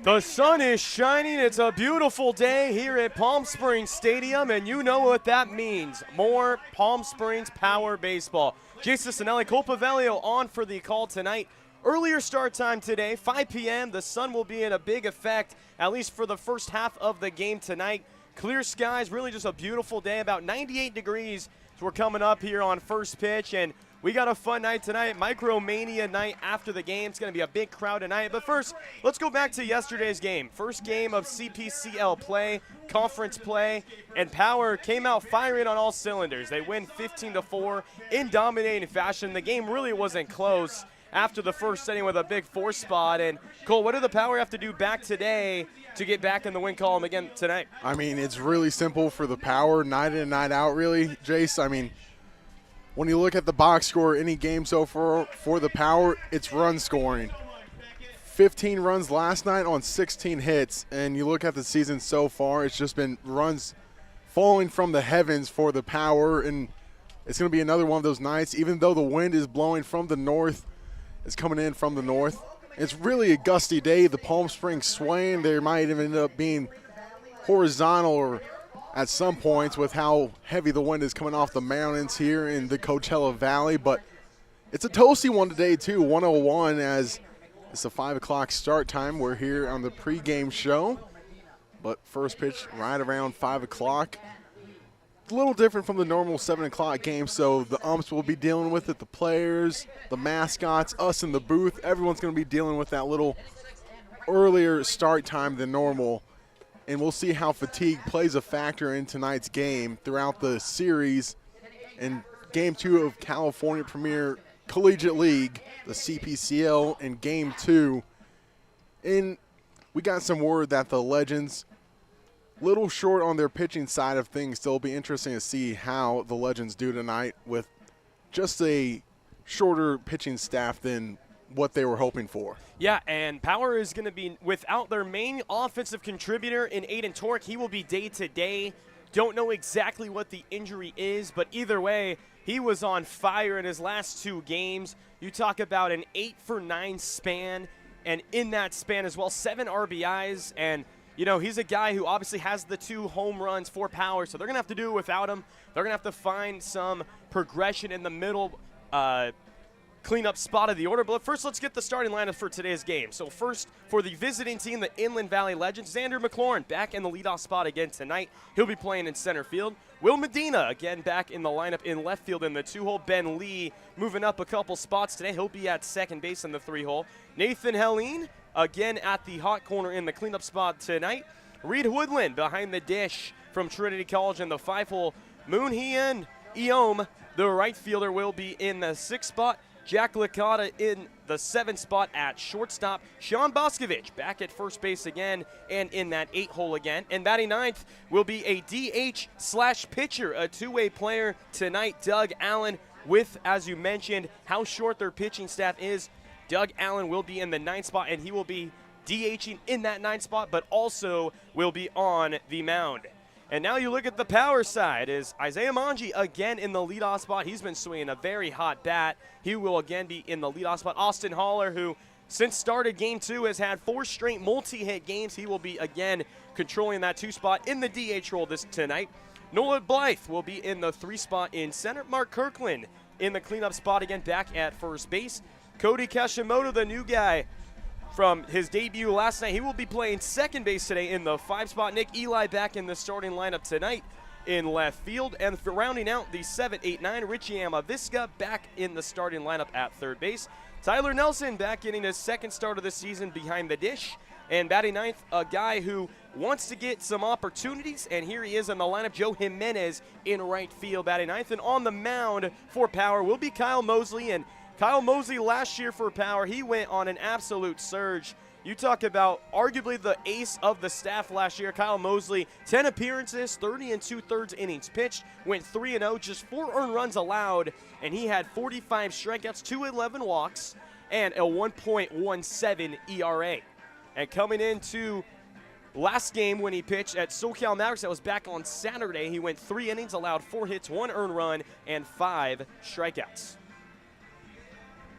The sun is shining. It's a beautiful day here at Palm Springs Stadium, and you know what that means. More Palm Springs Power baseball. Jayce Cicinelli, Paveglio on for the call tonight. Earlier start time today, 5 p.m. The sun will be in a big effect, at least for the first half of the game tonight. Clear skies, really just a beautiful day, about 98 degrees. So we're coming up here on first pitch, and we got a fun night tonight, Micromania night after the game. It's going to be a big crowd tonight. But first, let's go back to yesterday's game. First game of CPCL play, conference play, and Power came out firing on all cylinders. They win 15-4 in dominating fashion. The game really wasn't close after the first inning with a big 4 spot. And Cole, what do the Power have to do back today to get back in the win column again tonight? I mean, it's really simple for the Power, night in and night out, really, Jayce. I mean, when you look at the box score, any game so far for the Power, it's run scoring. 15 runs last night on 16 hits, and you look at the season so far, it's just been runs falling from the heavens for the Power, and it's going to be another one of those nights, even though the wind is blowing from the north, it's coming in from the north. It's really a gusty day. The Palm Springs swaying. There might even end up being horizontal or at some points with how heavy the wind is coming off the mountains here in the Coachella Valley. But it's a toasty one today, too, 101 as it's a 5 o'clock start time. We're here on the pregame show. But first pitch right around 5 o'clock. A little different from the normal 7 o'clock game, so the umps will be dealing with it, the players, the mascots, us in the booth. Everyone's going to be dealing with that little earlier start time than normal. And we'll see how fatigue plays a factor in tonight's game throughout the series in Game 2 of California Premier Collegiate League, the CPCL, in Game 2. And we got some word that the Legends, little short on their pitching side of things, so it'll be interesting to see how the Legends do tonight with just a shorter pitching staff than what they were hoping for. Yeah, and Power is going to be without their main offensive contributor in Aiden Torque. He will be day-to-day. Don't know exactly what the injury is, but either way, he was on fire in his last 2 games. You talk about an 8-for-9 span, and in that span as well, 7 RBIs, and you know, he's a guy who obviously has the 2 home runs for Power, so they're going to have to do it without him. They're going to have to find some progression in the middle cleanup spot of the order. But first, let's get the starting lineup for today's game. So first, for the visiting team, the Inland Valley Legends, Xander McLaurin back in the leadoff spot again tonight. He'll be playing in center field. Will Medina again back in the lineup in left field in the 2-hole. Ben Lee moving up a couple spots today. He'll be at second base in the 3-hole. Nathan Helene again at the hot corner in the cleanup spot tonight. Reed Woodland behind the dish from Trinity College in the 5-hole. Moonhien Eom, the right fielder, will be in the 6th spot. Jack Licata in the 7th spot at shortstop. Sean Boscovich back at first base again and in that 8-hole again. And batting 9th will be a DH/pitcher, a 2-way player tonight, Doug Allen, with, as you mentioned, how short their pitching staff is. Doug Allen will be in the 9th spot, and he will be DHing in that 9th spot, but also will be on the mound. And now you look at the Power side, is Isaiah Manji again in the leadoff spot. He's been swinging a very hot bat. He will again be in the leadoff spot. Austin Haller, who since started Game 2 has had 4 straight multi-hit games. He will be again controlling that 2 spot in the DH role tonight. Noah Blythe will be in the 3 spot in center. Mark Kirkland in the cleanup spot again back at first base. Cody Kashimoto, the new guy from his debut last night, he will be playing second base today in the 5 spot. Nick Eli back in the starting lineup tonight in left field. And for rounding out the 7, 8, 9, Richie Amavisca back in the starting lineup at third base. Tyler Nelson back getting his 2nd start of the season behind the dish. And batting 9th, a guy who wants to get some opportunities, and here he is in the lineup, Joe Jimenez in right field batting 9th. And on the mound for Power will be Kyle Mosley. And Kyle Mosley last year for Power, he went on an absolute surge. You talk about arguably the ace of the staff last year, Kyle Mosley, 10 appearances, 30 2/3 innings pitched, went 3-0, just 4 earned runs allowed, and he had 45 strikeouts, 211 walks, and a 1.17 ERA. And coming into last game when he pitched at SoCal Mavericks, that was back on Saturday, he went 3 innings, allowed 4 hits, 1 earned run, and 5 strikeouts.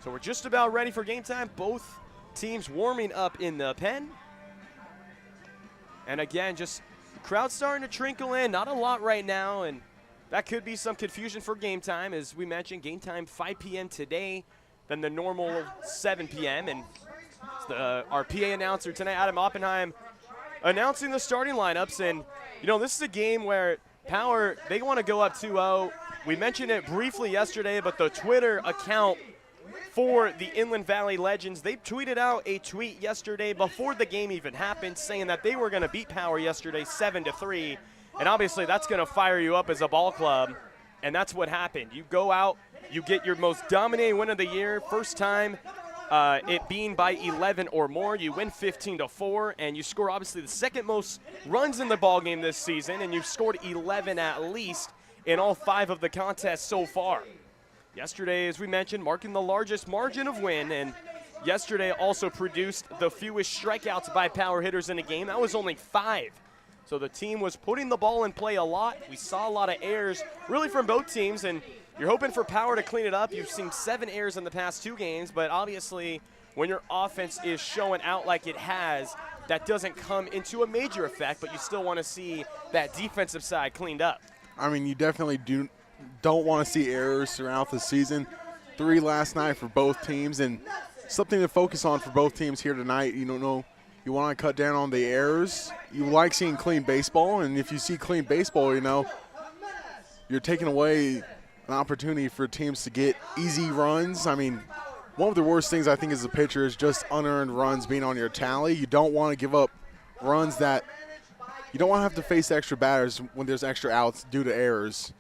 So we're just about ready for game time. Both teams warming up in the pen. And again, just the crowd starting to trickle in. Not a lot right now, and that could be some confusion for game time. As we mentioned, game time 5 p.m. today, then the normal 7 p.m. And our PA announcer tonight, Adam Oppenheim, announcing the starting lineups. And, you know, this is a game where Power, they want to go up 2-0. We mentioned it briefly yesterday, but the Twitter account for the Inland Valley Legends, they tweeted out a tweet yesterday before the game even happened saying that they were going to beat Power yesterday 7-3. And obviously that's going to fire you up as a ball club. And that's what happened. You go out, you get your most dominating win of the year, first time it being by 11 or more. You win 15-4, and you score obviously the second most runs in the ballgame this season, and you've scored 11 at least in all 5 of the contests so far. Yesterday, as we mentioned, marking the largest margin of win, and yesterday also produced the fewest strikeouts by Power hitters in a game. That was only 5. So the team was putting the ball in play a lot. We saw a lot of errors really from both teams, and you're hoping for Power to clean it up. You've seen 7 errors in the past 2 games, but obviously when your offense is showing out like it has, that doesn't come into a major effect, but you still want to see that defensive side cleaned up. I mean, you definitely don't want to see errors throughout the season. 3 last night for both teams, and something to focus on for both teams here tonight. You don't know, you want to cut down on the errors. You like seeing clean baseball, and if you see clean baseball, you know, you're taking away an opportunity for teams to get easy runs. I mean, one of the worst things I think as a pitcher is just unearned runs being on your tally. You don't want to give up runs that you don't want to have to face extra batters when there's extra outs due to errors.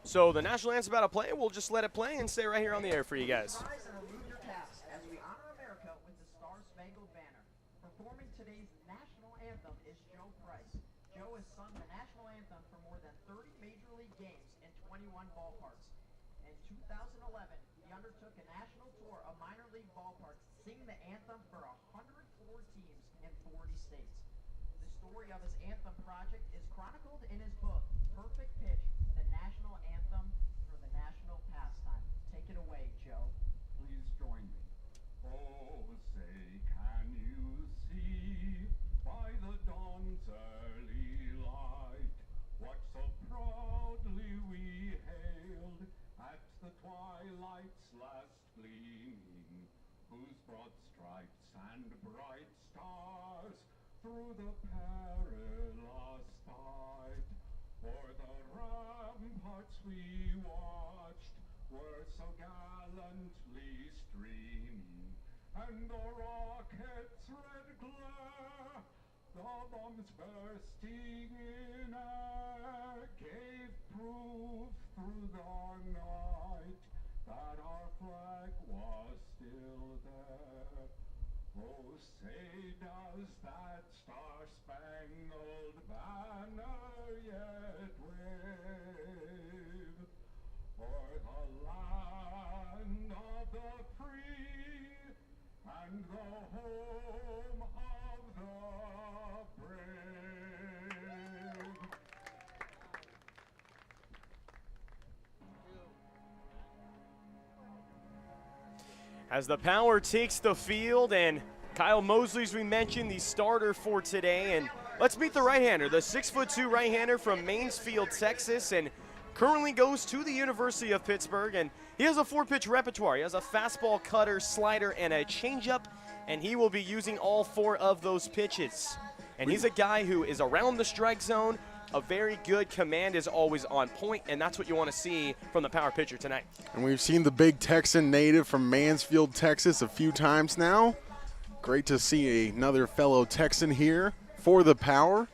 So the national antham's about to play. We'll just let it play and stay right here on the air for you guys. As we honor America with the Star-Spangled Banner. Performing today's national anthem is Joe Price. Joe has sung the national anthem for more than 30 major league games in 21 ballparks. In 2011, he undertook a national tour of minor league ballparks, singing the anthem for 104 teams in 40 states. The story of his anthem project is chronicled in his book, Perfect Pitch, the national anthem for the national pastime. Take it away, Joe. Please join me. Oh, say, can you see by the dawn's early light what so proudly we hailed at the twilight's last gleaming, whose broad stripes and bright stars through the perilous fight o'er the ramparts we watched were so gallantly streaming, and the rocket's red glare, the bombs bursting in air, gave proof through the night that our flag was still there. Oh, say does that star-spangled banner yet wave o'er the land of the free and the home of the brave? As the Power takes the field, and Kyle Mosley, as we mentioned, the starter for today. And let's meet the right-hander, the 6'2" right-hander from Mansfield, Texas, and currently goes to the University of Pittsburgh. And he has a 4-pitch repertoire. He has a fastball, cutter, slider, and a changeup, and he will be using all 4 of those pitches. And he's a guy who is around the strike zone. A very good command is always on point, and that's what you want to see from the Power pitcher tonight. And we've seen the big Texan native from Mansfield, Texas a few times now. Great to see another fellow Texan here for the Power.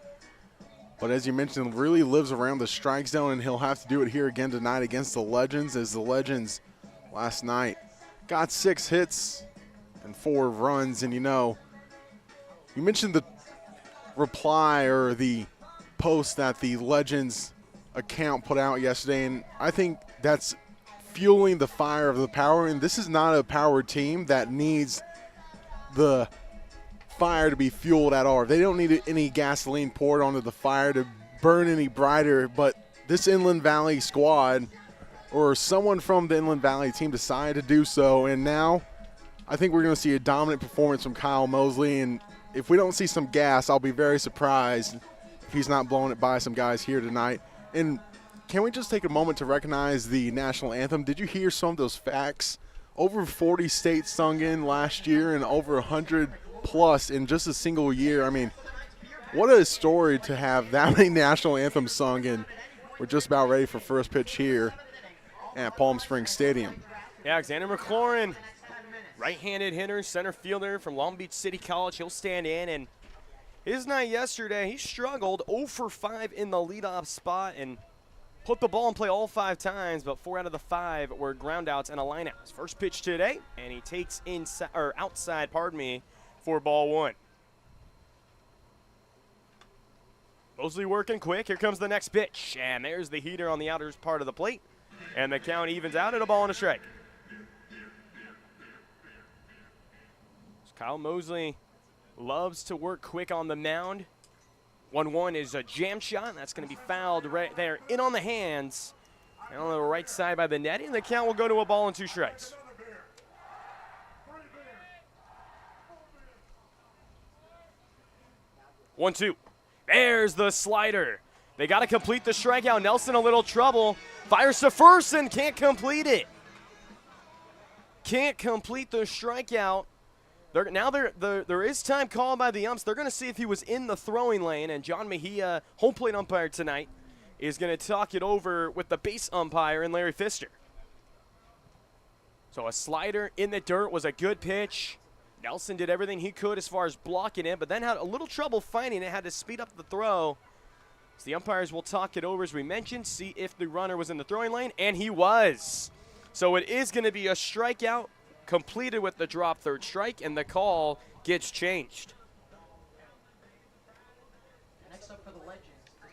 But as you mentioned, really lives around the strike zone, and he'll have to do it here again tonight against the Legends, as the Legends last night got 6 hits and 4 runs. And, you know, you mentioned the reply or the post that the Legends account put out yesterday, and I think that's fueling the fire of the Power. And this is not a Power team that needs the fire to be fueled at all. They don't need any gasoline poured onto the fire to burn any brighter, but this Inland Valley squad or someone from the Inland Valley team decided to do so, and now I think we're going to see a dominant performance from Kyle Mosley, and if we don't see some gas, I'll be very surprised if he's not blowing it by some guys here tonight. And can we just take a moment to recognize the national anthem? Did you hear some of those facts? Over 40 states sung in last year and over 100 plus in just a single year. I mean, what a story to have that many national anthems sung, and we're just about ready for first pitch here at Palm Springs Stadium. Yeah, Alexander McLaurin, right-handed hitter, center fielder from Long Beach City College. He'll stand in, and his night yesterday, he struggled 0 for 5 in the leadoff spot and put the ball in play all 5 times, but 4 out of the 5 were groundouts and a lineout. His first pitch today, and he takes outside, for ball 1. Mosley working quick. Here comes the next pitch, and there's the heater on the outer part of the plate, and the count evens out at a ball and a strike. Kyle Mosley loves to work quick on the mound. 1-1 is a jam shot. That's going to be fouled right there in on the hands and on the right side by the net. And the count will go to a ball and 2 strikes. One, 2. There's the slider. They got to complete the strikeout. Nelson a little trouble. Fires to first and can't complete it. Can't complete the strikeout. There is time called by the umps. They're going to see if he was in the throwing lane, and John Mejia, home plate umpire tonight, is going to talk it over with the base umpire and Larry Pfister. So a slider in the dirt was a good pitch. Nelson did everything he could as far as blocking it, but then had a little trouble finding it, had to speed up the throw. So the umpires will talk it over, as we mentioned, see if the runner was in the throwing lane, and he was. So it is going to be a strikeout completed with the drop third strike, and the call gets changed. Next up for the Legends,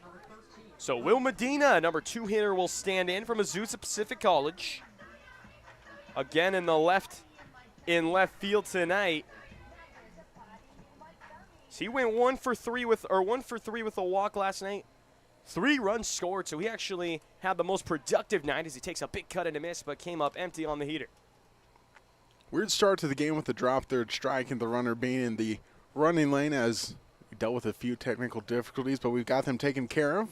number 13. So Will Medina, number 2 hitter, will stand in from Azusa Pacific College. Again in left field tonight. So he went 1 for 3 with a walk last night. 3 runs scored, so he actually had the most productive night as he takes a big cut and a miss, but came up empty on the heater. Weird start to the game with the drop third strike and the runner being in the running lane, as we dealt with a few technical difficulties, but we've got them taken care of.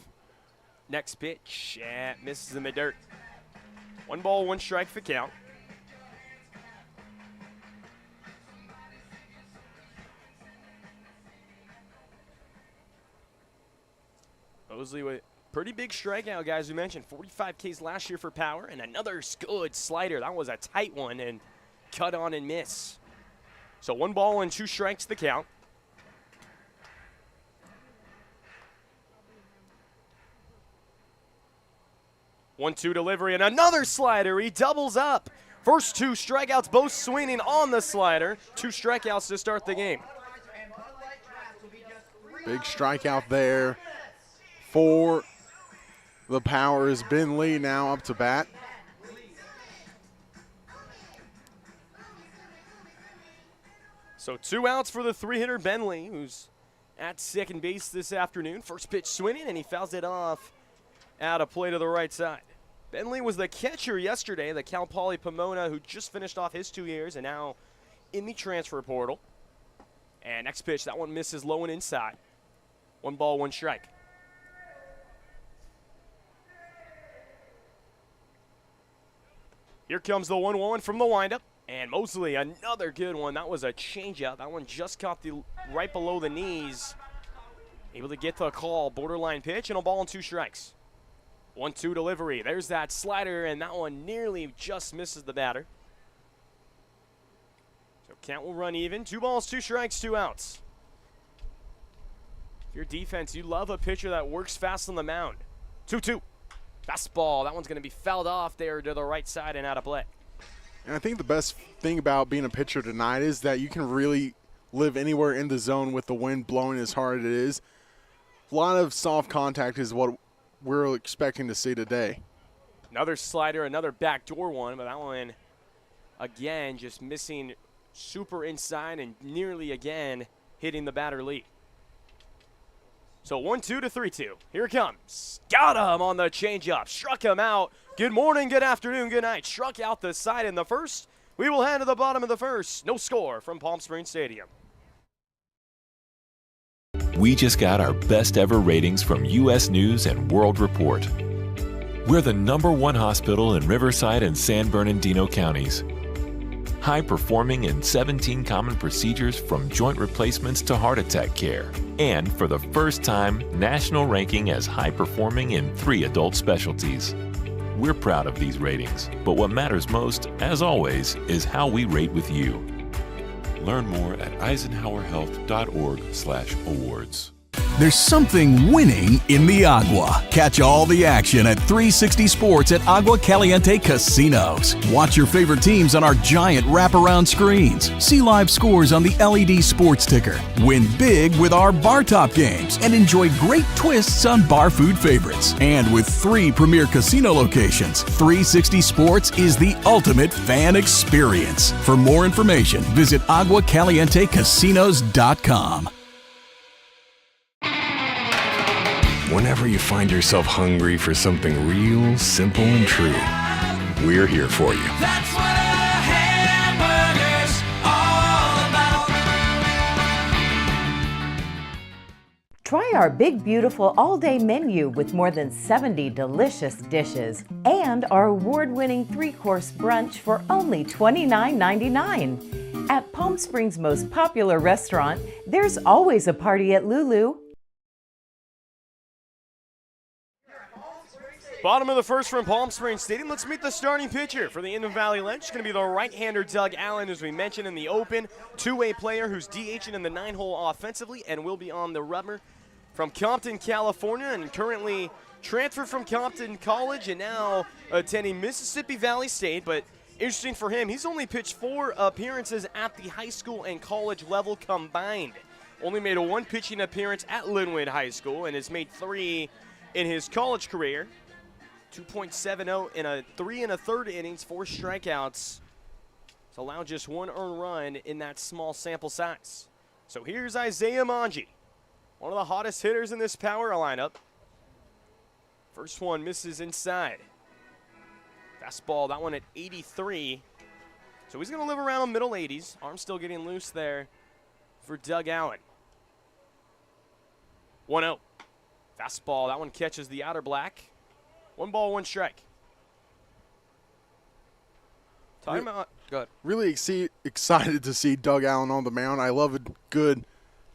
Next pitch, misses in the dirt. 1 ball, 1 strike for count. Mosley with pretty big strikeout, guys. We mentioned 45 Ks last year for power, and another good slider. That was a tight one, and cut on and miss. So 1 ball and 2 strikes the count. One-two delivery and another slider. He doubles up. First 2 strikeouts, both swinging on the slider. 2 strikeouts to start the game. Big strikeout there for the Powers. Ben Lee now up to bat. So 2 outs for the 3-hitter Ben Lee, who's at second base this afternoon. First pitch swinging, and he fouls it off out of play to the right side. Ben Lee was the catcher yesterday, the Cal Poly Pomona, who just finished off his 2 years and now in the transfer portal. And next pitch, that one misses low and inside. 1 ball, 1 strike. Here comes the 1-1 from the windup. And Mosley, another good one. That was a changeup. That one just caught right below the knees. Able to get the call. Borderline pitch and a ball and 2 strikes. 1-2 delivery. There's that slider, and that one nearly just misses the batter. So count will run even. 2 balls, 2 strikes, 2 outs. If your defense, you love a pitcher that works fast on the mound. 2-2. Fastball. That one's going to be fouled off there to the right side and out of play. And I think the best thing about being a pitcher tonight is that you can really live anywhere in the zone with the wind blowing as hard as it is. A lot of soft contact is what we're expecting to see today. Another slider, another backdoor one, but that one, again, just missing super inside and nearly again hitting the batter lead. So 1-2 to 3-2. Here it comes. Got him on the changeup. Struck him out. Good morning, good afternoon, good night. Struck out the side in the first. We will head to the bottom of the first. No score from Palm Springs Stadium. We just got our best ever ratings from U.S. News and World Report. We're the #1 hospital in Riverside and San Bernardino counties. High performing in 17 common procedures from joint replacements to heart attack care. And for the first time, national ranking as high performing in 3 adult specialties. We're proud of these ratings, but what matters most, as always, is how we rate with you. Learn more at eisenhowerhealth.org/awards. There's something winning in the Agua. Catch all the action at 360 Sports at Agua Caliente Casinos. Watch your favorite teams on our giant wraparound screens. See live scores on the LED sports ticker. Win big with our bar top games and enjoy great twists on bar food favorites. And with 3 premier casino locations, 360 Sports is the ultimate fan experience. For more information, visit aguacalientecasinos.com. Whenever you find yourself hungry for something real, simple, and true, we're here for you. That's what a hamburger's all about. Try our big, beautiful all-day menu with more than 70 delicious dishes and our award-winning 3-course brunch for only $29.99. At Palm Springs' most popular restaurant, there's always a party at Lulu. Bottom of the first from Palm Springs Stadium. Let's meet the starting pitcher for the Indian Valley Lynch. It's going to be the right-hander Doug Allen, as we mentioned in the open. Two-way player who's DHing in the 9-hole offensively and will be on the rubber from Compton, California, and currently transferred from Compton College and now attending Mississippi Valley State. But interesting for him, he's only pitched 4 appearances at the high school and college level combined. Only made a 1 pitching appearance at Linwood High School and has made 3 in his college career. 2.70 in a 3 1/3 innings, 4 strikeouts. It's allowed just 1 earned run in that small sample size. So here's Isaiah Manji, one of the hottest hitters in this power lineup. First one misses inside. Fastball, that one at 83. So he's going to live around the middle 80s. Arm still getting loose there for Doug Allen. 1-0. Fastball, that one catches the outer black. 1 ball, 1 strike. Timeout. Go ahead. Really excited to see Doug Allen on the mound. I love a good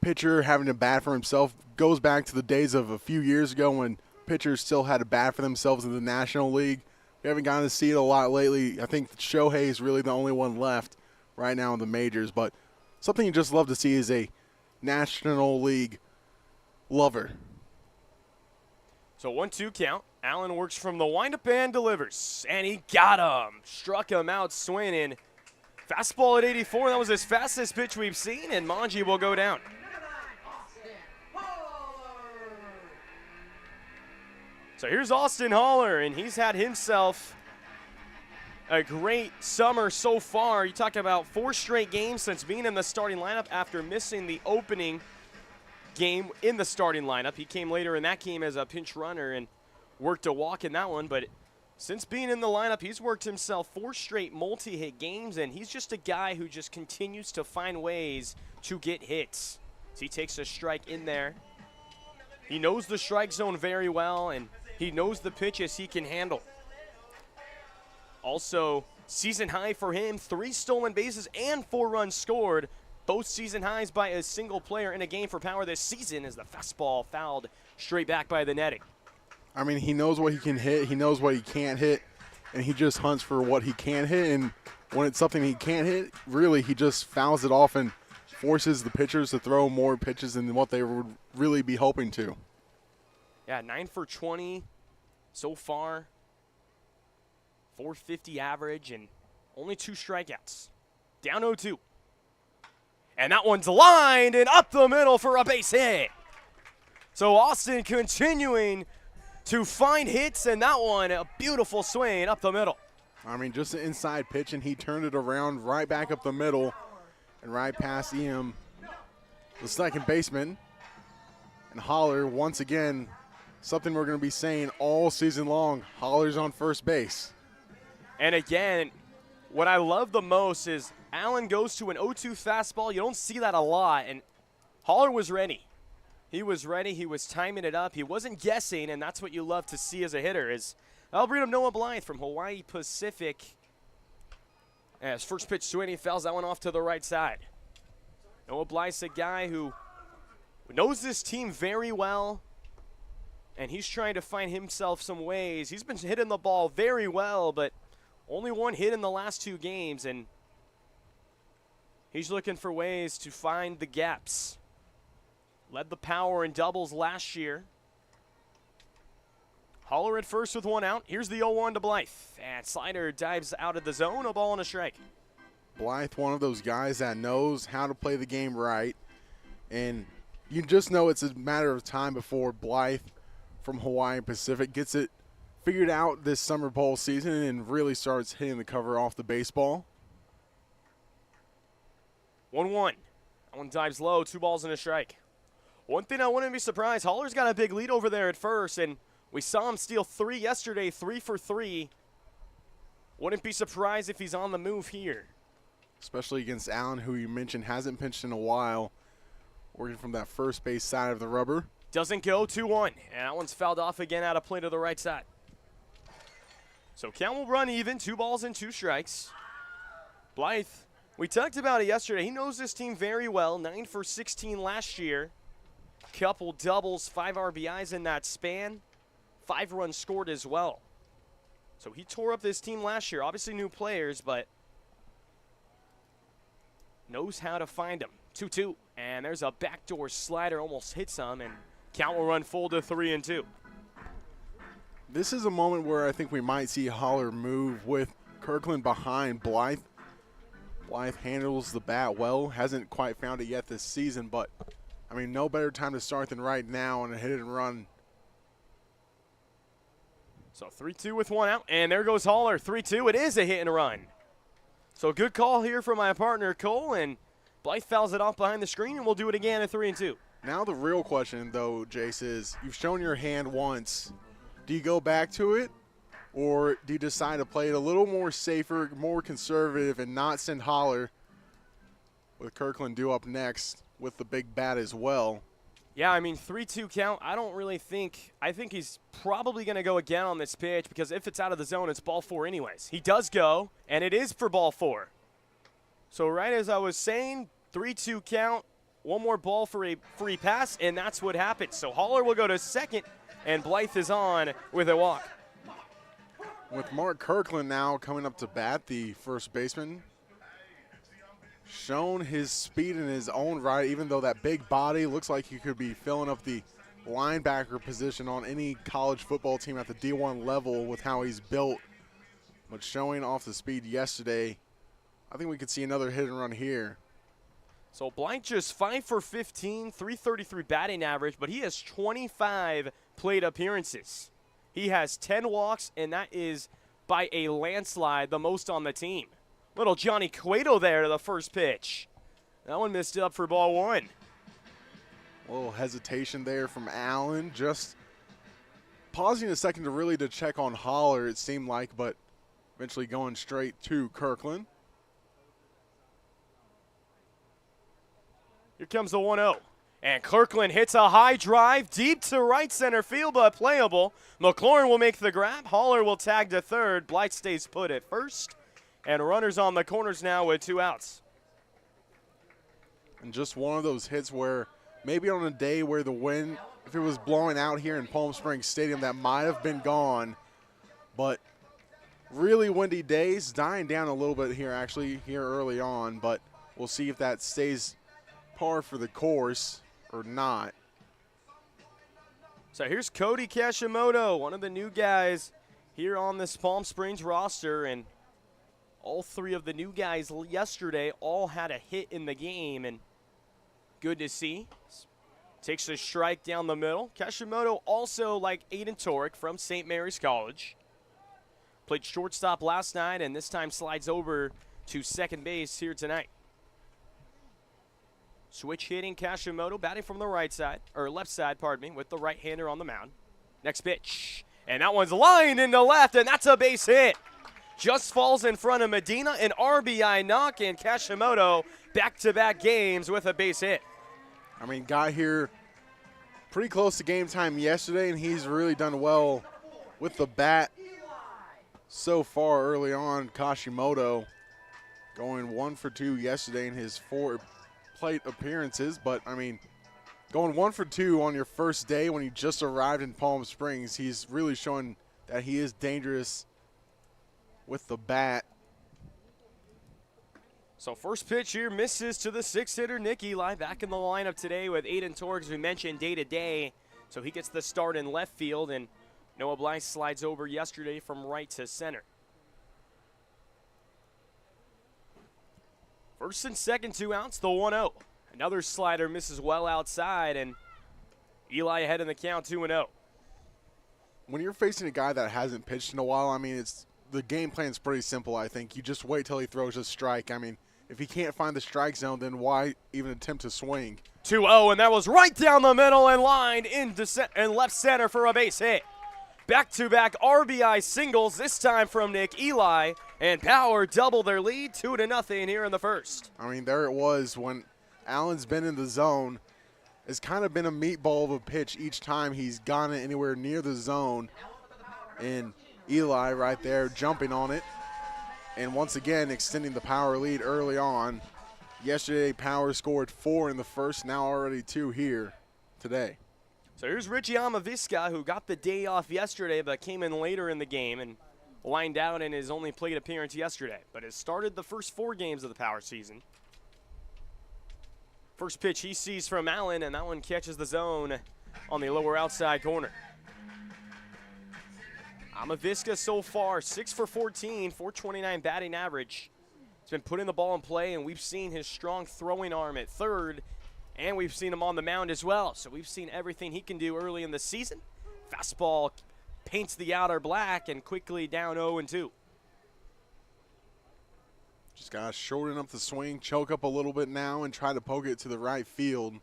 pitcher having to bat for himself. Goes back to the days of a few years ago when pitchers still had to bat for themselves in the National League. We haven't gotten to see it a lot lately. I think Shohei is really the only one left right now in the majors. But something you just love to see is a National League lover. So 1-2 count. Allen works from the windup and delivers. And he got him. Struck him out swinging. Fastball at 84. That was his fastest pitch we've seen, and Manji will go down. So here's Austin Haller, and he's had himself a great summer so far. You talk about 4 straight games since being in the starting lineup after missing the opening game in the starting lineup. He came later in that game as a pinch runner and worked a walk in that one, but since being in the lineup, he's worked himself 4 straight multi-hit games, and he's just a guy who just continues to find ways to get hits. So he takes a strike in there. He knows the strike zone very well, and he knows the pitches he can handle. Also, season high for him, 3 stolen bases and 4 runs scored. Both season highs by a single player in a game for Power this season, as the fastball fouled straight back by the netting. I mean, he knows what he can hit, he knows what he can't hit, and he just hunts for what he can hit. And when it's something he can't hit, really, he just fouls it off and forces the pitchers to throw more pitches than what they would really be hoping to. Yeah, 9 for 20 so far, 450 average, and only 2 strikeouts. Down 0-2. And that one's lined and up the middle for a base hit. So Austin continuing to find hits, and that one, a beautiful swing up the middle. I mean, just an inside pitch, and he turned it around right back up the middle and right past the second baseman. And Holler, once again, something we're going to be saying all season long, Holler's on first base. And again, What I love the most is Allen goes to an 0-2 fastball. You don't see that a lot, and Haller was ready. He was ready. He was timing it up. He wasn't guessing, and that's what you love to see as a hitter. Is I'll bring him Noah Blythe from Hawaii Pacific. As first pitch swing, he fouls that one off to the right side. Noah Blythe's a guy who knows this team very well, and he's trying to find himself some ways. He's been hitting the ball very well, but only one hit in the last 2 games, and he's looking for ways to find the gaps. Led the power in doubles last year. Haller at first with 1 out. Here's the 0-1 to Blythe. And slider dives out of the zone, a ball and a strike. Blythe, one of those guys that knows how to play the game right. And you just know it's a matter of time before Blythe from Hawaii Pacific gets it figured out this summer bowl season and really starts hitting the cover off the baseball. 1-1. That one dives low, 2 balls and a strike. One thing I wouldn't be surprised, Haller's got a big lead over there at first, and we saw him steal 3 yesterday, 3 for 3. Wouldn't be surprised if he's on the move here. Especially against Allen, who you mentioned hasn't pitched in a while, working from that first base side of the rubber. Doesn't go, 2-1. And that one's fouled off again out of play to the right side. So count will run even, 2 balls and 2 strikes. Blythe, we talked about it yesterday. He knows this team very well, 9 for 16 last year. Couple doubles, 5 RBIs in that span. 5 runs scored as well. So he tore up this team last year. Obviously new players, but knows how to find them. 2-2, and there's a backdoor slider, almost hits him, and count will run full to 3-2. This is a moment where I think we might see Haller move with Kirkland behind Blythe. Blythe handles the bat well, hasn't quite found it yet this season, but I mean, no better time to start than right now on a hit and run. So 3-2 with 1 out, and there goes Haller, 3-2. It is a hit and a run. So good call here from my partner, Cole, and Blythe fouls it off behind the screen, and we'll do it again at 3-2. Now the real question, though, Jayce, is you've shown your hand once. Do you go back to it, or do you decide to play it a little more safer, more conservative, and not send Haller with Kirkland due up next with the big bat as well? Yeah, I mean, 3-2 count, I think he's probably going to go again on this pitch because if it's out of the zone, it's ball 4 anyways. He does go, and it is for ball 4. So right as I was saying, 3-2 count, 1 more ball for a free pass, and that's what happened. So Haller will go to second, and Blythe is on with a walk. With Mark Kirkland now coming up to bat, the first baseman, shown his speed in his own right, even though that big body looks like he could be filling up the linebacker position on any college football team at the D1 level with how he's built. But showing off the speed yesterday, I think we could see another hit and run here. So Blythe just 5 for 15, 333 batting average, but he has 25 plate appearances. He has 10 walks, and that is by a landslide, the most on the team. Little Johnny Cueto there to the first pitch. That one missed up for ball 1. A little hesitation there from Allen, just pausing a second to check on Haller, it seemed like, but eventually going straight to Kirkland. Here comes the 1-0. And Kirkland hits a high drive deep to right center field, but playable. McLaurin will make the grab. Haller will tag to third. Blythe stays put at first. And runners on the corners now with 2 outs. And just one of those hits where maybe on a day where the wind, if it was blowing out here in Palm Springs Stadium, that might have been gone. But really windy days, dying down a little bit here early on. But we'll see if that stays par for the course or not. So here's Cody Kashimoto, one of the new guys here on this Palm Springs roster, and all 3 of the new guys yesterday all had a hit in the game, and good to see. Takes a strike down the middle. Kashimoto also like Aiden Torek from St. Mary's College. Played shortstop last night, and this time slides over to second base here tonight. Switch hitting Kashimoto, batting from the right side, or left side, pardon me, with the right-hander on the mound. Next pitch, and that one's lined into left, and that's a base hit. just falls in front of Medina, an RBI knock, and Kashimoto back-to-back games with a base hit. I mean, got here pretty close to game time yesterday, and he's really done well with the bat so far early on. Kashimoto going 1 for 2 yesterday in his 4 plate appearances, but I mean, going 1 for 2 on your first day when you just arrived in Palm Springs, he's really showing that he is dangerous with the bat. So first pitch here misses to the 6-hitter Nick Eli, back in the lineup today with Aiden Torg, as we mentioned, day-to-day. So he gets the start in left field, and Noah Blythe slides over yesterday from right to center. First and second, 2 outs, the 1-0. Another slider misses well outside, and Eli ahead in the count, 2-0. When you're facing a guy that hasn't pitched in a while, I mean, the game plan's pretty simple, I think. You just wait till he throws a strike. I mean, if he can't find the strike zone, then why even attempt to swing? 2-0, and that was right down the middle and lined into and left center for a base hit. Back-to-back RBI singles, this time from Nick Eli, and Power double their lead, 2-0 here in the first. I mean, there it was when Allen's been in the zone. It's kind of been a meatball of a pitch each time he's gone anywhere near the zone. And Eli right there jumping on it. And once again, extending the Power lead early on. Yesterday, Power scored 4 in the first, now already 2 here today. So here's Richie Amavisca, who got the day off yesterday but came in later in the game and lined out in his only plate appearance yesterday, but has started the first 4 games of the Power season. First pitch he sees from Allen, and that one catches the zone on the lower outside corner. Amavisca so far 6 for 14, 429 batting average. He's been putting the ball in play, and we've seen his strong throwing arm at third, and we've seen him on the mound as well. So we've seen everything he can do early in the season. Fastball paints the outer black and quickly down 0-2. Just got to shorten up the swing, choke up a little bit now, and try to poke it to the right field.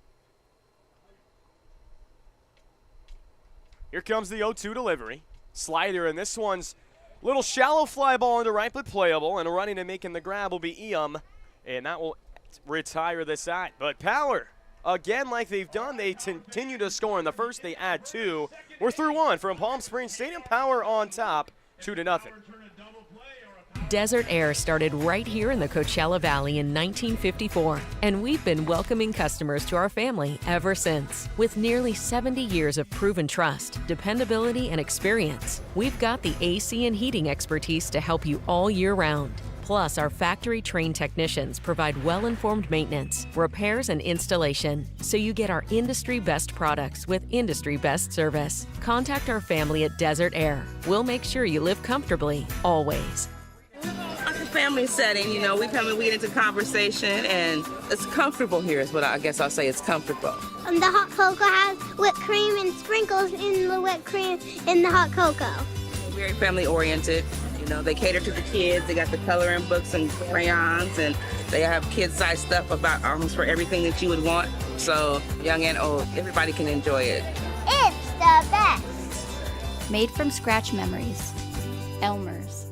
Here comes the 0-2 delivery. Slider, and this one's a little shallow fly ball into right, but playable, and running and making the grab will be Eum, and that will retire the side. But Power, again, like they've done, they continue to score in the first. They add 2. We're through 1 from Palm Springs Stadium. Power on top, 2-0. Desert Air started right here in the Coachella Valley in 1954, and we've been welcoming customers to our family ever since. With nearly 70 years of proven trust, dependability, and experience, we've got the AC and heating expertise to help you all year round. Plus, our factory-trained technicians provide well-informed maintenance, repairs, and installation, so you get our industry-best products with industry-best service. Contact our family at Desert Air. We'll make sure you live comfortably, always. Like a family setting, you know, we come and we get into conversation, and it's comfortable here is what I guess I'll say. It's comfortable. The hot cocoa has whipped cream and sprinkles in the whipped cream in the hot cocoa. Very family oriented. You know, they cater to the kids. They got the coloring books and crayons, and they have kid-sized stuff about almost for everything that you would want. So young and old, everybody can enjoy it. It's the best. Made from scratch memories. Elmer's.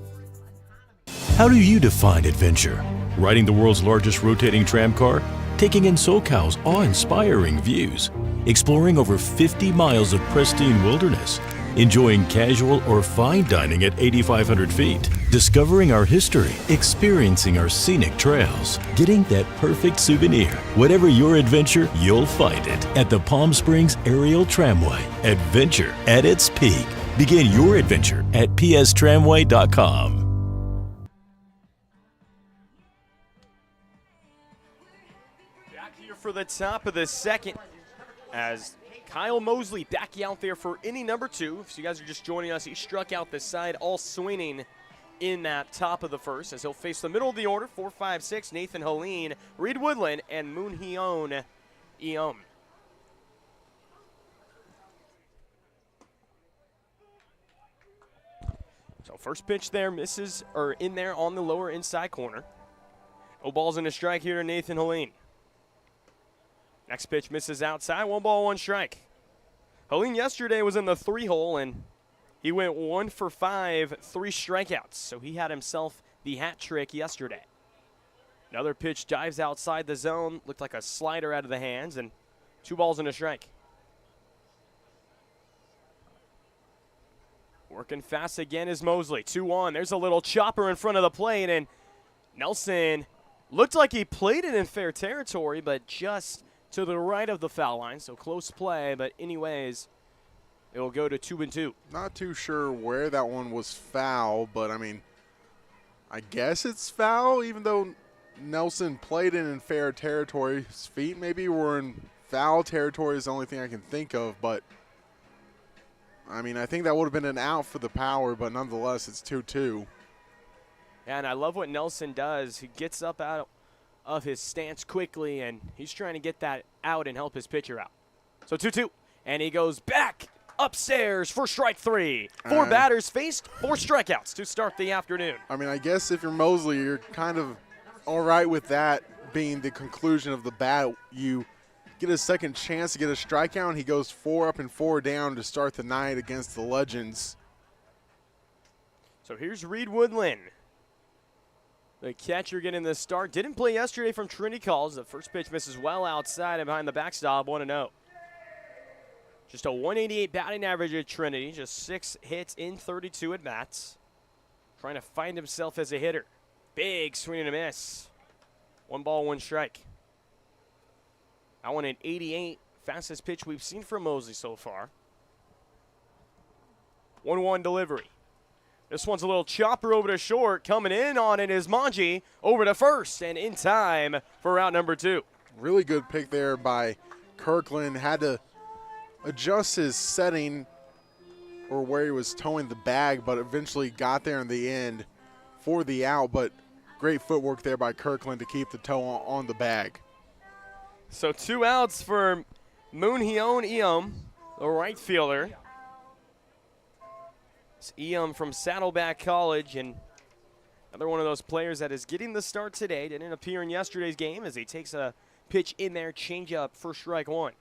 How do you define adventure? Riding the world's largest rotating tram car? Taking in SoCal's awe-inspiring views? Exploring over 50 miles of pristine wilderness? Enjoying casual or fine dining at 8,500 feet? Discovering our history? Experiencing our scenic trails? Getting that perfect souvenir? Whatever your adventure, you'll find it at the Palm Springs Aerial Tramway. Adventure at its peak. Begin your adventure at pstramway.com. For the top of the second, as Kyle Mosley back out there for inning number 2. If you guys are just joining us, he struck out the side, all swinging in that top of the first, as he'll face the middle of the order, 4, 5, 6, Nathan Helene, Reed Woodland, and Moon Hyun Eom. So first pitch there misses, or in there on the lower inside corner. No balls and a strike here to Nathan Helene. Next pitch misses outside, 1 ball, 1 strike. Helene yesterday was in the 3 hole, and He went 1 for 5, 3 strikeouts. So he had himself the hat trick yesterday. Another pitch dives outside the zone. Looked like a slider out of the hands, and 2 balls and a strike. Working fast again is Mosley. 2-1. There's a little chopper in front of the plate, and Nelson looked like he played it in fair territory, but just to the right of the foul line. So close play, but anyways, it will go to 2-2. Not too sure where that one was foul, but I mean, I guess it's foul, even though Nelson played it in fair territory. His feet maybe were in foul territory is the only thing I can think of, but I mean, I think that would have been an out for the Power, but nonetheless, it's 2-2. Yeah, and I love what Nelson does. He gets up out of his stance quickly, and he's trying to get that out and help his pitcher out. So 2-2, and he goes back upstairs for strike 3. 4 batters faced, 4 strikeouts to start the afternoon. I mean, I guess if you're Mosley, you're kind of all right with that being the conclusion of the bat. You get a second chance to get a strikeout, and he goes 4 up and 4 down to start the night against the Legends. So here's Reed Woodland. The catcher getting the start. Didn't play yesterday from Trinity Calls. The first pitch misses well outside and behind the backstop, 1-0. Just a 188 batting average at Trinity. Just 6 hits in 32 at-bats. Trying to find himself as a hitter. Big swing and a miss. 1 ball, 1 strike. That one at 88. Fastest pitch we've seen from Mosley so far. 1-1 delivery. This one's a little chopper over to short. Coming in on it is Manji over to first and in time for out number 2. Really good pick there by Kirkland. Had to adjust his setting or where he was towing the bag, but eventually got there in the end for the out. But great footwork there by Kirkland to keep the toe on the bag. So 2 outs for Moonhyun Eom, the right fielder. It's Eom from Saddleback College, and another one of those players that is getting the start today. Didn't appear in yesterday's game as he takes a pitch in there, change up for strike 1.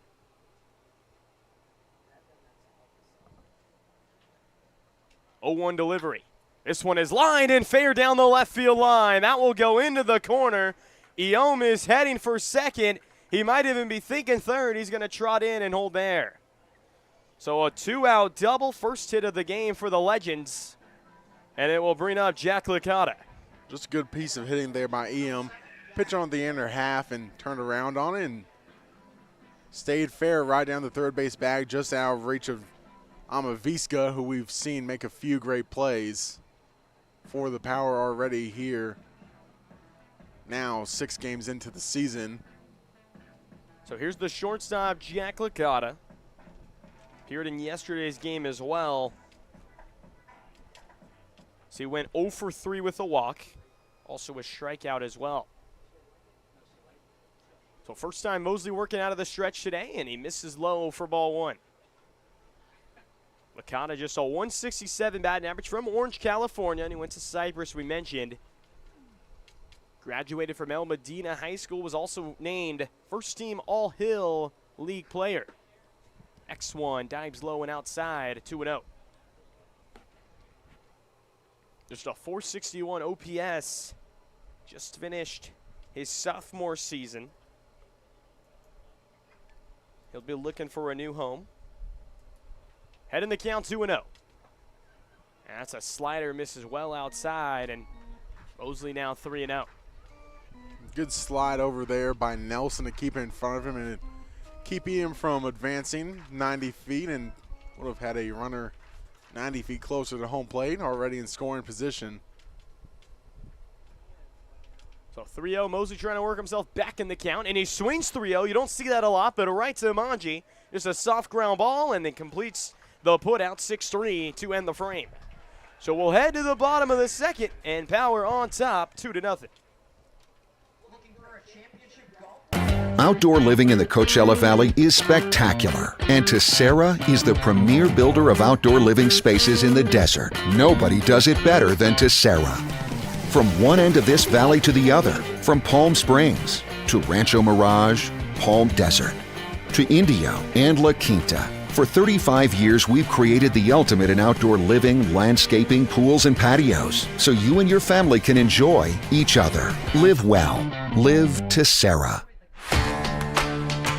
Oh, 1 delivery. This one is lined and fair down the left field line. That will go into the corner. Eom is heading for second. He might even be thinking third. He's going to trot in and hold there. So a 2-out double, first hit of the game for the Legends. And it will bring up Jack Licata. Just a good piece of hitting there by Eom. Pitch on the inner half and turned around on it and stayed fair right down the third base bag, just out of reach of Amaviska, who we've seen make a few great plays for the Power already here. Now 6 games into the season. So here's the shortstop, Jack Licata. Appeared in yesterday's game as well. So he went 0 for 3 with a walk. Also a strikeout as well. So first time Mosley working out of the stretch today, and he misses low for ball 1. Licata just a 167 batting average from Orange, California, and he went to Cypress, we mentioned. Graduated from El Medina High School, was also named first team All-Hill League player. X1 dives low and outside, 2-0. Just a 461 OPS. Just finished his sophomore season. He'll be looking for a new home. Head in the count, 2-0. That's a slider, misses well outside, and Mosley now 3-0. Good slide over there by Nelson to keep it in front of him and keep him from advancing 90 feet, and would have had a runner 90 feet closer to home plate, already in scoring position. So 3-0, Mosley trying to work himself back in the count, and he swings 3-0. You don't see that a lot, but a right to Manji. Just a soft ground ball, and then completes the put out 6-3 to end the frame. So we'll head to the bottom of the second, and Power on top, 2-0. Outdoor living in the Coachella Valley is spectacular, and Tessera is the premier builder of outdoor living spaces in the desert. Nobody does it better than Tessera. From one end of this valley to the other, from Palm Springs to Rancho Mirage, Palm Desert, to Indio and La Quinta, For 35 years, we've created the ultimate in outdoor living, landscaping, pools, and patios, so you and your family can enjoy each other. Live well. Live Tessera.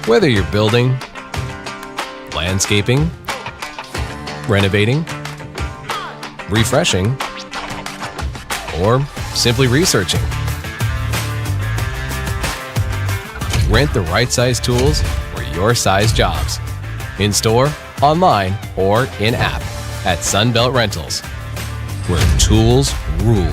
Whether you're building, landscaping, renovating, refreshing, or simply researching, rent the right size tools for your size jobs. In store, online, or in app at Sunbelt Rentals, where tools rule.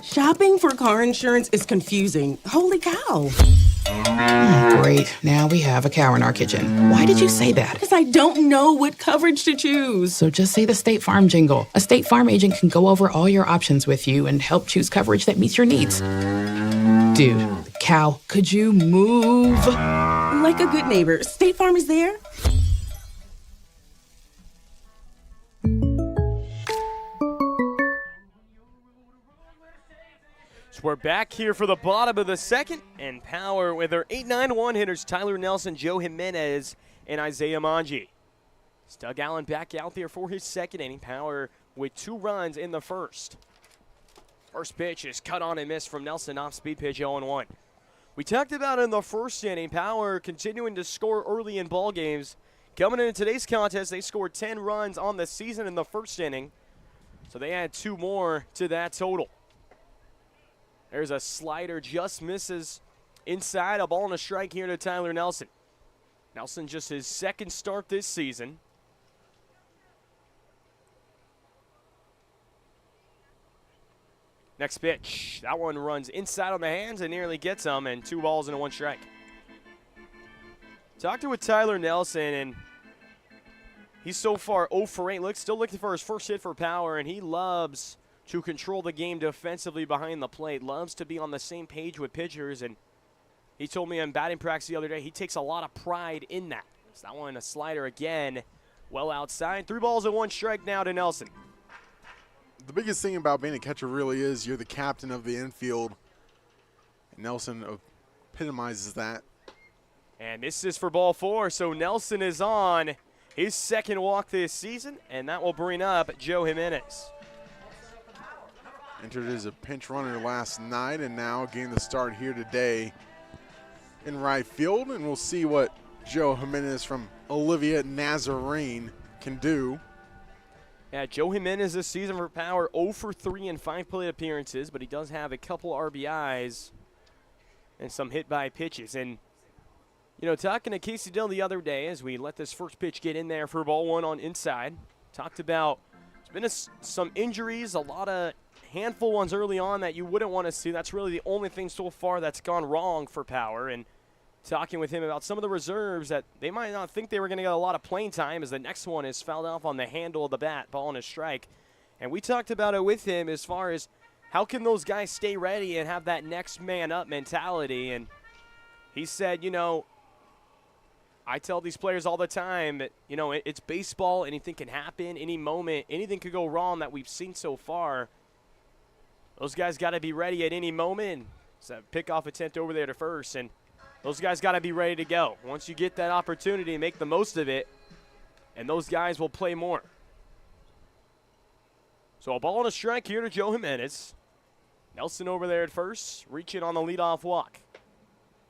Shopping for car insurance is confusing. Holy cow. Great. Now we have a cow in our kitchen. Why did you say that? Because I don't know what coverage to choose. So just say the State Farm jingle. A State Farm agent can go over all your options with you and help choose coverage that meets your needs. Dude, cow, could you move? Like a good neighbor, State Farm is there. So we're back here for the bottom of the second, and Power with their 8-9-1 hitters Tyler Nelson, Joe Jimenez, and Isaiah Manji. Doug Allen back out there for his second inning. Power with 2 runs in the first. First pitch is cut on and missed from Nelson, off speed pitch 0-1. We talked about in the first inning, Power continuing to score early in ball games. Coming into today's contest, they scored 10 runs on the season in the first inning, so they add 2 more to that total. There's a slider, just misses inside, a ball and a strike here to Tyler Nelson. Nelson just his second start this season. Next pitch, that one runs inside on the hands and nearly gets him, and 2 balls and a 1 strike. Talked with Tyler Nelson, and he's so far 0 for 8. Still looking for his first hit for Power, and he loves to control the game defensively behind the plate, loves to be on the same page with pitchers, and he told me in batting practice the other day he takes a lot of pride in that. So that one, a slider again, well outside. 3 balls and 1 strike now to Nelson. The biggest thing about being a catcher really is you're the captain of the infield. And Nelson epitomizes that. And this is for ball 4, so Nelson is on his second walk this season, and that will bring up Joe Jimenez. Entered as a pinch runner last night and now getting the start here today in right field. And we'll see what Joe Jimenez from Olivia Nazarene can do. Yeah, Joe Jimenez this season for Power, 0 for 3 in 5 plate appearances, but he does have a couple RBIs and some hit by pitches. And, you know, talking to Casey Dill the other day as we let this first pitch get in there for ball 1 on inside, talked about there's been some injuries, a lot of handful ones early on that you wouldn't want to see. That's really the only thing so far that's gone wrong for Power. And talking with him about some of the reserves that they might not think they were going to get a lot of playing time, as the next one is fouled off on the handle of the bat, ball and a strike. And we talked about it with him as far as how can those guys stay ready and have that next man up mentality. And he said, you know, I tell these players all the time that, you know, it's baseball, anything can happen, any moment, anything could go wrong that we've seen so far. Those guys got to be ready at any moment. So pickoff attempt over there to first, and those guys got to be ready to go. Once you get that opportunity, make the most of it, and those guys will play more. So a ball and a strike here to Joe Jimenez. Nelson over there at first, reaching on the leadoff walk.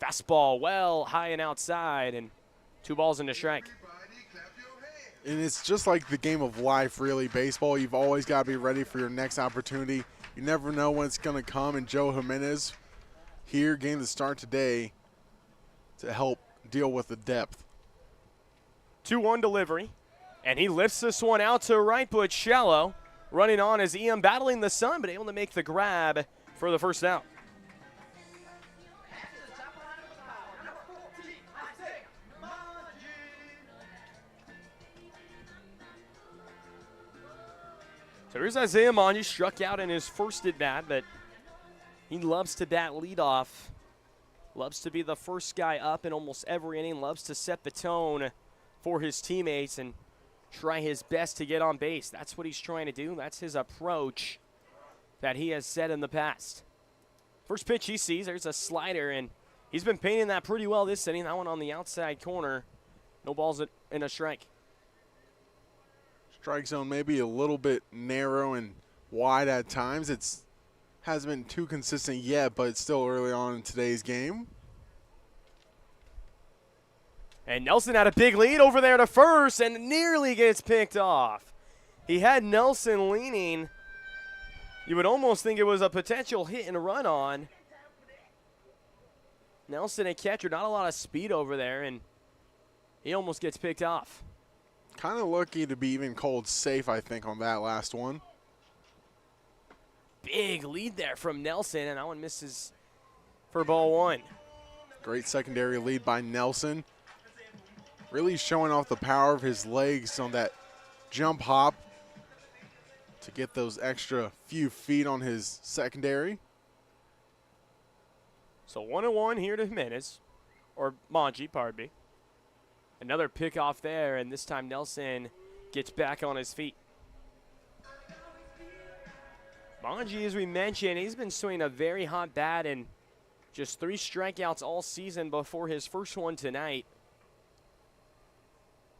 Fastball well high and outside, and 2 balls and a strike. And it's just like the game of life, really. Baseball, you've always got to be ready for your next opportunity. You never know when it's going to come, and Joe Jimenez here getting the start today to help deal with the depth. 2-1 delivery, and he lifts this one out to right, but shallow. Running on as Ian battling the sun, but able to make the grab for the first out. So here's Isaiah Manji, struck out in his first at-bat, but he loves to bat leadoff. Loves to be the first guy up in almost every inning. Loves to set the tone for his teammates and try his best to get on base. That's what he's trying to do. That's his approach that he has set in the past. First pitch he sees, there's a slider, and he's been painting that pretty well this inning. That one on the outside corner. No balls in a strike. Strike zone maybe a little bit narrow and wide at times. Hasn't been too consistent yet, but it's still early on in today's game. And Nelson had a big lead over there to first and nearly gets picked off. He had Nelson leaning. You would almost think it was a potential hit and run on. Nelson, a catcher, not a lot of speed over there, and he almost gets picked off. Kind of lucky to be even called safe, I think, on that last one. Big lead there from Nelson, and that one misses for ball one. Great secondary lead by Nelson. Really showing off the power of his legs on that jump hop to get those extra few feet on his secondary. So 1-1 here to Jimenez, or Manji, pardon me. Another pickoff there, and this time Nelson gets back on his feet. Manji, as we mentioned, he's been swinging a very hot bat and just 3 strikeouts all season before his first one tonight.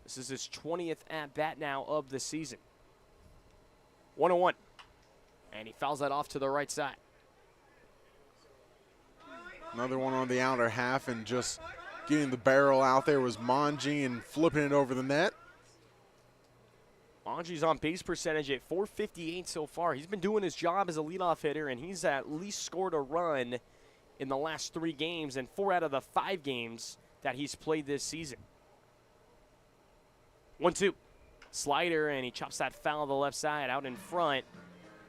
This is his 20th at-bat now of the season. 1-1, and he fouls that off to the right side. Another one on the outer half, and just getting the barrel out there was Manji and flipping it over the net. Manji's on base percentage at .458 so far. He's been doing his job as a leadoff hitter, and he's at least scored a run in the last 3 games and 4 out of the 5 games that he's played this season. 1-2. Slider, and he chops that foul to the left side out in front,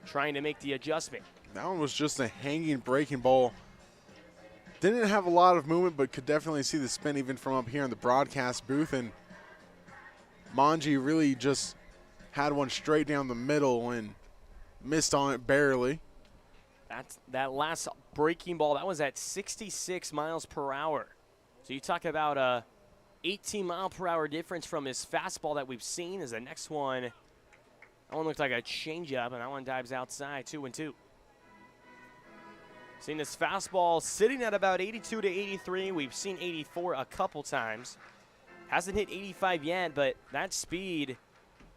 trying to make the adjustment. That one was just a hanging breaking ball. Didn't have a lot of movement, but could definitely see the spin even from up here in the broadcast booth. And Manji really just had one straight down the middle and missed on it barely. That last breaking ball, that was at 66 miles per hour. So you talk about a 18-mile-per-hour difference from his fastball that we've seen. Is the next one. That one looked like a changeup, and that one dives outside, 2-2. Seen this fastball sitting at about 82 to 83. We've seen 84 a couple times. Hasn't hit 85 yet, but that speed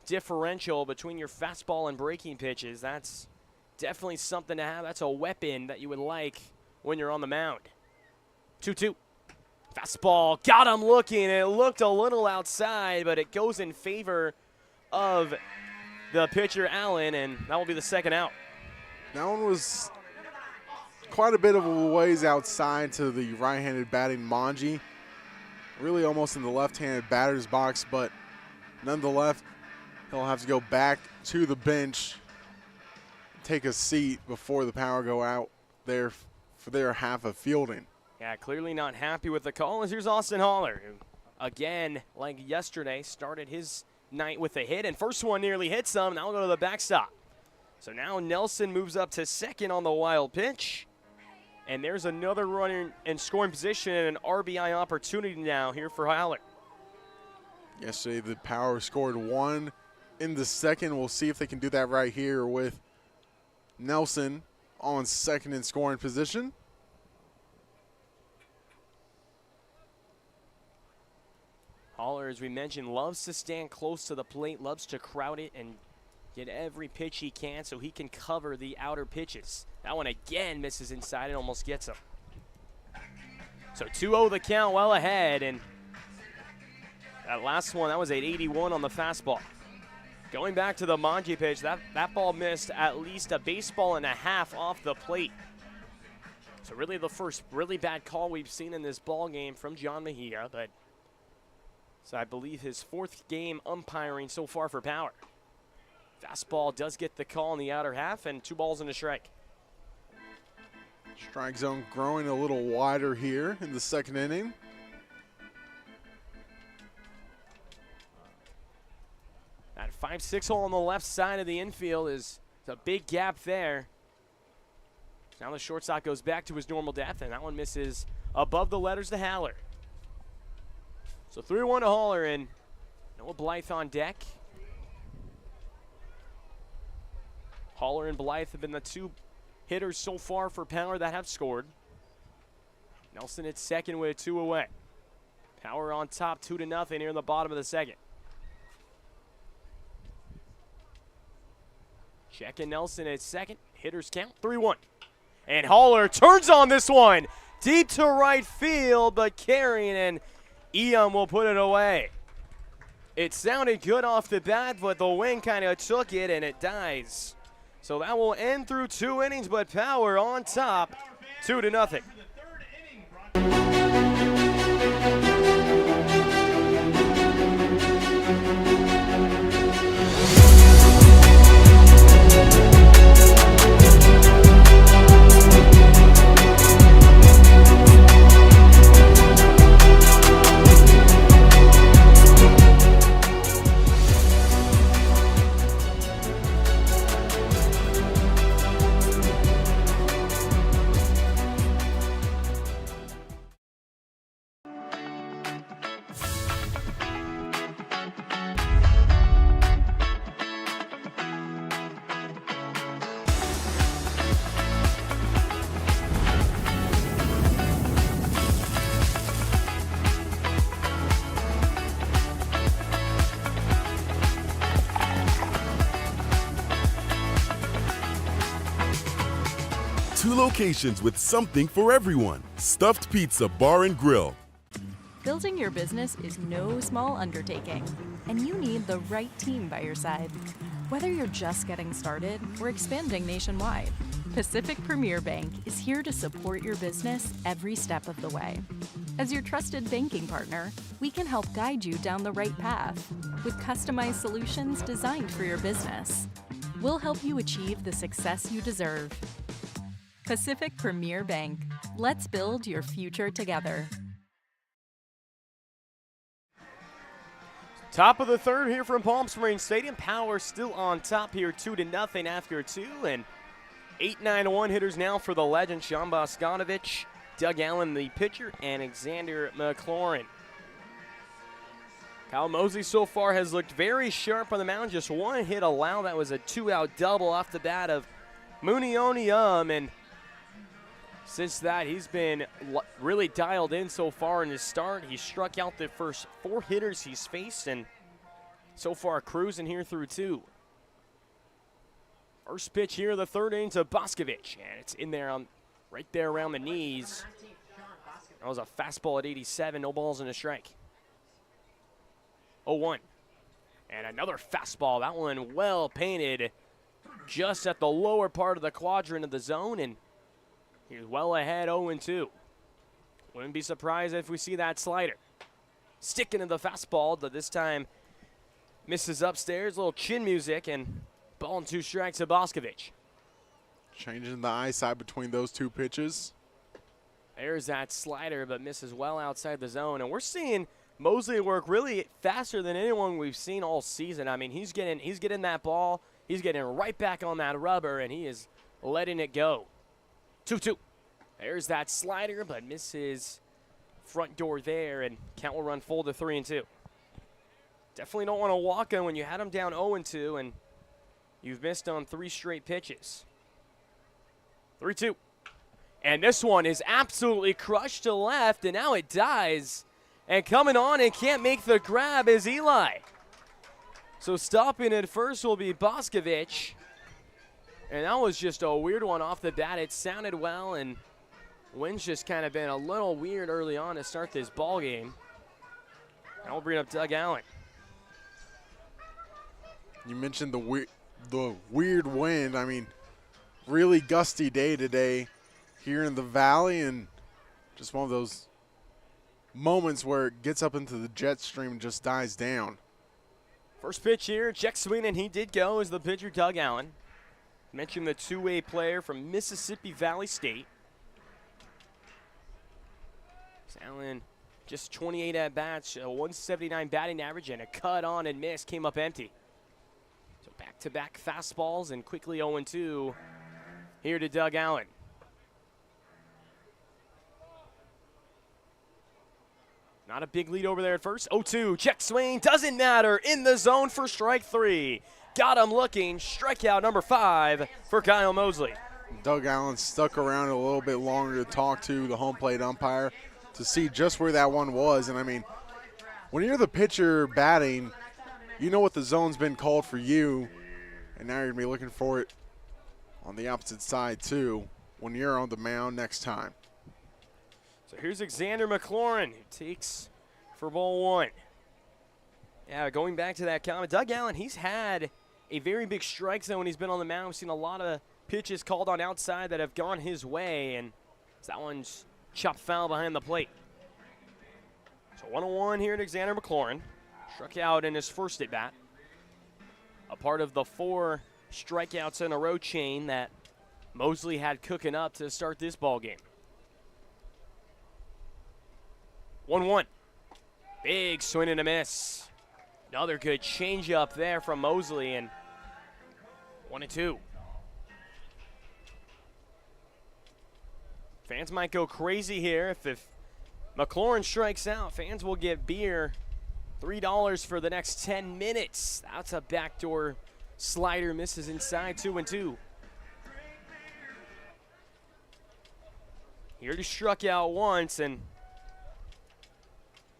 differential between your fastball and breaking pitches, that's definitely something to have. That's a weapon that you would like when you're on the mound. 2-2. Fastball got him looking. It looked a little outside, but it goes in favor of the pitcher, Allen, and that will be the second out. That one was quite a bit of a ways outside to the right-handed batting Manji. Really almost in the left-handed batter's box, but nonetheless, he'll have to go back to the bench, take a seat before the Power go out there for their half of fielding. Yeah, clearly not happy with the call. As here's Austin Haller, who, again, like yesterday, started his night with a hit, and first one nearly hits him. Now we'll go to the backstop. So now Nelson moves up to second on the wild pitch, and there's another runner in scoring position and an RBI opportunity now here for Haller. Yesterday, the Power scored 1 in the second. We'll see if they can do that right here with Nelson on second in scoring position. Haller, as we mentioned, loves to stand close to the plate, loves to crowd it and get every pitch he can so he can cover the outer pitches. That one again misses inside and almost gets him. So 2-0 the count, well ahead, and that last one, that was at 81 on the fastball. Going back to the Manji pitch, that ball missed at least a baseball and a half off the plate. So really the first really bad call we've seen in this ball game from John Mejia, but so I believe his 4th game umpiring so far for Power. Fastball does get the call in the outer half, and 2 balls and a strike. Strike zone growing a little wider here in the second inning. That 5-6 hole on the left side of the infield is a big gap there. Now the shortstop goes back to his normal depth, and that one misses above the letters to Haller. So 3-1 to Haller, and Noah Blythe on deck. Haller and Blythe have been the 2 hitters so far for Power that have scored. Nelson at second with 2 away. Power on top 2-0 here in the bottom of the second. Checking Nelson at second. Hitters count 3-1. And Haller turns on this one. Deep to right field, but carrying, and Ian will put it away. It sounded good off the bat, but the wind kind of took it, and it dies. So that will end through 2 innings, but Power on top, 2-0. Two locations with something for everyone. Stuffed Pizza Bar and Grill. Building your business is no small undertaking, and you need the right team by your side. Whether you're just getting started or expanding nationwide, Pacific Premier Bank is here to support your business every step of the way. As your trusted banking partner, we can help guide you down the right path with customized solutions designed for your business. We'll help you achieve the success you deserve. Pacific Premier Bank. Let's build your future together. Top of the third here from Palm Springs Stadium. Power still on top here, 2-0 after 2. And 8-9-1 hitters now for the legend, Sean Bosconovich, Doug Allen, the pitcher, and Alexander McLaurin. Kyle Mosley so far has looked very sharp on the mound. Just 1 hit allowed. That was a 2-out double off the bat of Munionium, and since that, he's been really dialed in so far in his start. He struck out the first 4 hitters he's faced, and so far cruising here through 2. First pitch here, the third inning to Boscovich, and it's in there right there around the knees. That was a fastball at 87, no balls and a strike. 0-1. And another fastball, that one well painted just at the lower part of the quadrant of the zone, and he's well ahead, 0-2. Wouldn't be surprised if we see that slider. Sticking to the fastball, but this time misses upstairs. A little chin music, and ball and 2 strikes to Boscovich. Changing the eyesight between those 2 pitches. There's that slider, but misses well outside the zone. And we're seeing Mosley work really faster than anyone we've seen all season. I mean, he's getting that ball. He's getting right back on that rubber, and he is letting it go. 2-2. There's that slider, but misses front door there, and count will run full to 3-2. Definitely don't want to walk him when you had him down 0-2, and you've missed on 3 straight pitches. 3-2. And this one is absolutely crushed to left, and now it dies. And coming on and can't make the grab is Eli. So stopping at first will be Boscovich. And that was just a weird one off the bat. It sounded well, and wind's just kind of been a little weird early on to start this ball game. And we'll bring up Doug Allen. You mentioned the weird wind. I mean, really gusty day today here in the Valley, and just one of those moments where it gets up into the jet stream and just dies down. First pitch here, check swing, and he did go as the pitcher Doug Allen. Mentioned the 2-way player from Mississippi Valley State. Allen just 28 at-bats, a 179 batting average, and a cut on and miss came up empty. So back-to-back fastballs and quickly 0-2 here to Doug Allen. Not a big lead over there at first. 0-2, check swing, doesn't matter, in the zone for strike 3. Got him looking, strikeout number 5 for Kyle Mosley. Doug Allen stuck around a little bit longer to talk to the home plate umpire to see just where that one was. And, I mean, when you're the pitcher batting, you know what the zone's been called for you, and now you're going to be looking for it on the opposite side, too, when you're on the mound next time. So here's Xander McLaurin, who takes for ball one. Yeah, going back to that comment, Doug Allen, he's had a very big strike zone when he's been on the mound. We've seen a lot of pitches called on outside that have gone his way, and that one's chopped foul behind the plate. So 1-1 here to Xander McLaurin. Struck out in his first at-bat. A part of the 4 strikeouts in a row chain that Mosley had cooking up to start this ball game. 1-1. Big swing and a miss. Another good changeup there from Mosley, and 1-2. Fans might go crazy here if McLaurin strikes out. Fans will get beer, $3 for the next 10 minutes. That's a backdoor slider, misses inside, 2-2. He already struck out once, and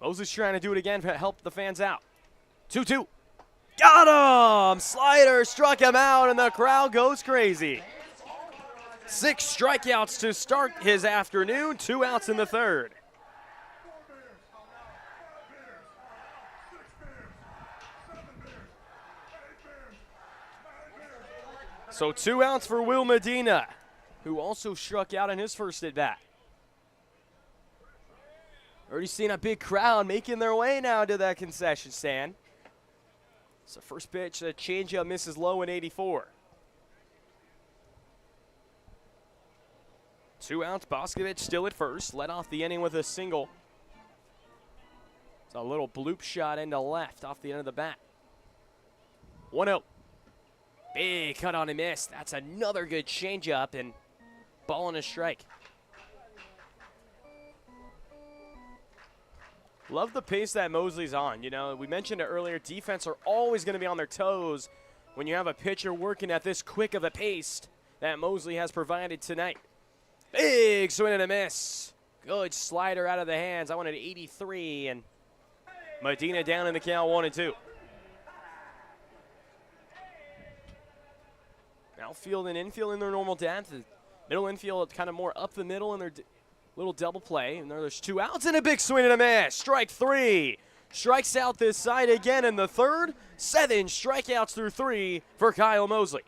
Mosley's trying to do it again to help the fans out. 2-2. Got him! Slider struck him out, and the crowd goes crazy. 6 strikeouts to start his afternoon, 2 outs in the third. So 2 outs for Will Medina, who also struck out in his first at-bat. Already seen a big crowd making their way now to that concession stand. So first pitch, a changeup misses low in 84. 2 outs, Boscovich still at first. Led off the inning with a single. It's a little bloop shot into left off the end of the bat. 1-0. Big cut on a miss. That's another good changeup, and ball and a strike. Love the pace that Mosley's on. You know, we mentioned it earlier, defense are always going to be on their toes when you have a pitcher working at this quick of a pace that Mosley has provided tonight. Big swing and a miss. Good slider out of the hands. I wanted 83, and Medina down in the count, 1-2. Outfield and infield in their normal depth. Middle infield kind of more up the middle in their little double play. And there's 2 outs and a big swing and a miss. Strike 3. Strikes out this side again in the third. 7 strikeouts through 3 for Kyle Mosley.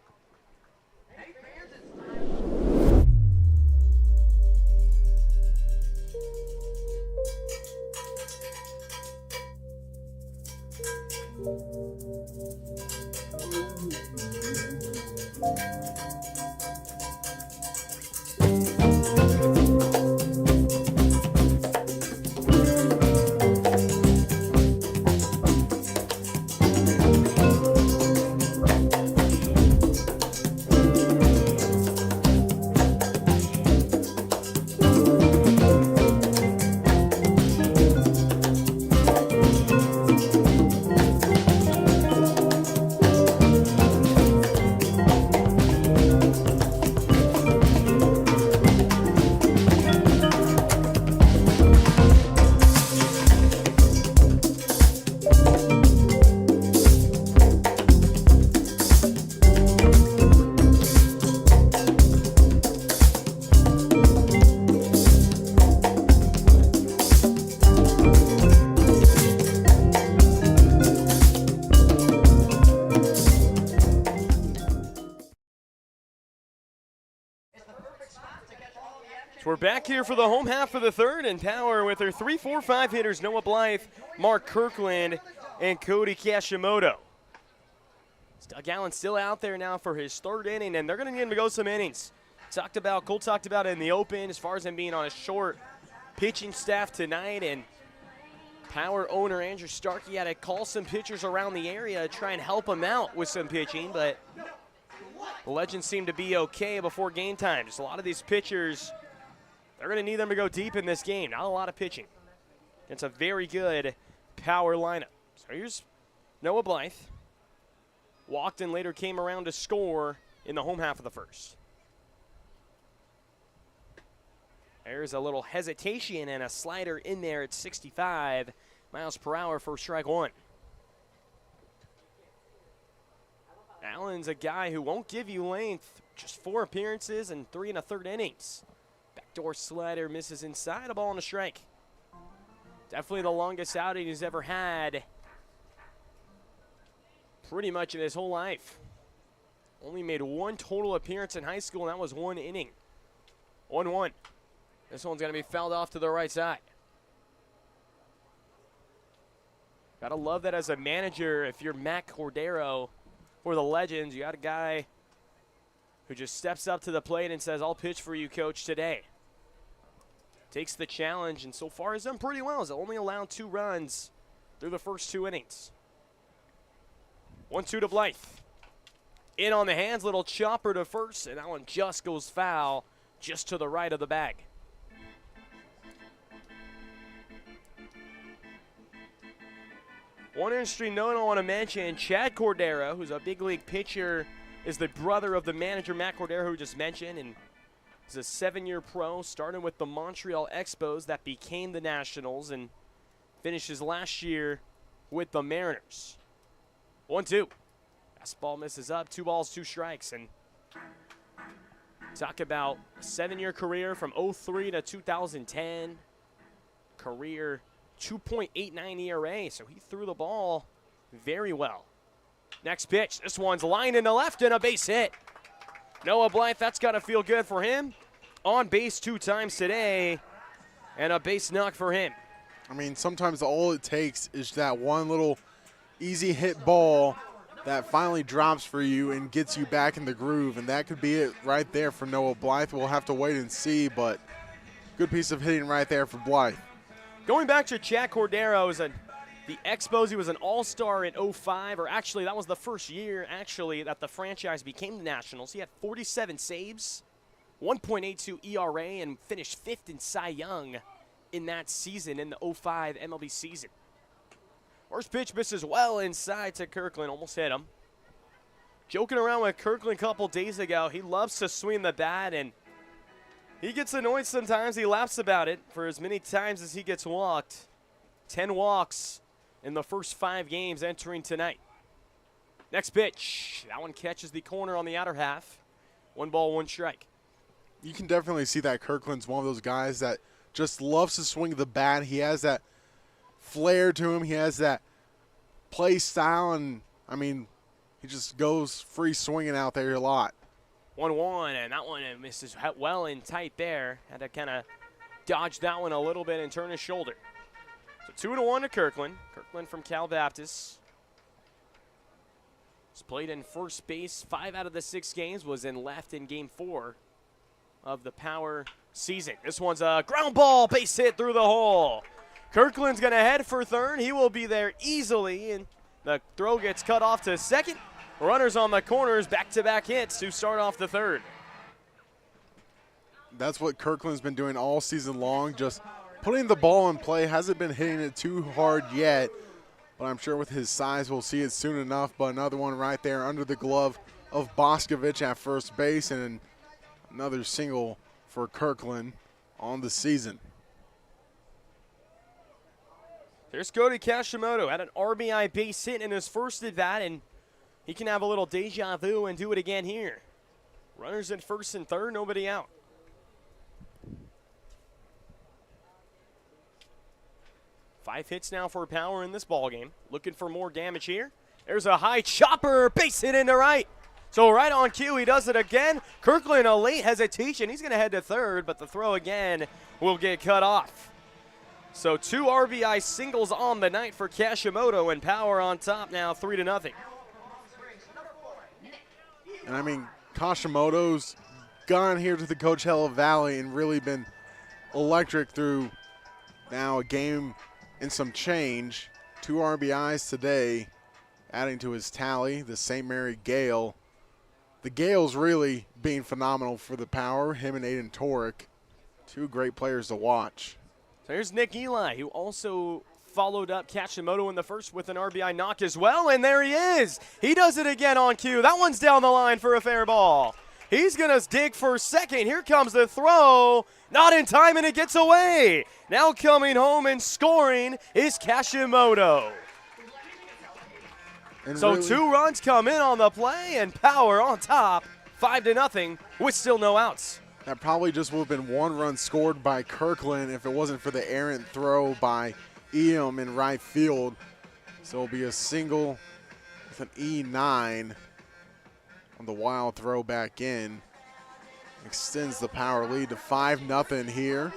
So we're back here for the home half of the third, and Power with their 3, 4, 5 hitters, Noah Blythe, Mark Kirkland, and Cody Kashimoto. Doug Allen still out there now for his third inning, and they're going to need him to go some innings. Cole talked about it in the open as far as him being on a short pitching staff tonight, and Power owner Andrew Starkey had to call some pitchers around the area to try and help him out with some pitching, but the Legends seemed to be okay before game time. Just a lot of these pitchers, they're going to need them to go deep in this game. Not a lot of pitching. It's a very good Power lineup. So here's Noah Blythe. Walked and later came around to score in the home half of the first. There's a little hesitation and a slider in there at 65 miles per hour for strike one. Allen's a guy who won't give you length. Just 4 appearances and 3 1/3 innings. Backdoor slider misses inside, a ball and a strike. Definitely the longest outing he's ever had pretty much in his whole life. Only made 1 total appearance in high school, and that was 1 inning. 1-1. This one's going to be fouled off to the right side. Gotta love that as a manager. If you're Matt Cordero for the Legends, you got a guy who just steps up to the plate and says, I'll pitch for you, coach, today. Takes the challenge, and so far has done pretty well. He's only allowed 2 runs through the first 2 innings. 1-2 to Blythe. In on the hands, little chopper to first, and that one just goes foul, just to the right of the bag. One interesting note I want to mention, Chad Cordero, who's a big league pitcher, is the brother of the manager, Matt Cordero, who just mentioned, and he's a 7-year pro, starting with the Montreal Expos that became the Nationals and finishes last year with the Mariners. 1-2. Fastball misses up, 2 balls, 2 strikes, and talk about a 7-year career from 03 to 2010. Career 2.89 ERA, so he threw the ball very well. Next pitch, this one's lined into left and a base hit. Noah Blythe, that's got to feel good for him. On base 2 times today, and a base knock for him. I mean, sometimes all it takes is that one little easy hit ball that finally drops for you and gets you back in the groove, and that could be it right there for Noah Blythe. We'll have to wait and see, but good piece of hitting right there for Blythe. Going back to Chad Cordero, the Expos, he was an all-star in 05, or actually that was the first year actually that the franchise became the Nationals. He had 47 saves, 1.82 ERA, and finished 5th in Cy Young in that season, in the 05 MLB season. First pitch misses well inside to Kirkland, almost hit him. Joking around with Kirkland a couple days ago, he loves to swing the bat, and he gets annoyed sometimes. He laughs about it for as many times as he gets walked. 10 walks in the first 5 games entering tonight. Next pitch. That one catches the corner on the outer half. 1 ball, 1 strike. You can definitely see that Kirkland's one of those guys that just loves to swing the bat. He has that flair to him. He has that play style, and, I mean, he just goes free swinging out there a lot. 1-1, and that one misses well and tight there. Had to kind of dodge that one a little bit and turn his shoulder. So 2-1 to Kirkland. Kirkland from Cal Baptist. He's played in first base 5 out of the 6 games, was in left in game 4 of the Power season. This one's a ground ball, base hit through the hole. Kirkland's going to head for third. He will be there easily, and the throw gets cut off to second. Runners on the corners, back-to-back hits to start off the third. That's what Kirkland's been doing all season long, just putting the ball in play. Hasn't been hitting it too hard yet, but I'm sure with his size we'll see it soon enough. But another one right there under the glove of Boscovich at first base, and another single for Kirkland on the season. There's Cody Kashimoto, had an RBI base hit in his first at-bat, and he can have a little deja vu and do it again here. Runners in first and third, nobody out. Five hits now for Power in this ballgame. Looking for more damage here. There's a high chopper, base hit into right. So right on cue, he does it again. Kirkland, a late hesitation. He's going to head to third, but the throw again will get cut off. So 2 RBI singles on the night for Kashimoto, and Power on top now 3-0. And, I mean, Kashimoto's gone here to the Coachella Valley and really been electric through now a game and some change. 2 RBIs today, adding to his tally, the St. Mary Gale. The Gale's really being phenomenal for the Power, him and Aiden Torek. 2 great players to watch. So here's Nick Eli, who also followed up Kashimoto in the first with an RBI knock as well, and there he is. He does it again on cue. That one's down the line for a fair ball. He's going to dig for second. Here comes the throw. Not in time, and it gets away. Now coming home and scoring is Kashimoto. And so really, 2 runs come in on the play, and Power on top, 5-0, with still no outs. that probably just would have been 1 run scored by Kirkland if it wasn't for the errant throw by Eam in right field. So it'll be a single with an E9 on the wild throw back in. Extends the Power lead to 5-0 here.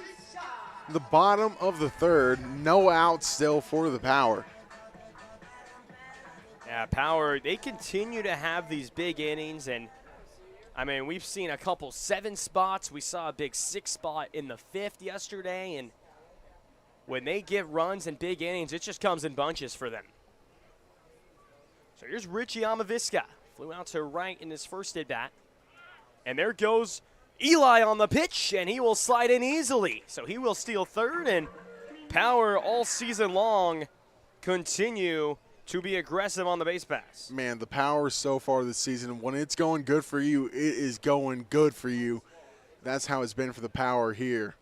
The bottom of the third, no outs still for the Power. Yeah, Power, they continue to have these big innings, and I mean, we've seen a couple 7 spots. We saw a big 6 spot in the 5th yesterday, and when they get runs and big innings, it just comes in bunches for them. So here's Richie Amavisca. Flew out to right in his first at-bat. And there goes Eli on the pitch, and he will slide in easily. So he will steal third, and Power all season long continue to be aggressive on the base pass. Man, the Power so far this season, when it's going good for you, it is going good for you. That's how it's been for the Power here.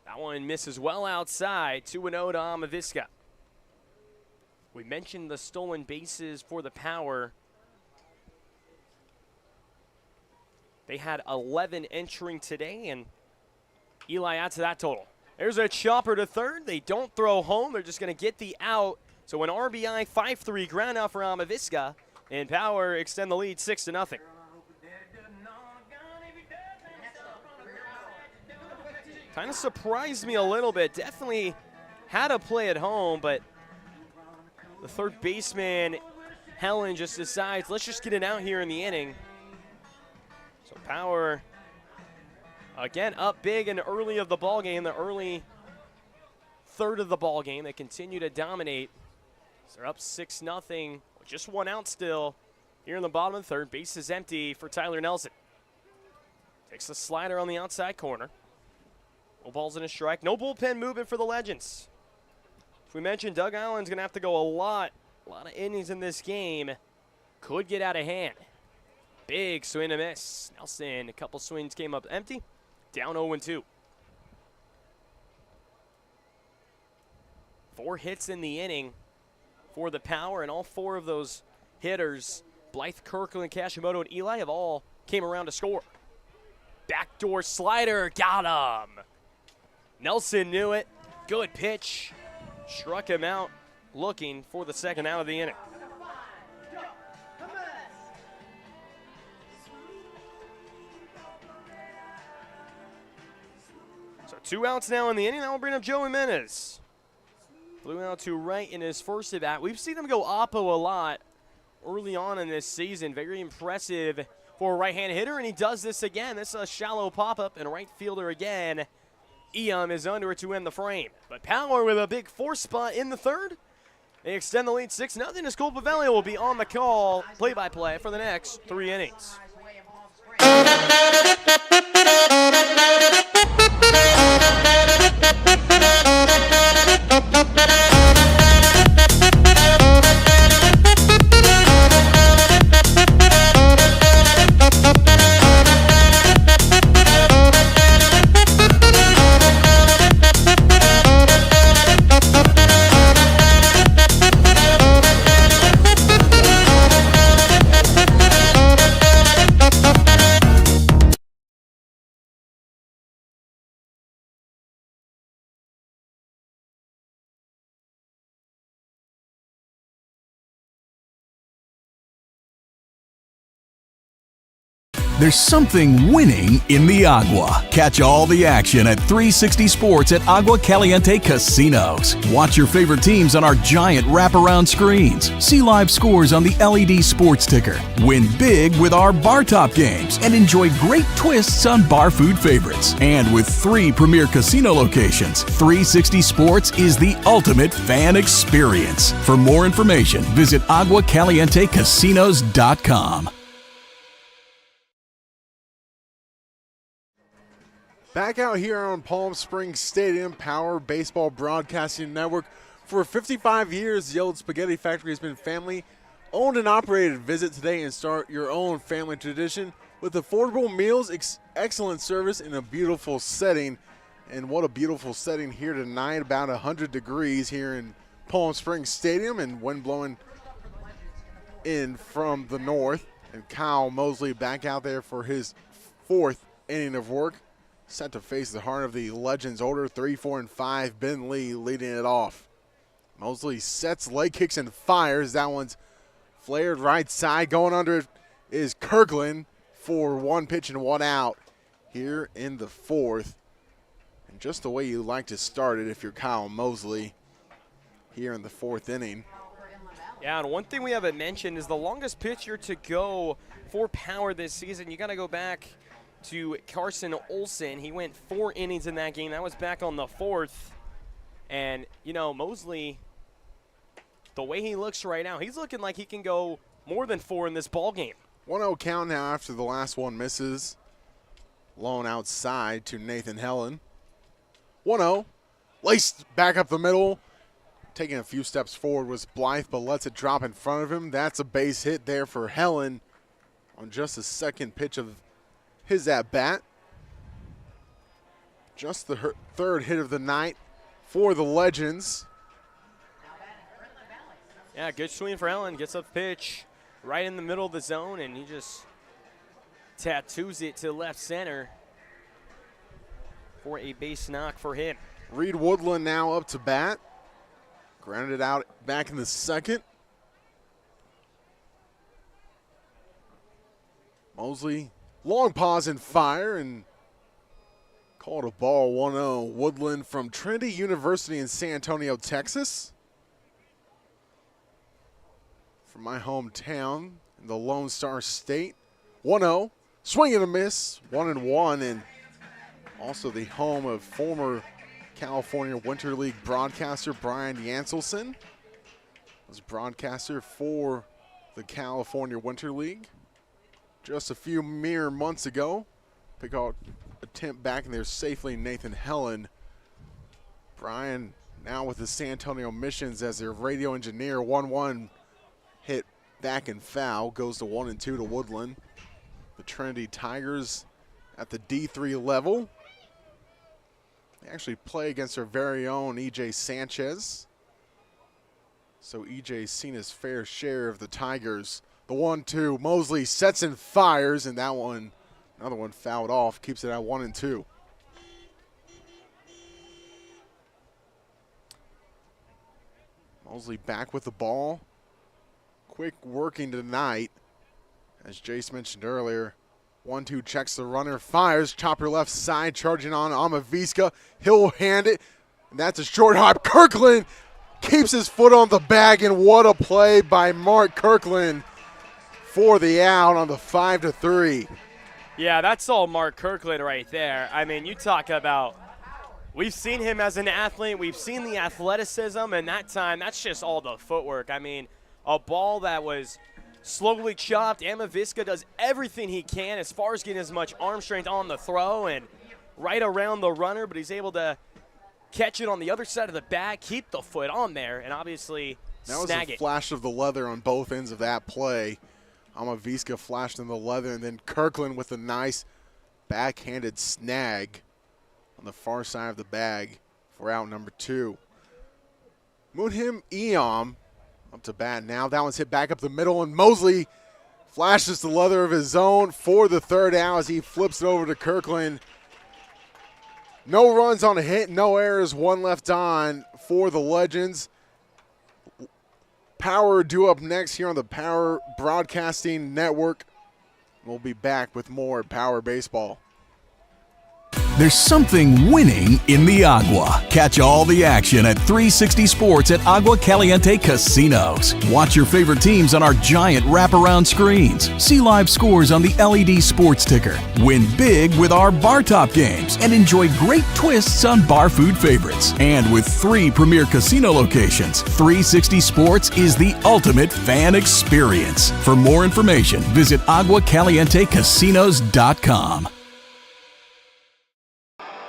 That one misses well outside, 2-0 to Amavisca. We mentioned the stolen bases for the Power. They had 11 entering today, and Eli adds to that total. There's a chopper to third. They don't throw home. They're just going to get the out. So an RBI 5-3 ground out for Amavisca, and Power extend the lead 6-0. Kind of surprised me a little bit. Definitely had a play at home, but the third baseman, Helen, just decides, let's just get it out here in the inning. So Power, again, up big and early of the ball game, the early third of the ball game. They continue to dominate. So they're up 6-0, with just 1 out still. Here in the bottom of the third, base is empty for Tyler Nelson. Takes the slider on the outside corner. No balls and a strike. No bullpen movement for the Legends. As we mentioned, Doug Allen's going to have to go a lot of innings in this game. Could get out of hand. Big swing and a miss. Nelson, a couple swings came up empty. Down 0-2. 4 hits in the inning for the Power, and all 4 of those hitters, Blythe, Kirkland, Kashimoto, and Eli, have all came around to score. Backdoor slider, got him. Nelson knew it. Good pitch. Struck him out, looking for the second out of the inning. So 2 outs now in the inning. That will bring up Joe Jimenez. Flew out to right in his first at-bat. We've seen him go oppo a lot early on in this season. Very impressive for a right-hand hitter, and he does this again. This is a shallow pop-up, and right fielder again. Eam is under it to end the frame. But Power with a big 4 spot in the third. They extend the lead 6-0 as Cole Paveglio will be on the call, play-by-play for the next 3 innings. There's something winning in the agua. Catch all the action at 360 Sports at Agua Caliente Casinos. Watch your favorite teams on our giant wraparound screens. See live scores on the LED sports ticker. Win big with our bar top games and enjoy great twists on bar food favorites. And with 3 premier casino locations, 360 Sports is the ultimate fan experience. For more information, visit aguacalientecasinos.com. Back out here on Palm Springs Stadium, Power Baseball Broadcasting Network. For 55 years, the Old Spaghetti Factory has been family owned and operated. Visit today and start your own family tradition. with affordable meals, excellent service, in a beautiful setting. And what a beautiful setting here tonight, about 100 degrees here in Palm Springs Stadium, and wind blowing in from the north. And Kyle Mosley back out there for his 4th inning of work, set to face the heart of the Legends order, 3, 4, and 5. Ben Lee leading it off. Mosley sets, leg kicks, and fires. That one's flared right side. Going under it is Kirkland for 1 pitch and 1 out here in the 4th. And just the way you like to start it if you're Kyle Mosley here in the 4th inning. Yeah, and one thing we haven't mentioned is the longest pitcher to go for Power this season. You got to go back to Carson Olsen. He went 4 innings in that game. That was back on the 4th. And, you know, Mosley, the way he looks right now, he's looking like he can go more than 4 in this ball game. 1-0 count now after the last one misses. Lone outside to Nathan Helen. 1-0. Laced back up the middle. Taking a few steps forward was Blythe, but lets it drop in front of him. That's a base hit there for Helen on just the 2nd pitch of his at-bat. Just the 3rd hit of the night for the Legends. Yeah, good swing for Helen. Gets up pitch right in the middle of the zone, and he just tattoos it to left center for a base knock for him. Reed Woodland now up to bat. Grounded out back in the 2nd. Mosley, long pause and fire, and called a ball. 1-0. Woodland from Trinity University in San Antonio, Texas. From my hometown in the Lone Star State. 1-0. Swing and a miss. 1-1, and also the home of former California Winter League broadcaster Brian Yanselson. Was broadcaster for the California Winter League just a few mere months ago. Pick out attempt back in there safely, Nathan Helen. Brian now with the San Antonio Missions as their radio engineer. 1-1 hit back and foul, goes to 1-2 to Woodland. The Trinity Tigers at the D3 level. They actually play against our very own E.J. Sanchez. So E.J.'s seen his fair share of the Tigers. The 1-2, Mosley sets and fires, and that one, another one fouled off, keeps it at 1-2. Mosley back with the ball. Quick working tonight. As Jayce mentioned earlier, 1-2 checks the runner, fires, chopper left side, charging on Amaviska. He'll hand it, and that's a short hop. Kirkland keeps his foot on the bag, and what a play by Mark Kirkland for the out on the 5-3. Yeah, that's all Mark Kirkland right there. I mean, you talk about, we've seen him as an athlete, we've seen the athleticism, and that time, that's just all the footwork. I mean, a ball that was slowly chopped. Amaviska does everything he can as far as getting as much arm strength on the throw and right around the runner, but he's able to catch it on the other side of the bag, keep the foot on there, and obviously that was snag a it. Flash of the leather on both ends of that play. Amaviska flashed in the leather, and then Kirkland with a nice backhanded snag on the far side of the bag for out number 2. Moonhim Eom up to bat now. That one's hit back up the middle, and Mosley flashes the leather of his own for the 3rd out as he flips it over to Kirkland. No runs on a hit, no errors, 1 left on for the Legends. Power due up next here on the Power Broadcasting Network. We'll be back with more Power Baseball. There's something winning in the Agua. Catch all the action at 360 Sports at Agua Caliente Casinos. Watch your favorite teams on our giant wraparound screens. See live scores on the LED sports ticker. Win big with our bar top games and enjoy great twists on bar food favorites. And with 3 premier casino locations, 360 Sports is the ultimate fan experience. For more information, visit aguacalientecasinos.com.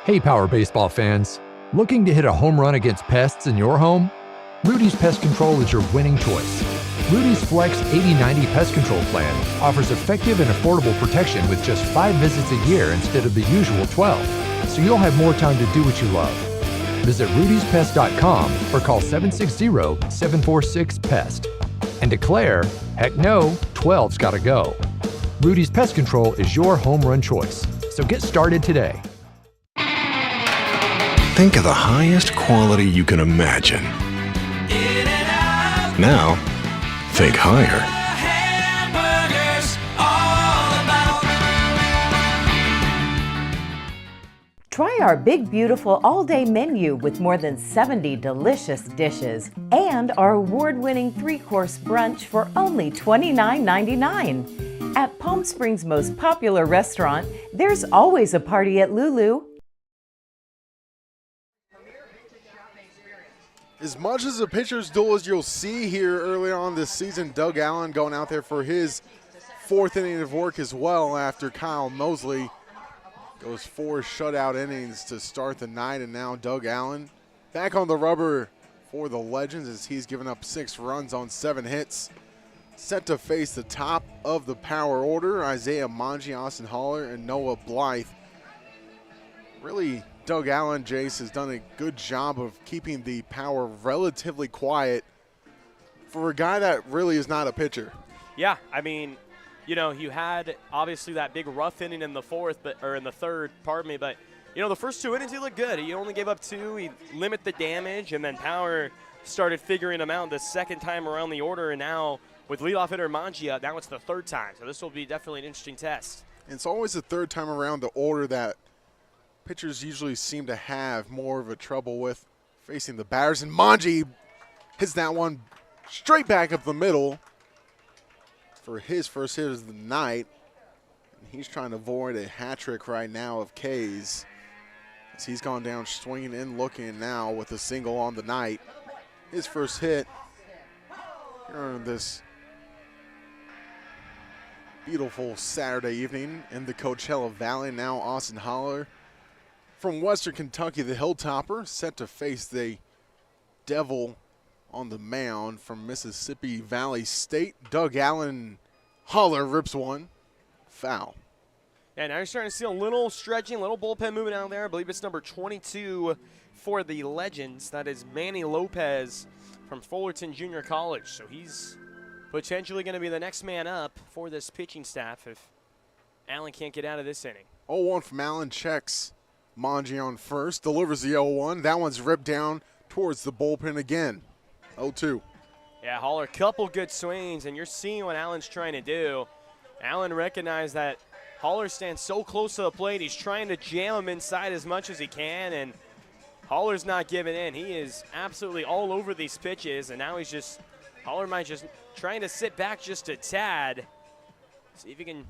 Hey Power Baseball fans, looking to hit a home run against pests in your home? Rudy's Pest Control is your winning choice. Rudy's Flex 80/90 Pest Control Plan offers effective and affordable protection with just 5 visits a year instead of the usual 12, so you'll have more time to do what you love. Visit rudyspest.com or call 760-746-PEST and declare, heck no, 12's gotta go. Rudy's Pest Control is your home run choice, so get started today. Think of the highest quality you can imagine. Now, think higher. Try our big, beautiful all-day menu with more than 70 delicious dishes and our award-winning 3-course brunch for only $29.99. At Palm Springs' most popular restaurant, there's always a party at Lulu. As much as a pitcher's duel as you'll see here early on this season, Doug Allen going out there for his 4th inning of work as well after Kyle Mosley goes 4 shutout innings to start the night, and now Doug Allen back on the rubber for the Legends as he's given up 6 runs on 7 hits. Set to face the top of the power order, Isaiah Manji, Austin Haller, and Noah Blythe. Really, Doug Allen, Jayce, has done a good job of keeping the power relatively quiet for a guy that really is not a pitcher. Yeah, I mean, you know, you had obviously that big rough inning in the third, but you know, the first 2 innings he looked good. He only gave up 2. He limited the damage, and then power started figuring him out the second time around the order, and now with leadoff hitter Mangia, now it's the 3rd time. So this will be definitely an interesting test. And it's always the 3rd time around the order that pitchers usually seem to have more of a trouble with facing the batters, and Manji hits that one straight back up the middle for his first hit of the night. And he's trying to avoid a hat trick right now of K's as he's gone down swinging and looking now with a single on the night. His first hit here on this beautiful Saturday evening in the Coachella Valley. Now Austin Haller from Western Kentucky, the Hilltopper, set to face the Devil on the mound from Mississippi Valley State. Doug Allen, Haller rips one, foul. Yeah, now you're starting to see a little stretching, a little bullpen moving out there. I believe it's number 22 for the Legends. That is Manny Lopez from Fullerton Junior College. So he's potentially going to be the next man up for this pitching staff if Allen can't get out of this inning. 0-1 from Allen, checks Manji on first, delivers the 0-1. That one's ripped down towards the bullpen again. 0-2. Yeah, Haller, couple good swings, and you're seeing what Allen's trying to do. Allen recognized that Haller stands so close to the plate. He's trying to jam him inside as much as he can, and Haller's not giving in. He is absolutely all over these pitches, and now Haller might just trying to sit back just a tad. See if he can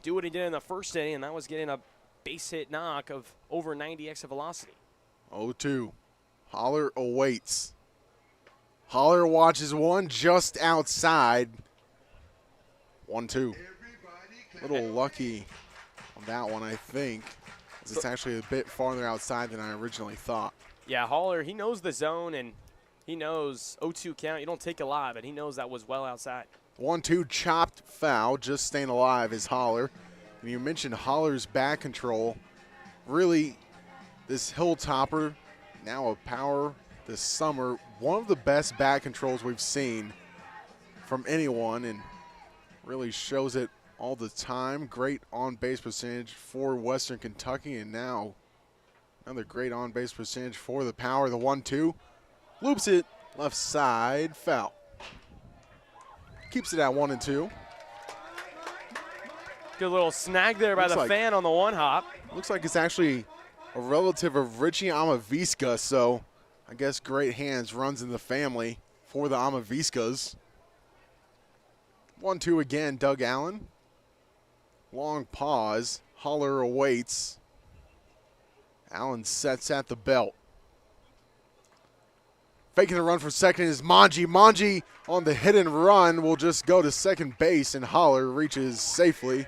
do what he did in the first inning, and that was getting a base hit knock of over 90 exit velocity. 0-2. Haller awaits. Haller watches one just outside. 1-2. A little lucky on that one, I think, as it's actually a bit farther outside than I originally thought. Yeah, Haller, he knows the zone, and he knows 0-2 count. You don't take a lot, but he knows that was well outside. 1-2 chopped foul, just staying alive is Haller. And you mentioned Haller's bat control. Really, this Hilltopper, now a power this summer, one of the best bat controls we've seen from anyone, and really shows it all the time. Great on-base percentage for Western Kentucky, and now another great on-base percentage for the power. The 1-2, loops it left side, foul. Keeps it at 1-2. Good little snag there by the fan on the one hop. Looks like it's actually a relative of Richie Amavisca, so I guess great hands runs in the family for the Amaviscas. 1-2 again, Doug Allen. Long pause. Haller awaits. Allen sets at the belt. Faking the run for second is Manji. Manji on the hit and run will just go to second base, and Haller reaches safely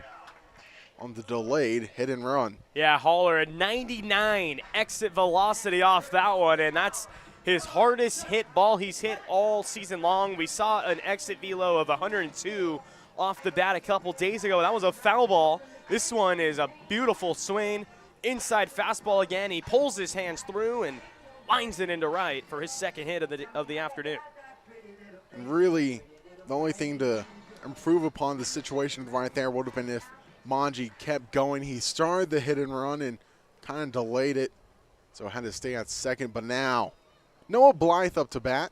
on the delayed hit and run. Yeah, Haller, a 99 exit velocity off that one, and that's his hardest hit ball he's hit all season long. We saw an exit velo of 102 off the bat a couple days ago. That was a foul ball. This one is a beautiful swing. Inside fastball again. He pulls his hands through and lines it into right for his second hit of the afternoon. Really, the only thing to improve upon the situation right there would have been if Manji kept going. He started the hit and run and kind of delayed it, so had to stay at second. But now, Noah Blythe up to bat.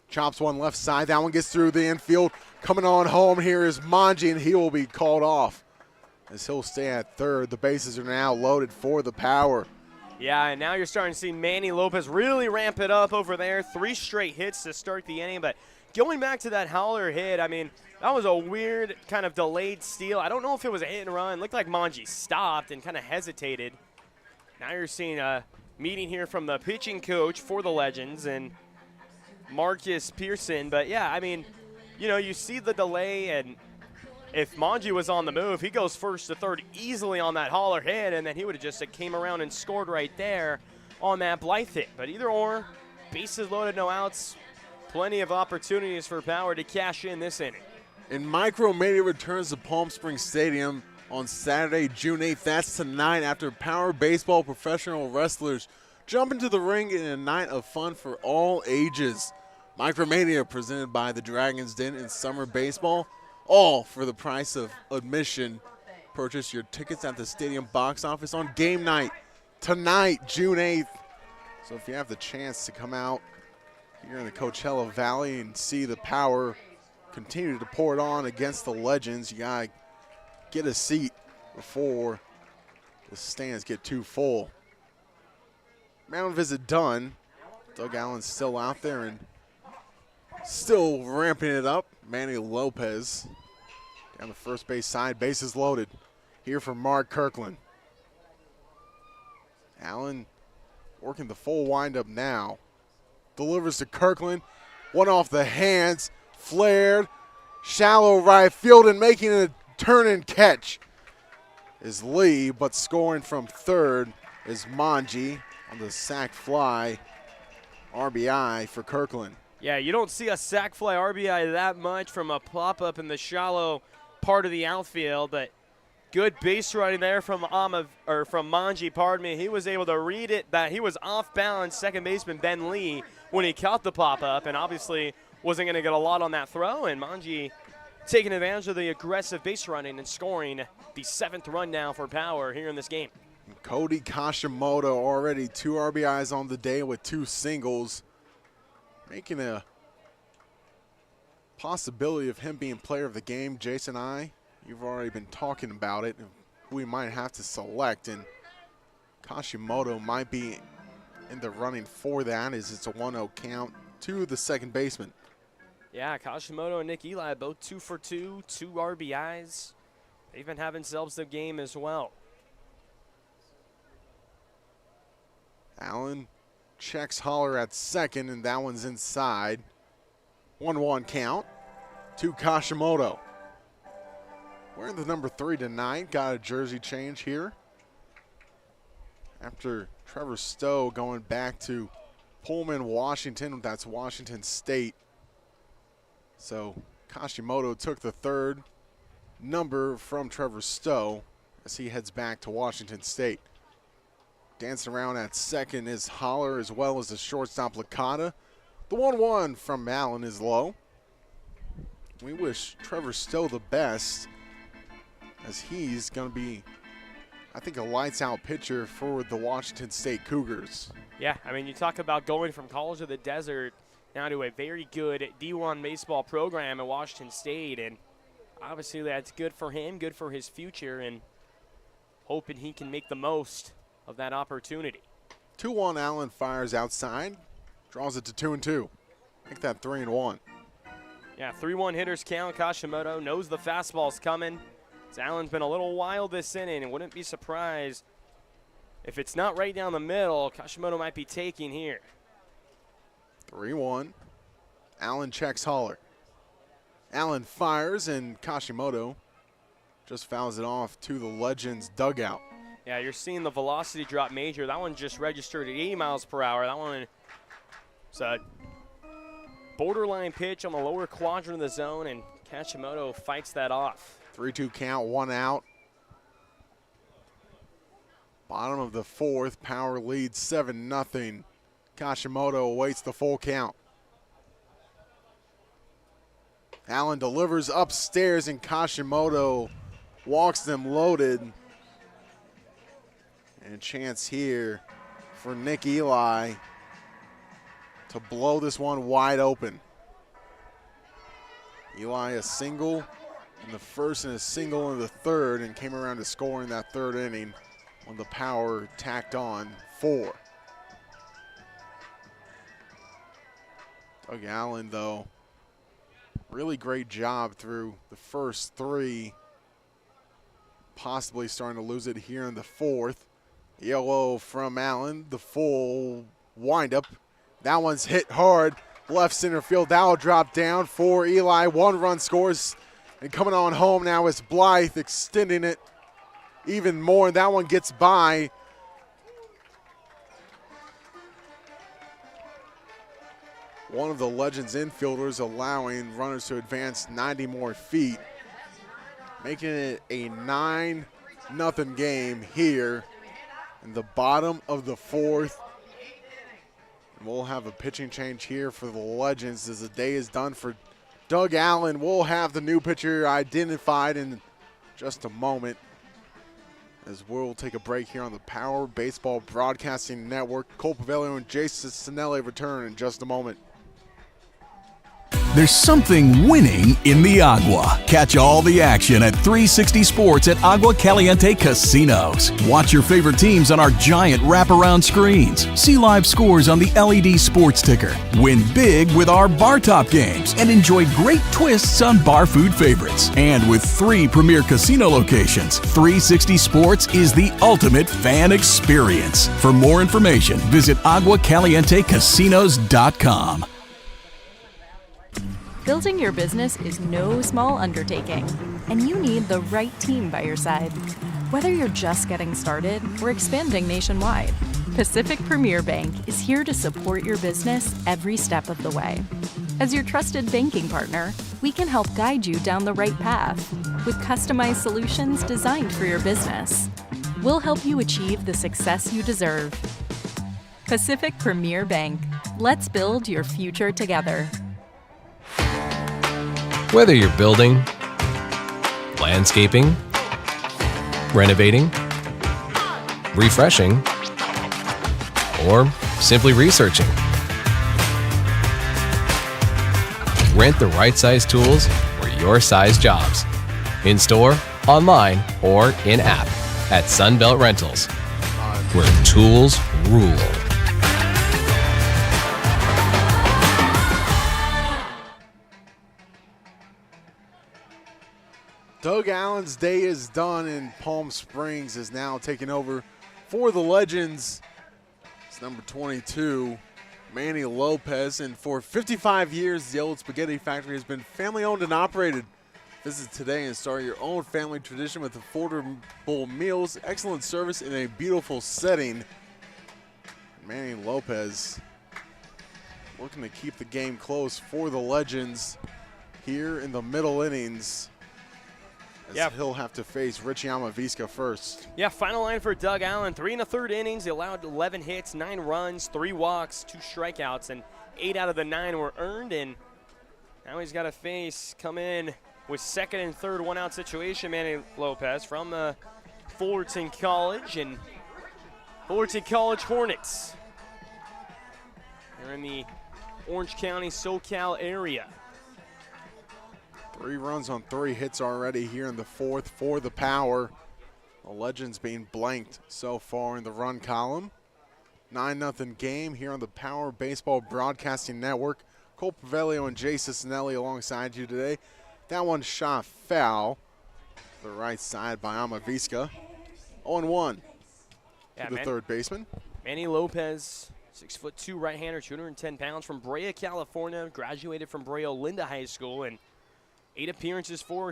Chops one left side. That one gets through the infield. Coming on home here is Manji, and he will be called off as he'll stay at third. The bases are now loaded for the Power. Yeah, and now you're starting to see Manny Lopez really ramp it up over there. 3 straight hits to start the inning. But going back to that howler hit, I mean, that was a weird kind of delayed steal. I don't know if it was a hit and run. It looked like Manji stopped and kind of hesitated. Now you're seeing a meeting here from the pitching coach for the Legends and Marcus Pearson. But, yeah, I mean, you know, you see the delay, and if Manji was on the move, he goes first to third easily on that hauler hit, and then he would have just came around and scored right there on that Blythe hit. But either or, bases loaded, no outs, plenty of opportunities for Power to cash in this inning. And Micromania returns to Palm Springs Stadium on Saturday, June 8th. That's tonight after Power Baseball professional wrestlers jump into the ring in a night of fun for all ages. Micromania presented by the Dragons Den and Summer Baseball, all for the price of admission. Purchase your tickets at the stadium box office on game night tonight, June 8th. So if you have the chance to come out here in the Coachella Valley and see the Power continue to pour it on against the Legends, you got to get a seat before the stands get too full. Mound visit done. Doug Allen's still out there and still ramping it up. Manny Lopez down the first base side, bases loaded. Here for Mark Kirkland. Allen working the full windup now. Delivers to Kirkland. One off the hands, flared, shallow right field, and making a turn and catch is Lee, but scoring from third is Manji on the sac fly RBI for Kirkland. Yeah, you don't see a sac fly RBI that much from a pop-up in the shallow part of the outfield, but good base running there from Manji, pardon me. He was able to read it, that he was off balance, second baseman Ben Lee, when he caught the pop-up, and obviously wasn't going to get a lot on that throw, and Manji taking advantage of the aggressive base running and scoring the 7th run now for Power here in this game. Cody Kashimoto already 2 RBIs on the day with 2 singles, making a possibility of him being player of the game. Jayce and I, you've already been talking about it, and who we might have to select, and Kashimoto might be in the running for that as it's a 1-0 count to the second baseman. Yeah, Kashimoto and Nick Eli both 2 for 2, 2 RBIs. They've been having themselves the game as well. Allen checks Holler at second, and that one's inside. 1-1 count to Kashimoto. Wearing the number 3 tonight. Got a jersey change here after Trevor Stowe going back to Pullman, Washington. That's Washington State. So Kashimoto took the 3rd number from Trevor Stowe as he heads back to Washington State. Dancing around at second is Holler, as well as the shortstop Licata. The 1-1 from Allen is low. We wish Trevor Stowe the best, as he's going to be, I think, a lights-out pitcher for the Washington State Cougars. Yeah, I mean, you talk about going from College of the Desert now to a very good D1 baseball program at Washington State, and obviously that's good for him, good for his future, and hoping he can make the most of that opportunity. 2-1, Allen fires outside, draws it to 2-2. Make that 3-1. Yeah, 3-1 hitters count. Kashimoto knows the fastball's coming. Allen's been a little wild this inning, and wouldn't be surprised if it's not right down the middle, Kashimoto might be taking here. 3-1. Allen checks Holler. Allen fires, and Kashimoto just fouls it off to the Legends dugout. Yeah, you're seeing the velocity drop major. That one just registered at 80 miles per hour. That one is a borderline pitch on the lower quadrant of the zone, and Kashimoto fights that off. 3-2 count, 1 out. Bottom of the 4th, Power leads 7-0. Kashimoto awaits the full count. Allen delivers upstairs, and Kashimoto walks them loaded. And a chance here for Nick Eli to blow this one wide open. Eli a single in the first and a single in the third, and came around to score in that third inning when the Power tacked on 4. Doug Allen, though, really great job through the first 3. Possibly starting to lose it here in the 4th. Yellow from Allen, the full windup. That one's hit hard, left center field. That will drop down for Eli. 1 run scores, and coming on home now is Blythe, extending it even more. That one gets by. One of the Legends infielders allowing runners to advance 90 more feet, making it a 9-0 game here in the bottom of the 4th. And we'll have a pitching change here for the Legends as the day is done for Doug Allen. We'll have the new pitcher identified in just a moment, as we'll take a break here on the Power Baseball Broadcasting Network. Cole Paveglio and Jayce Cicinelli return in just a moment. There's something winning in the Agua. Catch all the action at 360 Sports at Agua Caliente Casinos. Watch your favorite teams on our giant wraparound screens. See live scores on the LED sports ticker. Win big with our bar top games and enjoy great twists on bar food favorites. And with 3 premier casino locations, 360 Sports is the ultimate fan experience. For more information, visit aguacalientecasinos.com. Building your business is no small undertaking, and you need the right team by your side. Whether you're just getting started or expanding nationwide, Pacific Premier Bank is here to support your business every step of the way. As your trusted banking partner, we can help guide you down the right path with customized solutions designed for your business. We'll help you achieve the success you deserve. Pacific Premier Bank. Let's build your future together. Whether you're building, landscaping, renovating, refreshing, or simply researching, rent the right size tools for your size jobs. In store, online, or in app at Sunbelt Rentals, where tools rule. Doug Allen's day is done, and Palm Springs is now taking over for the Legends. It's number 22, Manny Lopez. And for 55 years, the Old Spaghetti Factory has been family-owned and operated. Visit today and start your own family tradition with affordable meals, excellent service, in a beautiful setting. Manny Lopez looking to keep the game close for the Legends here in the middle innings. As he'll have to face Richie Amavisca first. Yeah, final line for Doug Allen. 3 1/3 innings. He allowed 11 hits, 9 runs, 3 walks, 2 strikeouts, and 8 out of the 9 were earned. And now he's got to come in with second and third one-out situation, Manny Lopez from Fullerton College and Fullerton College Hornets. They're in the Orange County, SoCal area. 3 runs on 3 hits already here in the 4th for the Power. The Legends being blanked so far in the run column. 9-0 game here on the Power Baseball Broadcasting Network. Cole Paveglio and Jayce Cicinelli alongside you today. That one shot foul to the right side by Amavisca. 0-1 to the third baseman. Manny Lopez, 6'2" right-hander, 210 pounds, from Brea, California. Graduated from Brea Linda High School, and 8 appearances for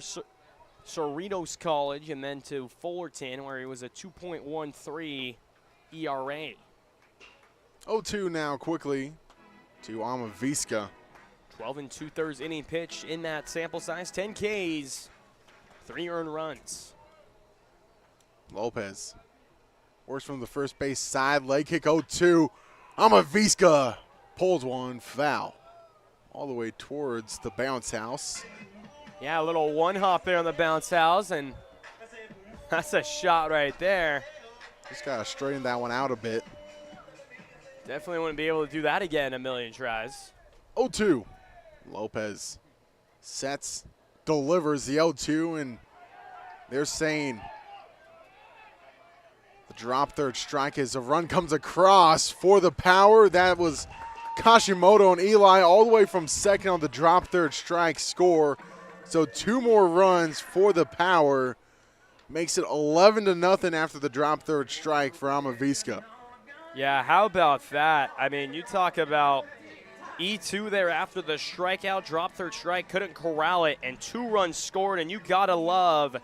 Cerritos College and then to Fullerton, where he was a 2.13 ERA. 0-2 now quickly to Amaviska. 12 2/3 inning pitch in that sample size. 10 Ks, 3 earned runs. Lopez works from the first base side. Leg kick 0-2. Amaviska pulls one foul all the way towards the bounce house. Yeah, a little one hop there on the bounce house, and that's a shot right there. Just got to straighten that one out a bit. Definitely wouldn't be able to do that again a million tries. 0-2. Lopez sets, delivers the 0-2, and they're saying the drop third strike as a run comes across for the Power. That was Kashimoto and Eli all the way from second on the drop third strike score. So 2 more runs for the Power. Makes it 11-0 after the drop third strike for Amaviska. Yeah, how about that? I mean, you talk about E2 there after the strikeout, drop third strike, couldn't corral it, and 2 runs scored, and you gotta love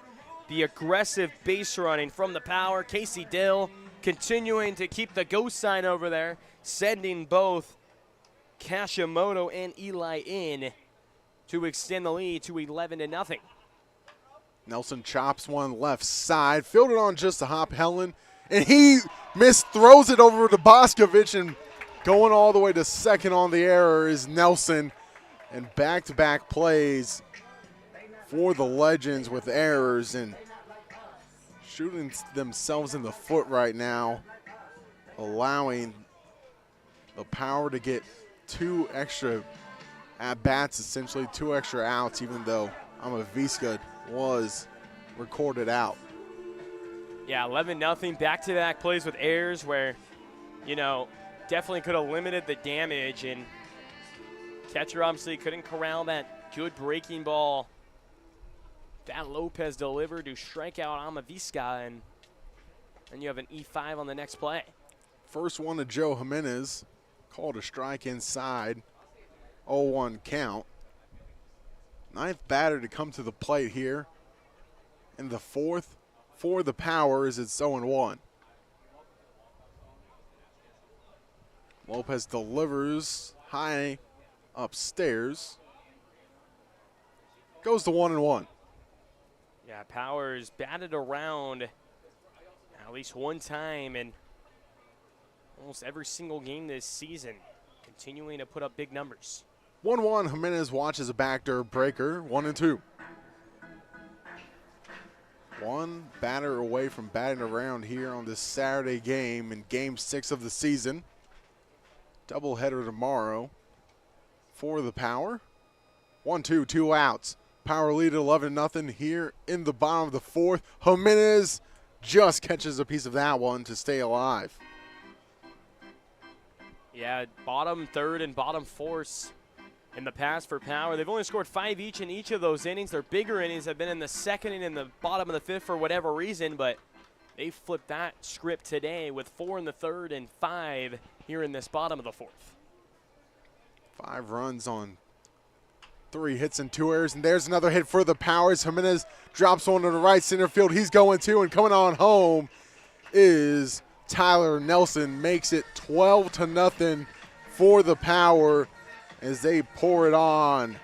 the aggressive base running from the Power. Casey Dill continuing to keep the go sign over there, sending both Kashimoto and Eli in to extend the lead to 11-0. Nelson chops one left side, fielded on just a hop, Helen, and he throws it over to Boscovich, and going all the way to second on the error is Nelson. And back-to-back plays for the Legends with errors and shooting themselves in the foot right now, allowing the Power to get 2 extra at-bats, essentially 2 extra outs, even though Amaviska was recorded out. Yeah, 11-0, back-to-back plays with errors where, you know, definitely could have limited the damage, and catcher obviously couldn't corral that good breaking ball that Lopez delivered to strike out Amaviska, and then you have an E5 on the next play. First one to Joe Jimenez, called a strike inside, 0-1 count. 9th batter to come to the plate here. In the 4th for the Power is it's 0-1. Lopez delivers high upstairs. Goes to 1-1. Yeah, Powers batted around at least one time in almost every single game this season, continuing to put up big numbers. 1-1, Jimenez watches a backdoor breaker, 1-2. One batter away from batting around here on this Saturday game in Game 6 of the season. Doubleheader tomorrow for the Power. 1-2, 2 outs. Power lead 11-0 here in the bottom of the 4th. Jimenez just catches a piece of that one to stay alive. Yeah, bottom 3rd and bottom 4th in the past for Power. They've only scored 5 each in each of those innings. Their bigger innings have been in the 2nd and in the bottom of the 5th for whatever reason, but they flipped that script today with 4 in the 3rd and 5 here in this bottom of the 4th. 5 runs on 3 hits and 2 errors, and there's another hit for the Powers. Jimenez drops one to the right center field. He's going to, and coming on home is Tyler Nelson. Makes it 12-0 for the Power as they pour it on.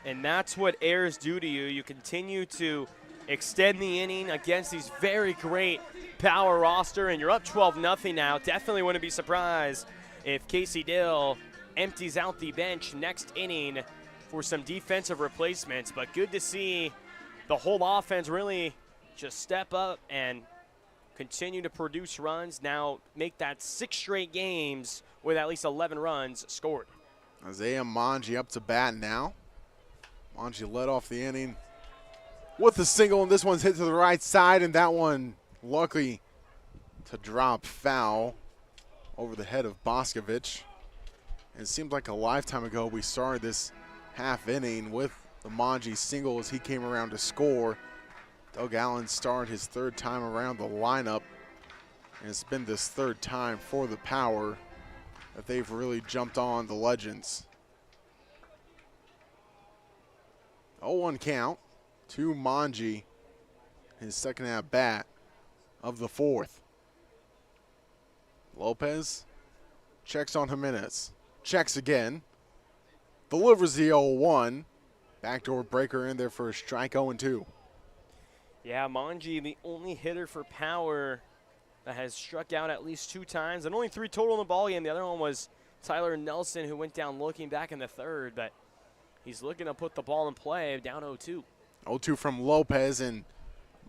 And that's what errors do to you. You continue to extend the inning against these very great Power roster, and you're up 12-0 now. Definitely wouldn't be surprised if Casey Dill empties out the bench next inning for some defensive replacements. But good to see the whole offense really just step up and continue to produce runs. Now make that 6 straight games with at least 11 runs scored. Isaiah Manji up to bat now. Manji led off the inning with a single, and this one's hit to the right side, and that one lucky to drop foul over the head of Boscovich. And it seems like a lifetime ago we started this half inning with the Manji single as he came around to score. Doug Allen started his 3rd time around the lineup, and it's been this 3rd time for the Power that they've really jumped on the Legends. 0-1 count. to Manji, his second at bat of the fourth. Lopez checks on Jimenez. Checks again. Delivers the 0-1. Backdoor breaker in there for a strike 0-2. Yeah, Manji, the only hitter for power that has struck out at least 2 times, and only 3 total in the ballgame. The other one was Tyler Nelson, who went down looking back in the third, but he's looking to put the ball in play, down 0-2. 0-2 from Lopez, and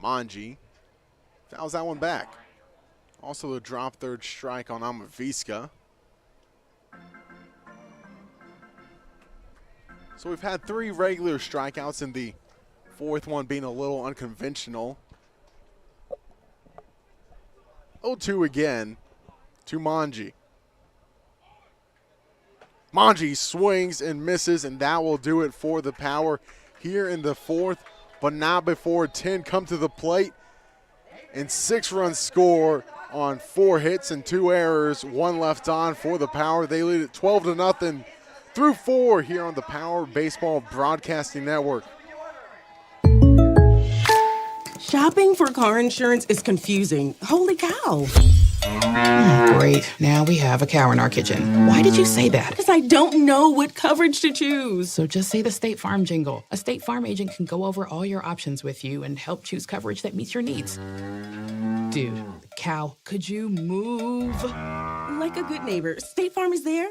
Manji fouls that one back. Also the drop third strike on Amaviska. So we've had 3 regular strikeouts, and the fourth one being a little unconventional. 0-2 again to Manji. Manji swings and misses, and that will do it for the Power here in the fourth, but not before 10 come to the plate and 6 runs score on 4 hits and 2 errors, 1 left on for the Power. They lead it 12-0 through 4 here on the Power Baseball Broadcasting Network. Shopping for car insurance is confusing. Holy cow. Great. Now we have a cow in our kitchen. Why did you say that? Because I don't know what coverage to choose. So just say the State Farm jingle. A State Farm agent can go over all your options with you and help choose coverage that meets your needs. Dude, cow, could you move? Like a good neighbor, State Farm is there.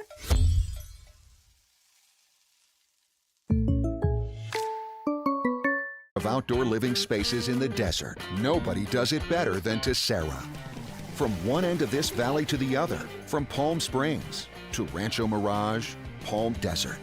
Of outdoor living spaces in the desert, nobody does it better than Tessera. From one end of this valley to the other, from Palm Springs to Rancho Mirage, Palm Desert,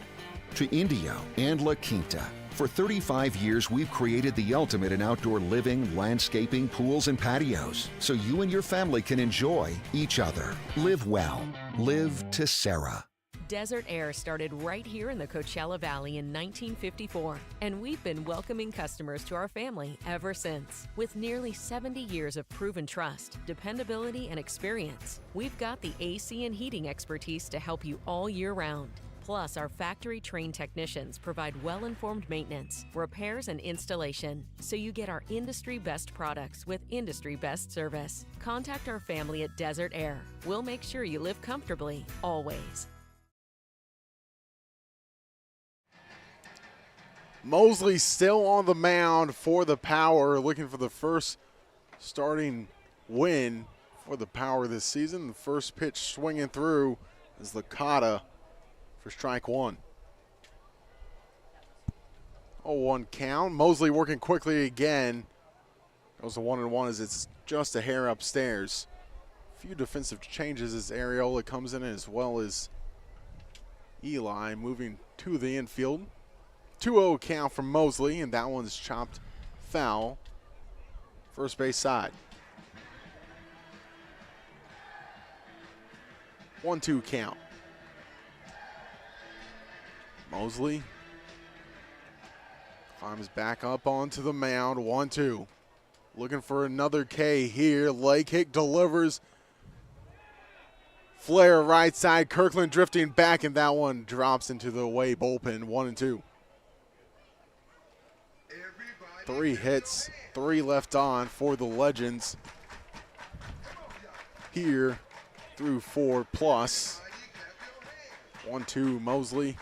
to Indio and La Quinta. For 35 years, we've created the ultimate in outdoor living, landscaping, pools, and patios, so you and your family can enjoy each other. Live well. Live Tessera. Desert Air started right here in the Coachella Valley in 1954, and we've been welcoming customers to our family ever since. With nearly 70 years of proven trust, dependability, and experience, we've got the AC and heating expertise to help you all year round. Plus, our factory-trained technicians provide well-informed maintenance, repairs, and installation, so you get our industry-best products with industry-best service. Contact our family at Desert Air. We'll make sure you live comfortably, always. Mosley still on the mound for the Power, looking for the first starting win for the Power this season. The first pitch swinging through is Licata for strike 1. 0-1 count. Mosley working quickly again. Goes to 1-1 as it's just a hair upstairs. A few defensive changes as Ariola comes in, as well as Eli moving to the infield. 2-0 count from Mosley, and that one's chopped foul. First base side. 1-2 count. Mosley climbs back up onto the mound. 1-2. Looking for another K here. Leg kick delivers. Flare right side. Kirkland drifting back, and that one drops into the away bullpen. 1-2. 3 hits, 3 left on for the Legends here through 4 plus. 1-2 Mosley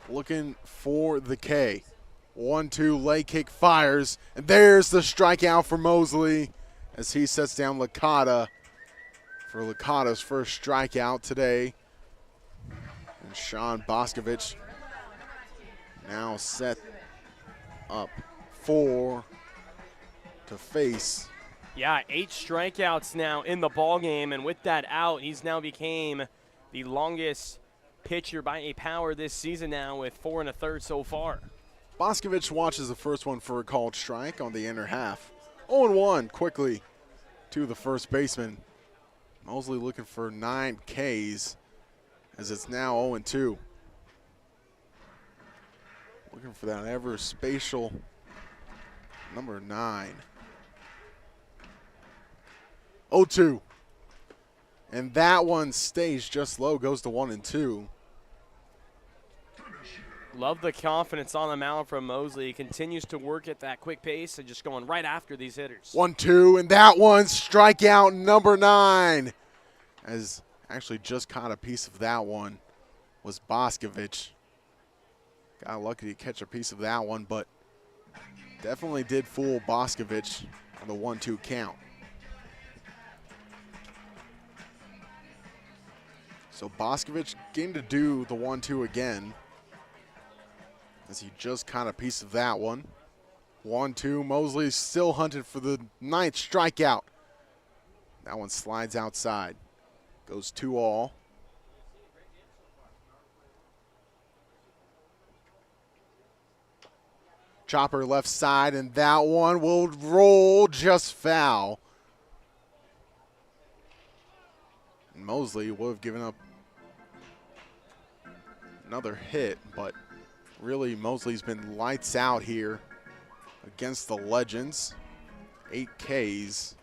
looking for the K. 1-2 leg kick fires, and there's the strikeout for Mosley as he sets down Licata for Licata's first strikeout today. And Sean Boscovich now set up 4 to face. Yeah, 8 strikeouts now in the ball game, and with that out, he's now became the longest pitcher by a Power this season now with 4 1/3 so far. Boscovich watches the first one for a called strike on the inner half. 0-1 quickly to the first baseman. Mosley looking for 9 Ks as it's now 0-2. Looking for that ever spatial number 9. 0-2. And that one stays just low, goes to 1-2. Love the confidence on the mound from Mosley. He continues to work at that quick pace and just going right after these hitters. 1-2, and that one, strikeout number 9. As actually just caught a piece of that one was Boscovich. Got lucky to catch a piece of that one, but definitely did fool Boscovich on the 1-2 count. So Boscovich getting to do the 1-2 again, as he just caught a piece of that one. 1-2, Mosley still hunted for the 9th strikeout. That one slides outside. Goes 2-all. Chopper left side, and that one will roll just foul. And Mosley would have given up another hit, but really Mosley's been lights out here against the Legends. 8 Ks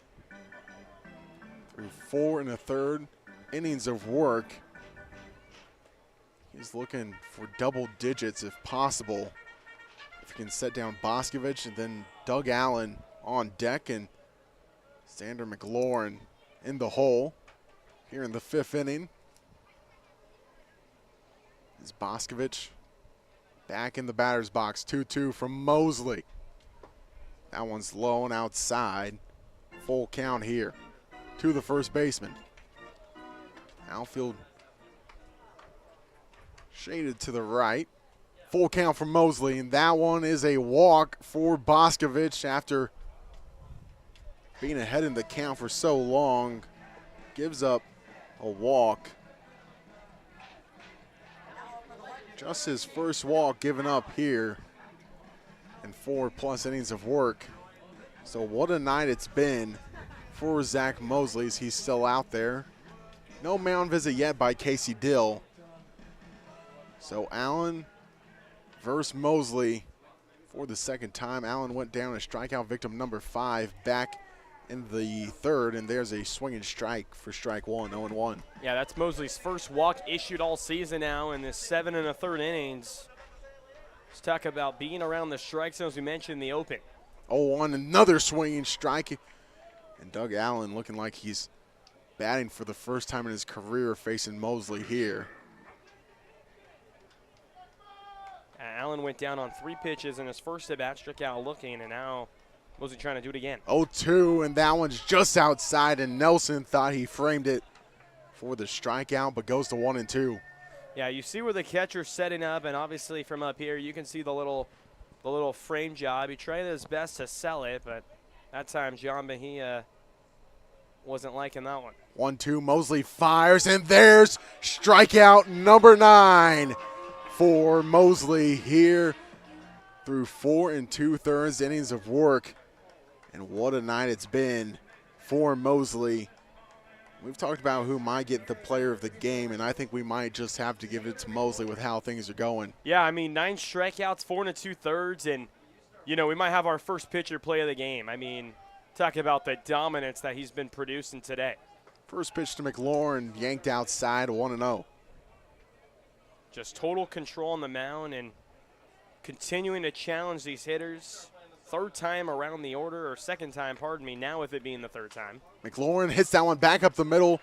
through 4 1/3 innings of work. He's looking for double digits if possible. If he can set down Boscovich, and then Doug Allen on deck, and Xander McLaurin in the hole here in the 5th inning. Is Boscovich back in the batter's box. 2-2 from Mosley. That one's low and outside. Full count here to the first baseman. Outfield shaded to the right. Full count from Mosley, and that one is a walk for Boscovich after being ahead in the count for so long. Gives up a walk. Just his first walk given up here in 4+ innings of work. So what a night it's been for Zach Mosley as he's still out there. No mound visit yet by Casey Dill. So Allen versus Mosley for the 2nd time. Allen went down as strikeout victim number 5 back in the 3rd, and there's a swinging strike for strike 1, 0-1. Yeah, that's Mosley's first walk issued all season now in this 7 1/3 innings. Let's talk about being around the strike zone, as we mentioned in the open. 0-1, another swinging strike. And Doug Allen looking like he's batting for the first time in his career facing Mosley here. Allen went down on 3 pitches in his first at-bat, struck out looking, and now Mosley trying to do it again. 0-2, and that one's just outside, and Nelson thought he framed it for the strikeout, but goes to 1-2. Yeah, you see where the catcher's setting up, and obviously from up here you can see the little frame job. He tried his best to sell it, but that time John Bahia wasn't liking that one. 1-2, Mosley fires, and there's strikeout number 9 for Mosley here through 4 2/3 innings of work. And what a night it's been for Mosley. We've talked about who might get the player of the game, and I think we might just have to give it to Mosley with how things are going. Yeah, I mean, 9 strikeouts, 4 2/3, and, you know, we might have our first pitcher play of the game. I mean, talk about the dominance that he's been producing today. First pitch to McLaurin, yanked outside, 1-0. Just total control on the mound and continuing to challenge these hitters. 3rd time around the order, or 2nd time, pardon me, now with it being the 3rd time. McLaurin hits that one back up the middle.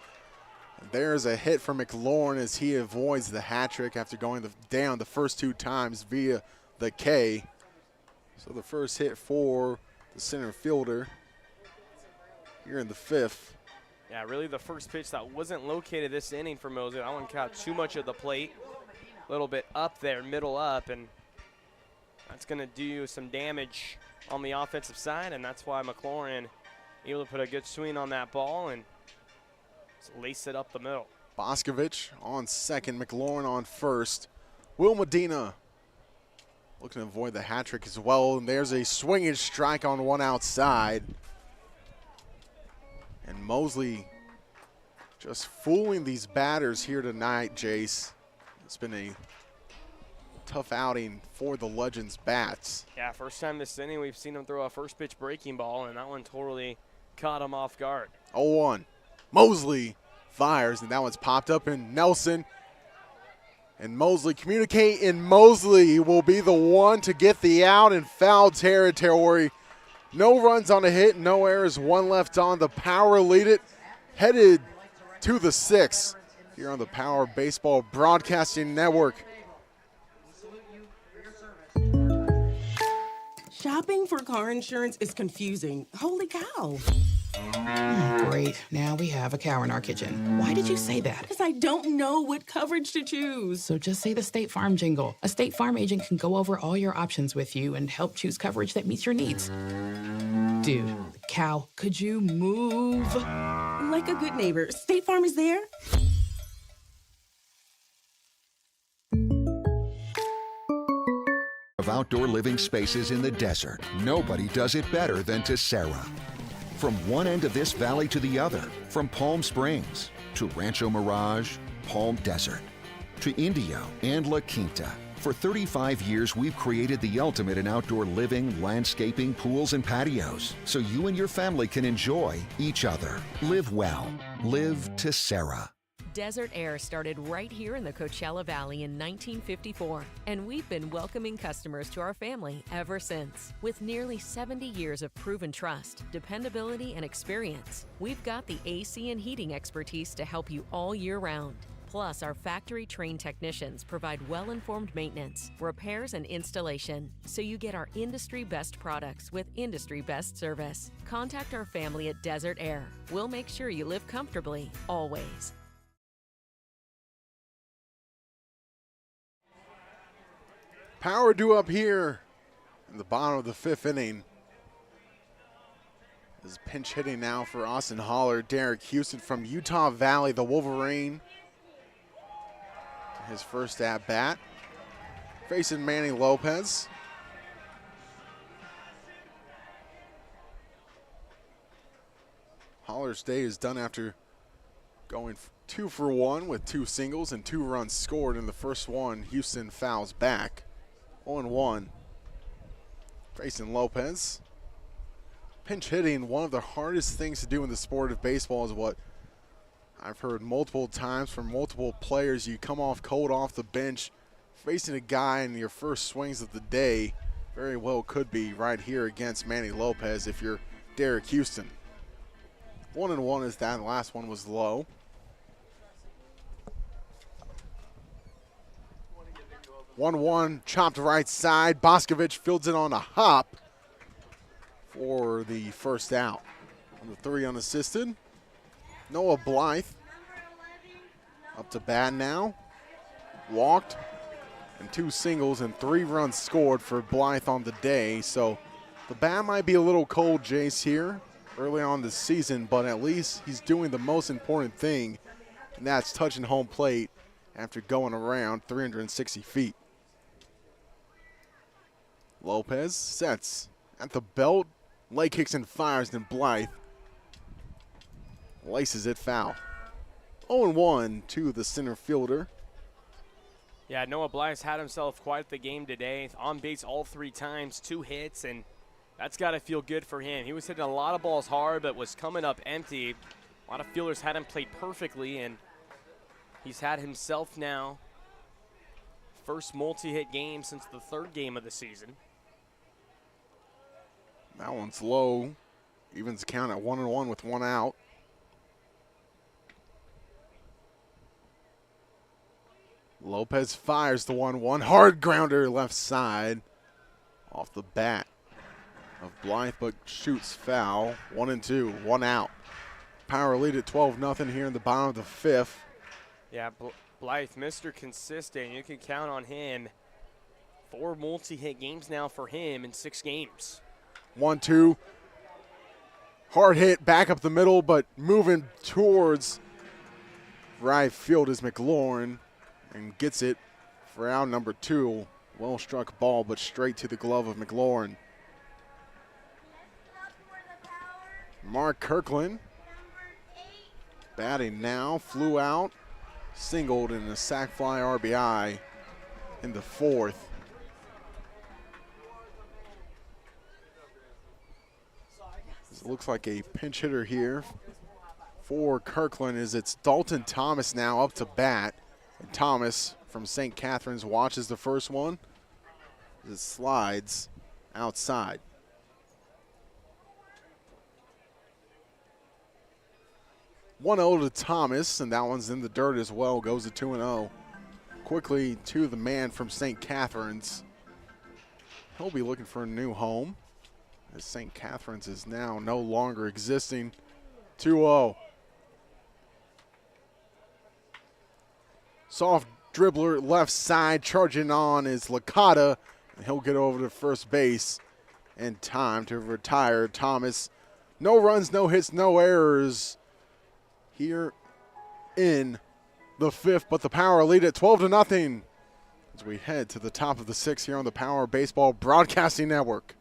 There's a hit from McLaurin as he avoids the hat trick after going down the first 2 times via the K. So the first hit for the center fielder here in the 5th. Yeah, really the first pitch that wasn't located this inning for Mosley. That one caught too much of the plate. A little bit up there, middle up, and that's going to do some damage on the offensive side, and that's why McLaurin able to put a good swing on that ball and lace it up the middle. Boscovich on second, McLaurin on first. Will Medina looking to avoid the hat trick as well, and there's a swinging strike on one outside. And Mosley just fooling these batters here tonight, Jayce. It's been a tough outing for the Legends bats. Yeah, first time this inning we've seen him throw a first pitch breaking ball, and that one totally caught him off guard. 0-1. Mosley fires, and that one's popped up, and Nelson And Mosley communicate, and Mosley will be the one to get the out in foul territory. No runs on a hit, no errors, one left on. The Power lead it, headed to the 6th here on the Power Baseball Broadcasting Network. Shopping for car insurance is confusing. Holy cow. Great. Now we have a cow in our kitchen. Why did you say that? Because I don't know what coverage to choose. So just say the State Farm jingle. A State Farm agent can go over all your options with you and help choose coverage that meets your needs. Dude, cow, could you move? Like a good neighbor, State Farm is there. Of outdoor living spaces in the desert, nobody does it better than Tessera. From one end of this valley to the other, from Palm Springs to Rancho Mirage, Palm Desert, to Indio and La Quinta. For 35 years, we've created the ultimate in outdoor living, landscaping, pools, and patios, so you and your family can enjoy each other. Live well. Live Tessera. Desert Air started right here in the Coachella Valley in 1954, and we've been welcoming customers to our family ever since. With nearly 70 years of proven trust, dependability, and experience, we've got the AC and heating expertise to help you all year round. Plus, our factory-trained technicians provide well-informed maintenance, repairs, and installation, so you get our industry-best products with industry-best service. Contact our family at Desert Air. We'll make sure you live comfortably, always. Power due up here in the bottom of the 5th inning. This is pinch hitting now for Austin Holler. Derek Houston from Utah Valley, the Wolverine. His first at bat. Facing Manny Lopez. Holler's day is done after going 2 for 1 with 2 singles and 2 runs scored. In the first one, Houston fouls back. 0-1. Facing Lopez. Pinch hitting, one of the hardest things to do in the sport of baseball, is what I've heard multiple times from multiple players. You come off cold off the bench, facing a guy in your first swings of the day, very well could be right here against Manny Lopez if you're Derek Houston. 1-1 is that. The last one was low. One chopped right side. Boscovich fields it on a hop for the first out. On the 3 unassisted. Noah Blythe up to bat now. Walked, and 2 singles and 3 runs scored for Blythe on the day. So the bat might be a little cold, Jayce, here early on this season, but at least he's doing the most important thing, and that's touching home plate after going around 360 feet. Lopez sets at the belt. Leg kicks and fires, then Blythe laces it foul. 0-1 to the center fielder. Yeah, Noah Blythe's had himself quite the game today. On base all 3 times, 2 hits, and that's got to feel good for him. He was hitting a lot of balls hard, but was coming up empty. A lot of fielders had him played perfectly, and he's had himself now first multi-hit game since the 3rd game of the season. That one's low. Evens count at 1-1 with 1 out. Lopez fires the 1-1. Hard grounder left side off the bat of Blythe, but shoots foul. 1-2, 1 out. Power lead at 12-0 here in the bottom of the 5th. Yeah, Blythe, Mr. Consistent. You can count on him. 4 multi-hit games now for him in 6 games. 1-2. Hard hit back up the middle, but moving towards right field is McLaurin and gets it for out number 2. Well struck ball, but straight to the glove of McLaurin. Mark Kirkland batting now, flew out, singled in a sac fly RBI in the 4th. It looks like a pinch hitter here for Kirkland, as it's Dalton Thomas now up to bat. And Thomas from St. Catherine's watches the first one. It slides outside. (1-0) to Thomas, and that one's in the dirt as well. Goes to 2-0. Quickly to the man from St. Catherine's. He'll be looking for a new home, as St. Catherine's is now no longer existing. 2-0. Soft dribbler left side, charging on is Licata, and he'll get over to first base in time to retire Thomas. No runs, no hits, no errors here in the fifth, but the Power lead at 12-0 as we head to the top of the sixth here on the Power Baseball Broadcasting Network.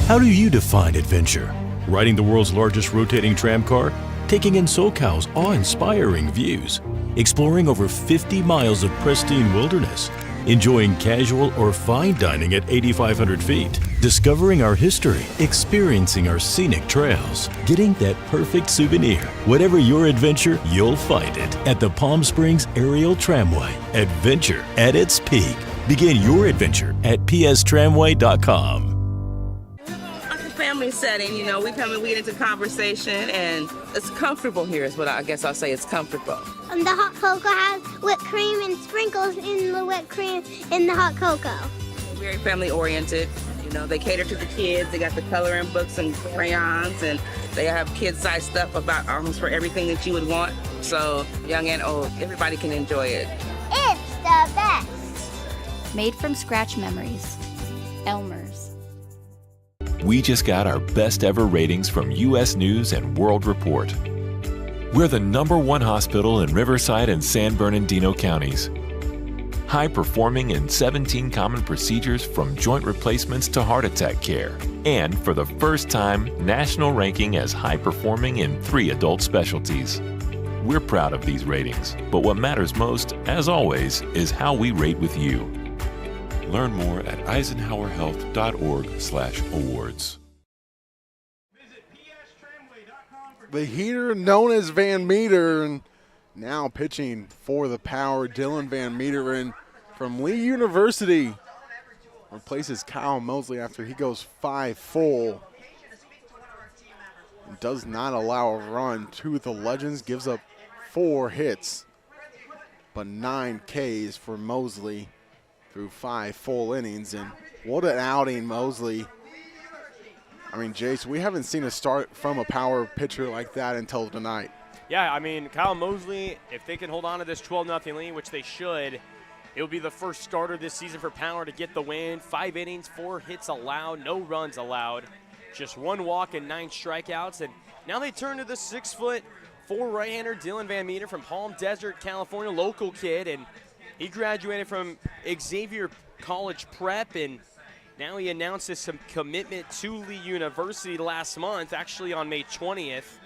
How do you define adventure? Riding the world's largest rotating tram car? Taking in SoCal's awe-inspiring views? Exploring over 50 miles of pristine wilderness? Enjoying casual or fine dining at 8,500 feet? Discovering our history? Experiencing our scenic trails? Getting that perfect souvenir? Whatever your adventure, you'll find it at the Palm Springs Aerial Tramway. Adventure at its peak. Begin your adventure at pstramway.com. Family setting, you know, we come and we get into conversation, and it's comfortable here is what I guess I'll say. It's comfortable. The hot cocoa has whipped cream and sprinkles in the whipped cream in the hot cocoa. Very family oriented. You know, they cater to the kids. They got the coloring books and crayons, and they have kid-sized stuff about almost for everything that you would want. So young and old, everybody can enjoy it. It's the best. Made from scratch memories. Elmer's. We just got our best ever ratings from U.S. News and World Report. We're the #1 hospital in Riverside and San Bernardino counties. High performing in 17 common procedures from joint replacements to heart attack care. And for the first time, national ranking as high performing in 3 adult specialties. We're proud of these ratings, but what matters most, as always, is how we rate with you. Learn more at eisenhowerhealth.org/awards. The heater known as Van Meter, and now pitching for the Power, Dylan Van Meteren from Lee University. Replaces Kyle Mosley after he goes 5 full. And does not allow a run to the Legends, gives up 4 hits, but 9 Ks for Mosley through 5 full innings. And what an outing, Mosley. I mean, Jayce, we haven't seen a start from a Power pitcher like that until tonight. Yeah, I mean, Kyle Mosley, if they can hold on to this 12-0 lead, which they should, it will be the first starter this season for Power to get the win. 5 innings, 4 hits allowed, no runs allowed, just 1 walk and 9 strikeouts. And now they turn to the 6'4" right-hander Dylan Van Meter from Palm Desert, California, local kid, and he graduated from Xavier College Prep, and now he announces some commitment to Lee University last month, actually on May 20th,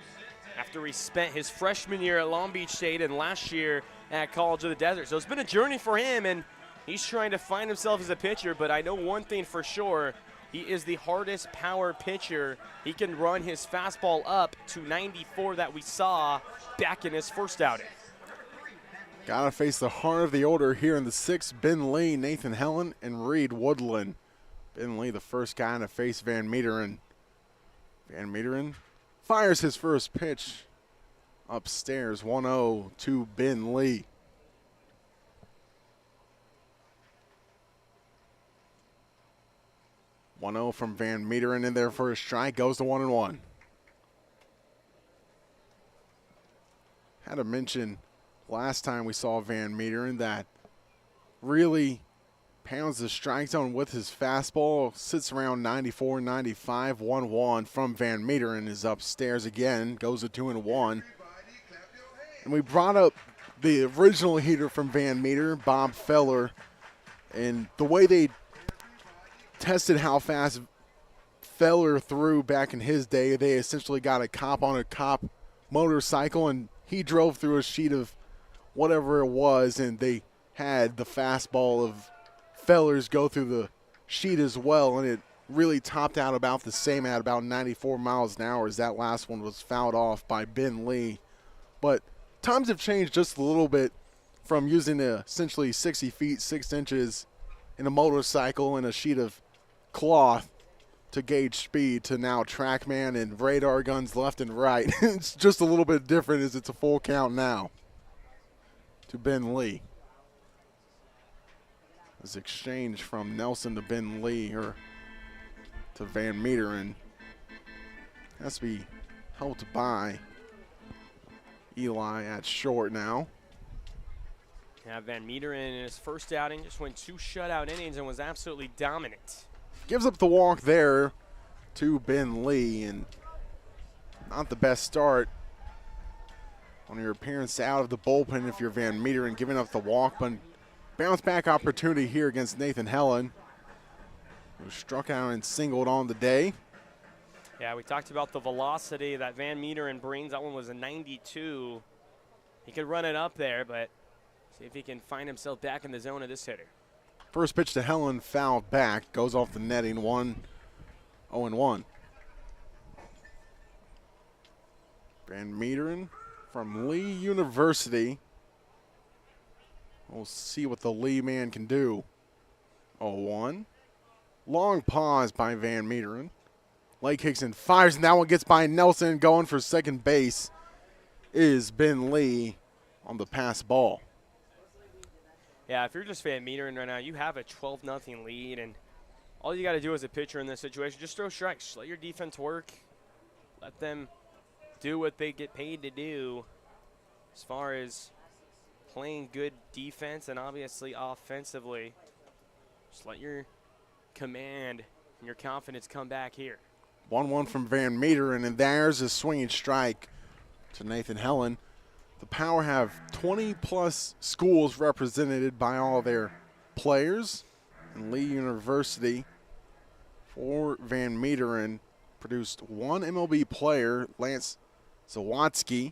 after he spent his freshman year at Long Beach State and last year at College of the Desert. So it's been a journey for him, and he's trying to find himself as a pitcher, but I know one thing for sure, he is the hardest Power pitcher. He can run his fastball up to 94 that we saw back in his first outing. Gotta face the heart of the order here in the 6th. Ben Lee, Nathan Helen, and Reed Woodland. Ben Lee, the first guy to face Van Meteren. Van Meteren fires his first pitch upstairs, 1-0 to Ben Lee. From Van Meteren in there for a strike, goes to 1-1. Had to mention last time we saw Van Meteren that really pounds the strike zone with his fastball, sits around 94, 95, 1-1 from Van Meteren is upstairs again, goes to 2-1. And we brought up the original hitter from Van Meter, Bob Feller, and the way they tested how fast Feller threw back in his day, they essentially got a cop on a cop motorcycle, and he drove through a sheet of whatever it was, and they had the fastball of Feller's go through the sheet as well, and it really topped out about the same at about 94 miles an hour as that last one was fouled off by Ben Lee. But times have changed just a little bit from using essentially 60 feet, 6 inches in a motorcycle and a sheet of cloth to gauge speed to now TrackMan and radar guns left and right. It's just a little bit different as it's a full count now to Ben Lee. This exchange from Nelson to Ben Lee or to Van Meteren has to be helped by Eli at short now. Yeah, Van Meteren in his first outing just went 2 shutout innings and was absolutely dominant. Gives up the walk there to Ben Lee, and not the best start on your appearance out of the bullpen if you're Van Meteren, giving up the walk, but bounce back opportunity here against Nathan Helen, who struck out and singled on the day. Yeah, we talked about the velocity that Van Meteren brings. That one was a 92. He could run it up there, but see if he can find himself back in the zone of this hitter. First pitch to Helen, fouled back, goes off the netting, 1-0-1. Van Meteren from Lee University. We'll see what the Lee man can do. 0-1. Long pause by Van Meteren. Leg kicks and fires, and that one gets by Nelson. Going for second base is Ben Lee on the pass ball. Yeah, if you're just Van Meteren right now, you have a 12-0 lead, and all you got to do as a pitcher in this situation, just throw strikes. Let your defense work. Let them do what they get paid to do as far as playing good defense and obviously offensively. Just let your command and your confidence come back here. 1-1 from Van Meteren, and there's a swinging strike to Nathan Helen. The Power have 20-plus schools represented by all their players. And Lee University, for Van Meteren, produced 1 MLB player, Lance Zawatsky,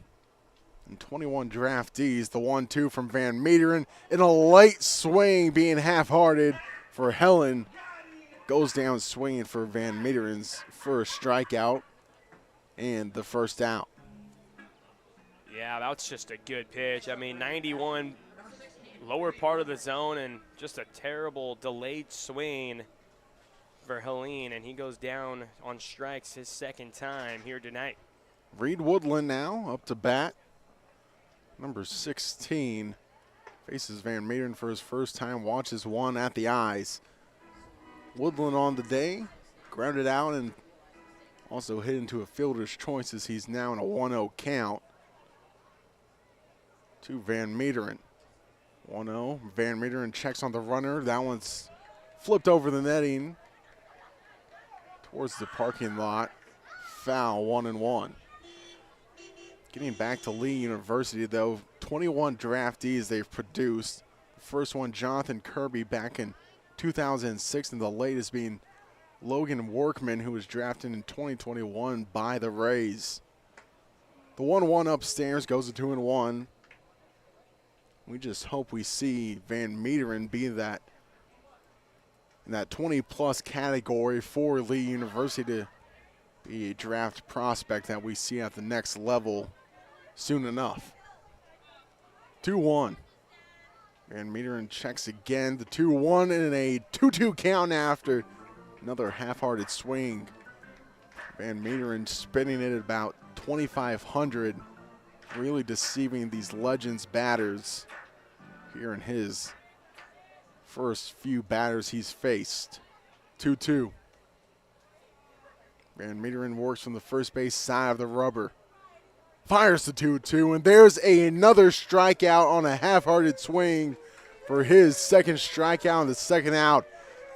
and 21 draftees. The 1-2 from Van Meteren, in a light swing being half-hearted for Helen. Goes down swinging for Van Meteren's first strikeout and the first out. Yeah, that's just a good pitch. I mean, 91, lower part of the zone, and just a terrible delayed swing for Helene, and he goes down on strikes his second time here tonight. Reed Woodland now up to bat. Number 16 faces Van Meteren for his first time, watches one at the eyes. Woodland on the day, grounded out and also hit into a fielder's choice as he's now in a 1-0 count to Van Meteren. 1-0, Van Meteren checks on the runner. That one's flipped over the netting towards the parking lot. Foul, 1-1. Getting back to Lee University though, 21 draftees they've produced. The first one, Jonathan Kirby, back in 2006, and the latest being Logan Workman, who was drafted in 2021 by the Rays. The 1-1 upstairs goes to 2-1. We just hope we see Van Meteren be that in that 20-plus category for Lee University to be a draft prospect that we see at the next level soon enough. 2-1. Van Meteren checks again, the 2-1 and a 2-2 count after another half-hearted swing. Van Meteren spinning it at about 2,500, really deceiving these Legends batters here in his first few batters he's faced. 2-2. Van Meteren works from the first base side of the rubber. Fires the 2-2, and there's another strikeout on a half-hearted swing for his second strikeout and the second out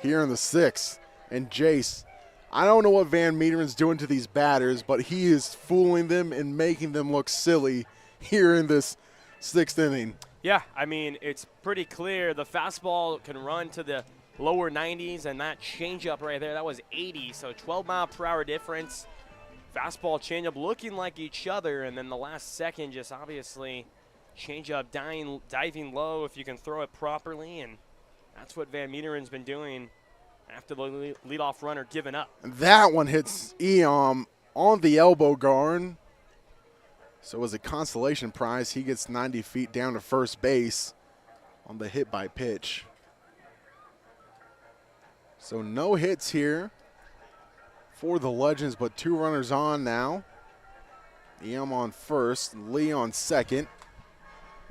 here in the sixth. And Jayce, I don't know what Van Meteren's doing to these batters, but he is fooling them and making them look silly here in this sixth inning. Yeah, I mean, it's pretty clear. The fastball can run to the lower 90s, and that changeup right there, that was 80, so 12-mile-per-hour difference. Fastball, changeup looking like each other, and then the last second just obviously changeup diving low if you can throw it properly, and that's what Van Meteren's been doing after the leadoff runner giving up. That one hits Eom on the elbow guard. So as a consolation prize, he gets 90 feet down to first base. on the hit by pitch. So no hits here for the Legends, but 2 runners on now. EM on first, Lee on second,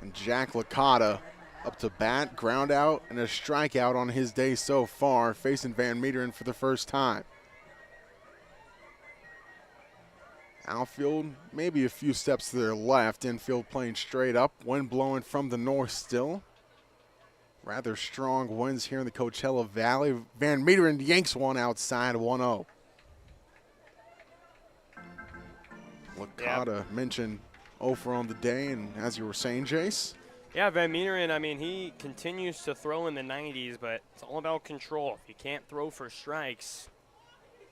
and Jack Licata up to bat, ground out, and a strikeout on his day so far, facing Van Meeteren for the first time. Outfield, maybe a few steps to their left. Infield playing straight up. Wind blowing from the north still. Rather strong winds here in the Coachella Valley. Van Meeteren yanks one outside, 1-0. Licata mentioned 0 for on the day, and as you were saying, Jayce. Yeah, Van Meeteren, I mean, he continues to throw in the 90s, but it's all about control. If you can't throw for strikes,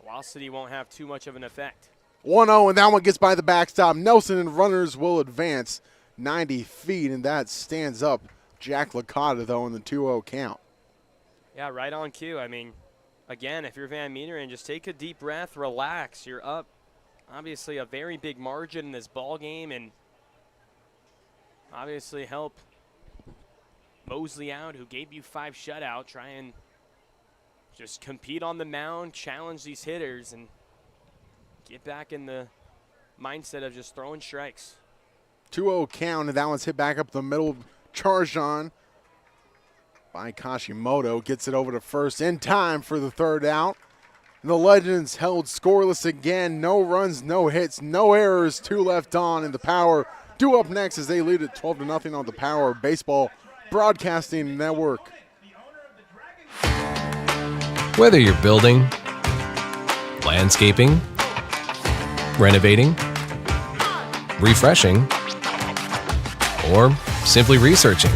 velocity won't have too much of an effect. 1-0, and that one gets by the backstop. Nelson and runners will advance 90 feet, and that stands up Jack Licata, though, in the 2-0 count. Yeah, right on cue. I mean, again, if you're Van Meeteren, just take a deep breath, relax. You're up, obviously, a very big margin in this ball game, and obviously help Mosley out, who gave you 5 shutout. Try and just compete on the mound, challenge these hitters, and get back in the mindset of just throwing strikes. 2-0 count, and that one's hit back up the middle. Charged on by Kashimoto. Gets it over to first in time for the 3rd out. And the Legends held scoreless again. No runs, no hits, no errors. 2 left on, and the Power due up next as they lead it 12-0 on the Power Baseball Broadcasting Network. Whether you're building, landscaping, renovating, refreshing, or simply researching,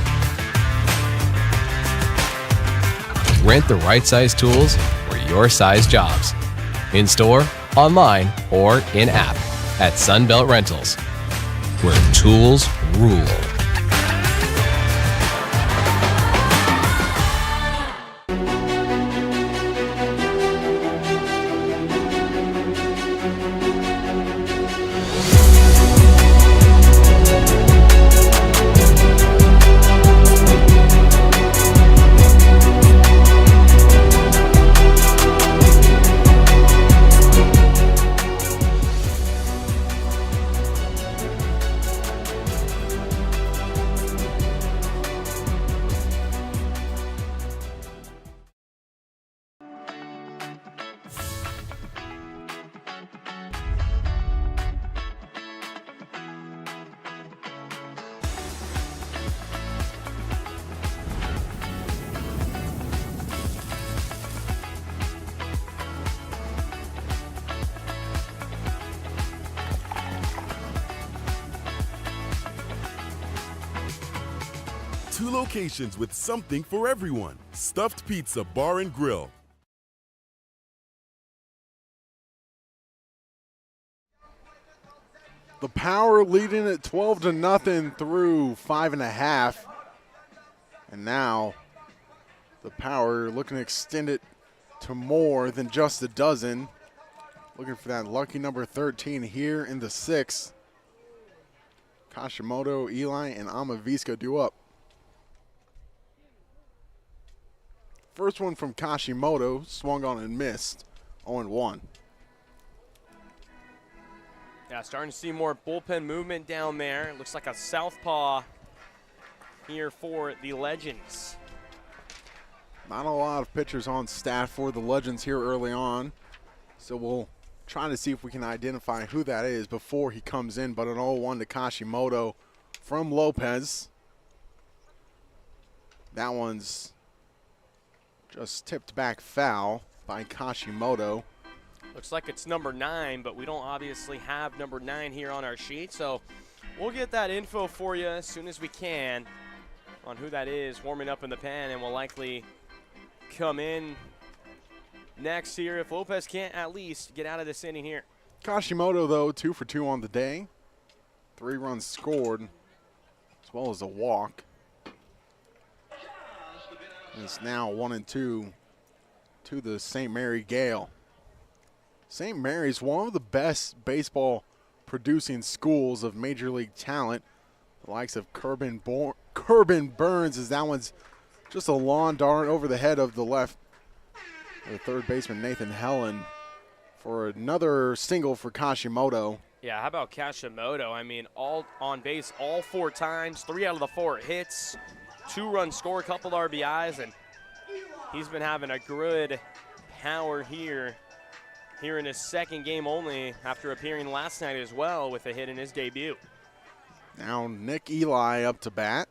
rent the right size tools for your size jobs. In store, online, or in app at Sunbelt Rentals, where tools rule. Two locations with something for everyone. Stuffed Pizza Bar and Grill. The Power leading at 12-0 through 5.5. And now the Power looking to extend it to more than just a dozen. Looking for that lucky number 13 here in the 6th. Kashimoto, Eli, and Amavisco due up. First one from Kashimoto, swung on and missed, 0-1. Yeah, starting to see more bullpen movement down there. It looks like a southpaw here for the Legends. Not a lot of pitchers on staff for the Legends here early on, so we'll try to see if we can identify who that is before he comes in, but an 0-1 to Kashimoto from Lopez. That one's just tipped back foul by Kashimoto. Looks like it's number 9, but we don't obviously have number 9 here on our sheet, so we'll get that info for you as soon as we can on who that is warming up in the pen, and will likely come in next here if Lopez can't at least get out of this inning here. Kashimoto, though, 2 for 2 on the day. 3 runs scored, as well as a walk. It's now 1-2 to the St. Mary Gale. St. Mary's one of the best baseball producing schools of major league talent. The likes of Corbin Burns, as that one's just a lawn dart over the head of the third baseman Nathan Helen for another single for Kashimoto. Yeah, how about Kashimoto? I mean, all on base all 4 times, 3 out of the 4 hits, 2-run score, a couple RBIs, and he's been having a good power here in his second game only after appearing last night as well with a hit in his debut. Now Nick Eli up to bat.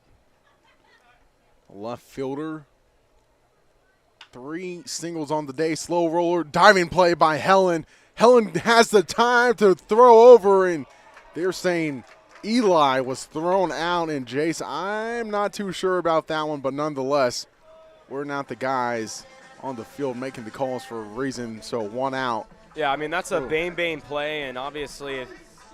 Left fielder. 3 singles on the day. Slow roller. Diving play by Helen. Helen has the time to throw over, and they're saying Eli was thrown out. And Jayce, I'm not too sure about that one, but nonetheless, we're not the guys on the field making the calls for a reason, so 1 out. Yeah, I mean, that's a bang play, and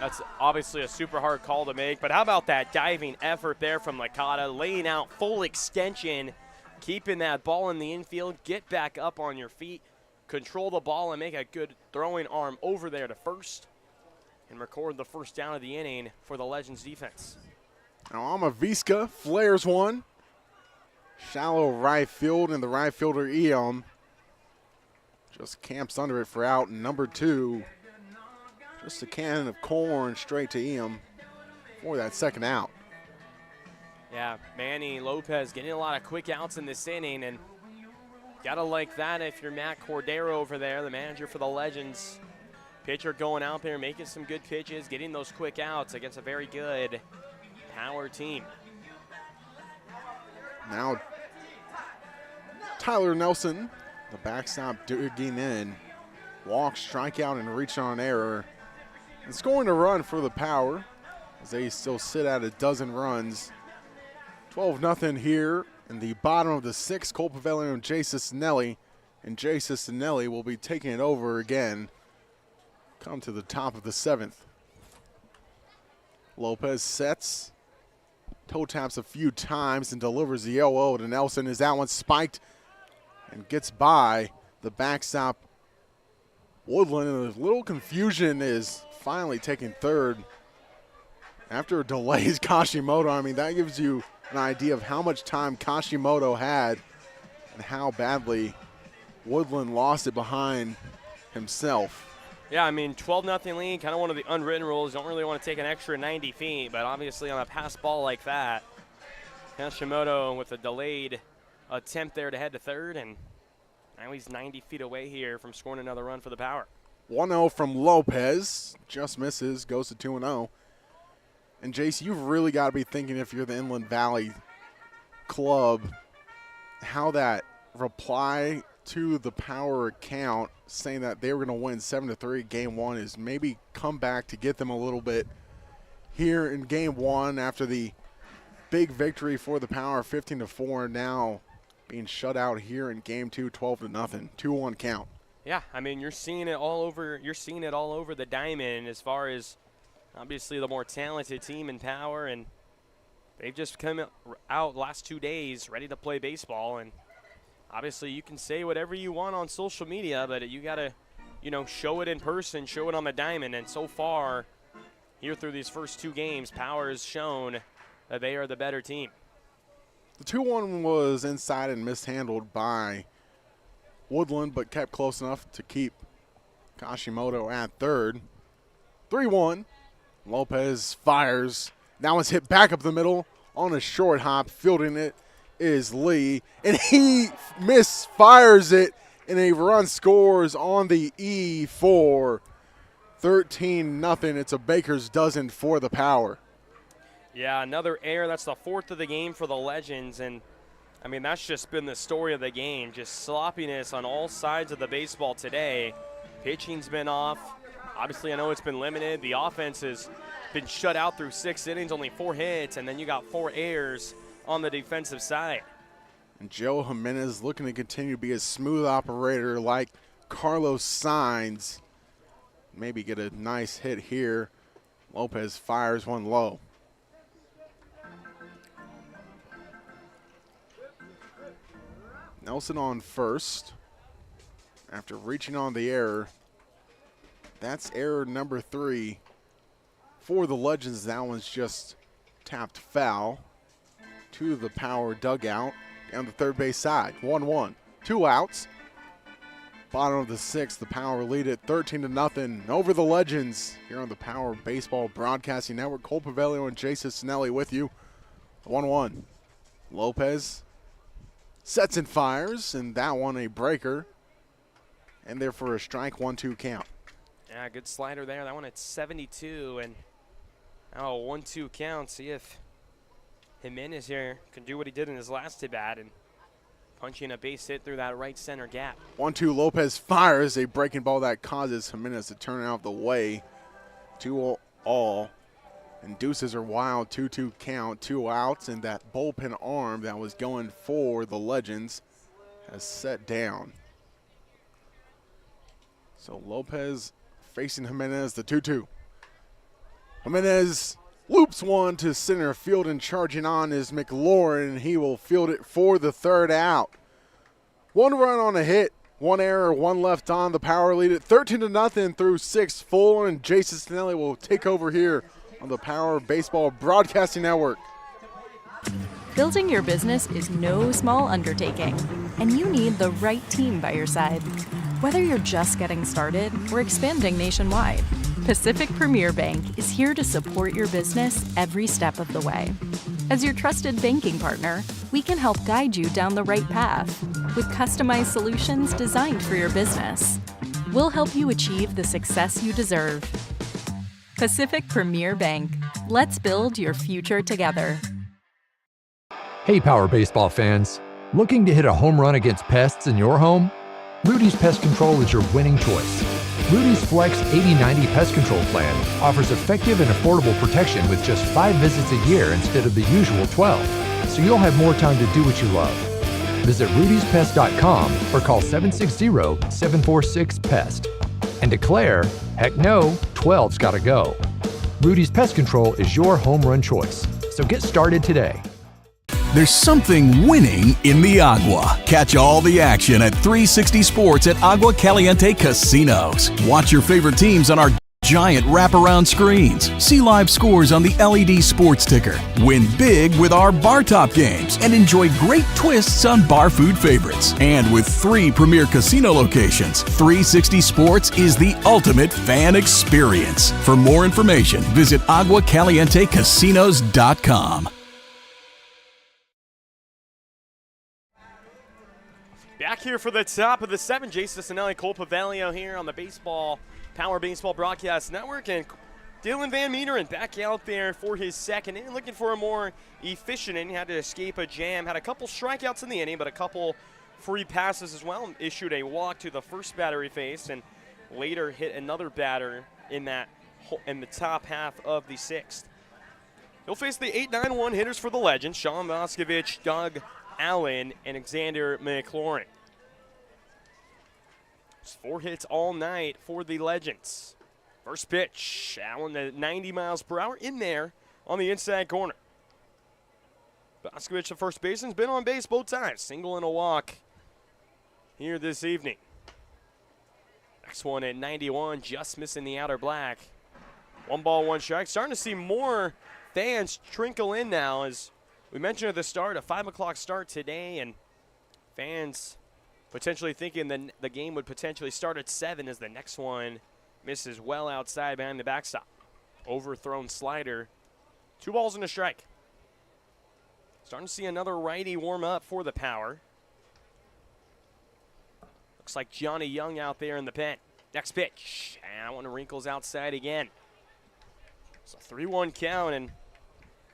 that's obviously a super hard call to make. But how about that diving effort there from Licata, laying out full extension, keeping that ball in the infield, get back up on your feet, control the ball, and make a good throwing arm over there to first, and record the first down of the inning for the Legends defense. Now Amaviska flares one. Shallow right field, and the right fielder Eom just camps under it for out number 2. Just a can of corn straight to Eom for that second out. Yeah, Manny Lopez getting a lot of quick outs in this inning, and gotta like that if you're Matt Cordero over there, the manager for the Legends. Pitcher going out there, making some good pitches, getting those quick outs against a very good power team. Now Tyler Nelson, the backstop digging in. Walk, strikeout, and reach on error. And scoring a run for the Power as they still sit at a dozen runs. 12-0 here in the bottom of the 6th. Cole Paveglio and Jayce Cicinelli. And Jayce Cicinelli will be taking it over again. Come to the top of the 7th. Lopez sets. Toe taps a few times and delivers the 0-0 to Nelson as that one spiked and gets by the backstop Woodland. And a little confusion is finally taking third after delays Kashimoto. I mean, that gives you an idea of how much time Kashimoto had and how badly Woodland lost it behind himself. Yeah, I mean, 12-0 lead, kind of one of the unwritten rules. Don't really want to take an extra 90 feet, but obviously on a pass ball like that, Kashimoto with a delayed attempt there to head to third, and now he's 90 feet away here from scoring another run for the Power. 1-0 from Lopez. Just misses, goes to 2-0. And Jayce, you've really got to be thinking, if you're the Inland Valley club, how that reply to the Power account saying that they were going to win 7-3 game 1 is maybe come back to get them a little bit here in game 1 after the big victory for the Power, 15-4, now being shut out here in game 2, 12-0, 2-1 count. Yeah, I mean, you're seeing it all over. You're seeing it all over the diamond as far as obviously the more talented team in Power, and they've just come out last 2 days ready to play baseball. And obviously, you can say whatever you want on social media, but you got to, show it in person, show it on the diamond. And so far, here through these first 2 games, Power has shown that they are the better team. The 2-1 was inside and mishandled by Woodland, but kept close enough to keep Kashimoto at third. 3-1. Lopez fires. Now it's hit back up the middle on a short hop. Fielding it is Lee, and he misfires it, and a run scores on the E for 13-0. It's a baker's dozen for the Power. Yeah, another error. That's the 4th of the game for the Legends, and I mean, that's just been the story of the game. Just sloppiness on all sides of the baseball today. Pitching's been off. Obviously, I know it's been limited. The offense has been shut out through 6 innings, only 4 hits, and then you got 4 errors on the defensive side. And Joe Jimenez looking to continue to be a smooth operator like Carlos Sainz. Maybe get a nice hit here. Lopez fires one low. Nelson on first after reaching on the error. That's error number 3 for the Legends. That one's just tapped foul to the Power dugout down the third base side. 1-1. 2 outs. Bottom of the 6th, the Power lead it 13-0 over the Legends here on the Power Baseball Broadcasting Network. Cole Paveglio and Jayce Cicinelli with you. 1-1. Lopez sets and fires, and that one a breaker. And there for a strike, 1-2 count. Yeah, good slider there. That one at 72, and now a 1-2 count. See if Jimenez here can do what he did in his last at-bat and punching a base hit through that right center gap. 1-2, Lopez fires a breaking ball that causes Jimenez to turn out the way. 2-all. And deuces are wild, 2-2 count, 2 outs, and that bullpen arm that was going for the Legends has set down. So Lopez facing Jimenez, the 2-2. Jimenez loops one to center field, and charging on is McLaurin, and he will field it for the 3rd out. 1 run on a hit, 1 error, 1 left on. The Power lead it 13-0 through 6 full, and Jayce Cicinelli will take over here on the Power Baseball Broadcasting Network. Building your business is no small undertaking, and you need the right team by your side. Whether you're just getting started or expanding nationwide, Pacific Premier Bank is here to support your business every step of the way. As your trusted banking partner, we can help guide you down the right path with customized solutions designed for your business. We'll help you achieve the success you deserve. Pacific Premier Bank. Let's build your future together. Hey, Power Baseball fans. Looking to hit a home run against pests in your home? Rudy's Pest Control is your winning choice. Rudy's Flex 80/90 Pest Control Plan offers effective and affordable protection with just 5 visits a year instead of the usual 12, so you'll have more time to do what you love. Visit rudyspest.com or call 760-746-PEST and declare, heck no, 12's gotta go. Rudy's Pest Control is your home run choice, so get started today. There's something winning in the Agua. Catch all the action at 360 Sports at Agua Caliente Casinos. Watch your favorite teams on our giant wraparound screens. See live scores on the LED sports ticker. Win big with our bar top games and enjoy great twists on bar food favorites. And with 3 premier casino locations, 360 Sports is the ultimate fan experience. For more information, visit aguacalientecasinos.com. Back here for the top of the 7, Jayce Cicinelli, Cole Paveglio here on the Power Baseball Broadcast Network, and Dylan Van Meeteren back out there for his 2nd inning, looking for a more efficient inning. Had to escape a jam, had a couple strikeouts in the inning, but a couple free passes as well, and issued a walk to the first batter he faced, and later hit another batter in the top half of the 6th. He'll face the 8-9-1 hitters for the Legends, Sean Voskovich, Doug Allen, and Xander McLaurin. 4 hits all night for the Legends. First pitch, Allen at 90 miles per hour in there on the inside corner. Voskovich, the first baseman, has been on base both times. Single and a walk here this evening. Next one at 91, just missing the outer black. 1 ball, 1 strike. Starting to see more fans trickle in now, as we mentioned at the start, a 5 o'clock start today, and fans potentially thinking the game would potentially start at 7 as the next one misses well outside behind the backstop. Overthrown slider. 2 balls and a strike. Starting to see another righty warm up for the Power. Looks like Johnny Young out there in the pen. Next pitch. And that one wrinkles outside again. It's a 3-1 count, and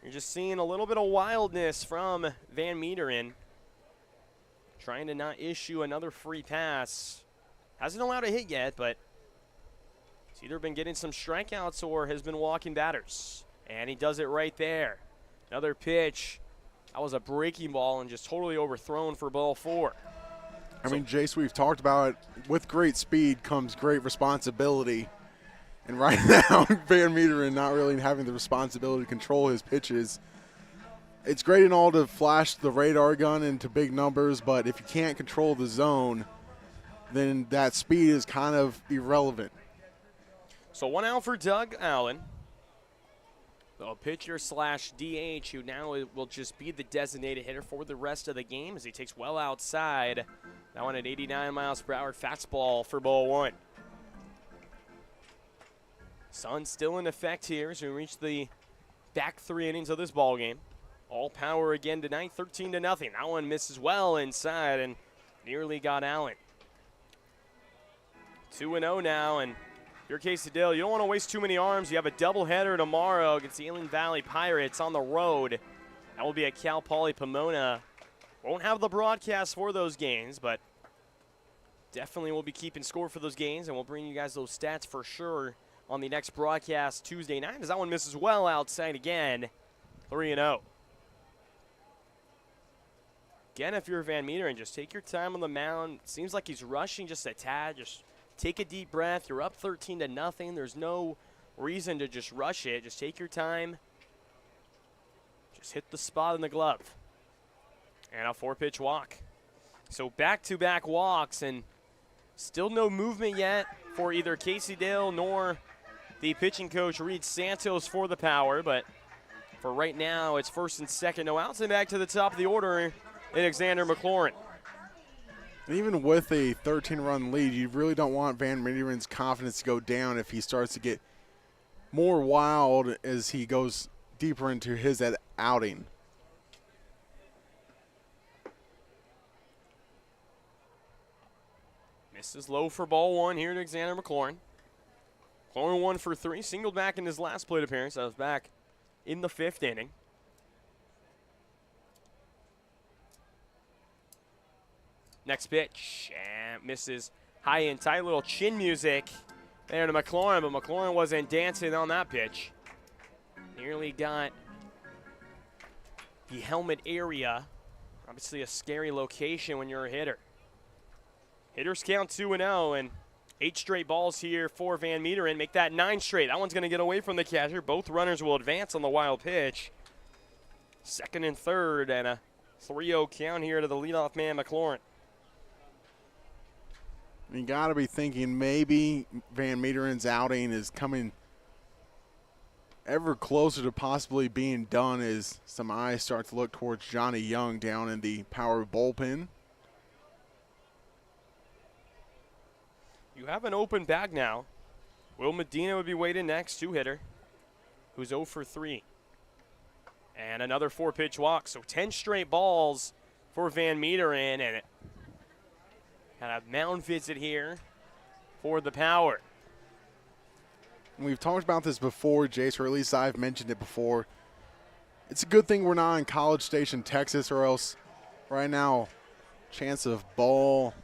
you're just seeing a little bit of wildness from Van Meeteren. Trying to not issue another free pass. Hasn't allowed a hit yet, but he's either been getting some strikeouts or has been walking batters. And he does it right there. Another pitch. That was a breaking ball and just totally overthrown for ball 4. I mean, Jayce, we've talked about it. With great speed comes great responsibility. And right now, Van Meeteren not really having the responsibility to control his pitches. It's great and all to flash the radar gun into big numbers, but if you can't control the zone, then that speed is kind of irrelevant. So 1 out for Doug Allen. The pitcher slash DH, who now will just be the designated hitter for the rest of the game as he takes well outside. That one at 89 miles per hour fastball for ball one. Sun still in effect here as we reach the back 3 innings of this ball game. All power again tonight, 13-0. That one misses well inside and nearly got Allen. 2-0 now, and your Cicinelli, you don't want to waste too many arms. You have a doubleheader tomorrow against the Inland Valley Pirates on the road. That will be at Cal Poly Pomona. Won't have the broadcast for those games, but definitely will be keeping score for those games, and we'll bring you guys those stats for sure on the next broadcast Tuesday night, as that one misses well outside again. 3-0. Again, if you're Van Meter, and just take your time on the mound. Seems like he's rushing just a tad. Just take a deep breath. You're up 13-0. There's no reason to just rush it. Just take your time. Just hit the spot in the glove. And a 4-pitch walk. So back-to-back walks, and still no movement yet for either Casey Dale nor the pitching coach Reed Santos for the power. But for right now, it's first and second, no outs, and back to the top of the order, Alexander McLaurin. Even with a 13-run lead, you really don't want Van Meteren's confidence to go down if he starts to get more wild as he goes deeper into his outing. Misses low for ball one here to Alexander McLaurin. McLaurin 1 for 3, singled back in his last plate appearance. That was back in the 5th inning. Next pitch, and misses high and tight. Little chin music there to McLaurin, but McLaurin wasn't dancing on that pitch. Nearly got the helmet area. Obviously a scary location when you're a hitter. Hitters count 2-0, and 8 straight balls here for Van Meteren. Make that 9 straight. That one's going to get away from the catcher. Both runners will advance on the wild pitch. Second and third, and a 3-0 count here to the leadoff man, McLaurin. You got to be thinking maybe Van Meteren's outing is coming ever closer to possibly being done as some eyes start to look towards Johnny Young down in the power bullpen. You have an open bag now. Will Medina would be waiting next, 2-hitter, who's 0 for 3. And another 4-pitch walk, so 10 straight balls for Van Meteren, and kind of mound visit here for the power. We've talked about this before, Jayce, or at least I've mentioned it before. It's a good thing we're not in College Station, Texas, or else right now, chance of ball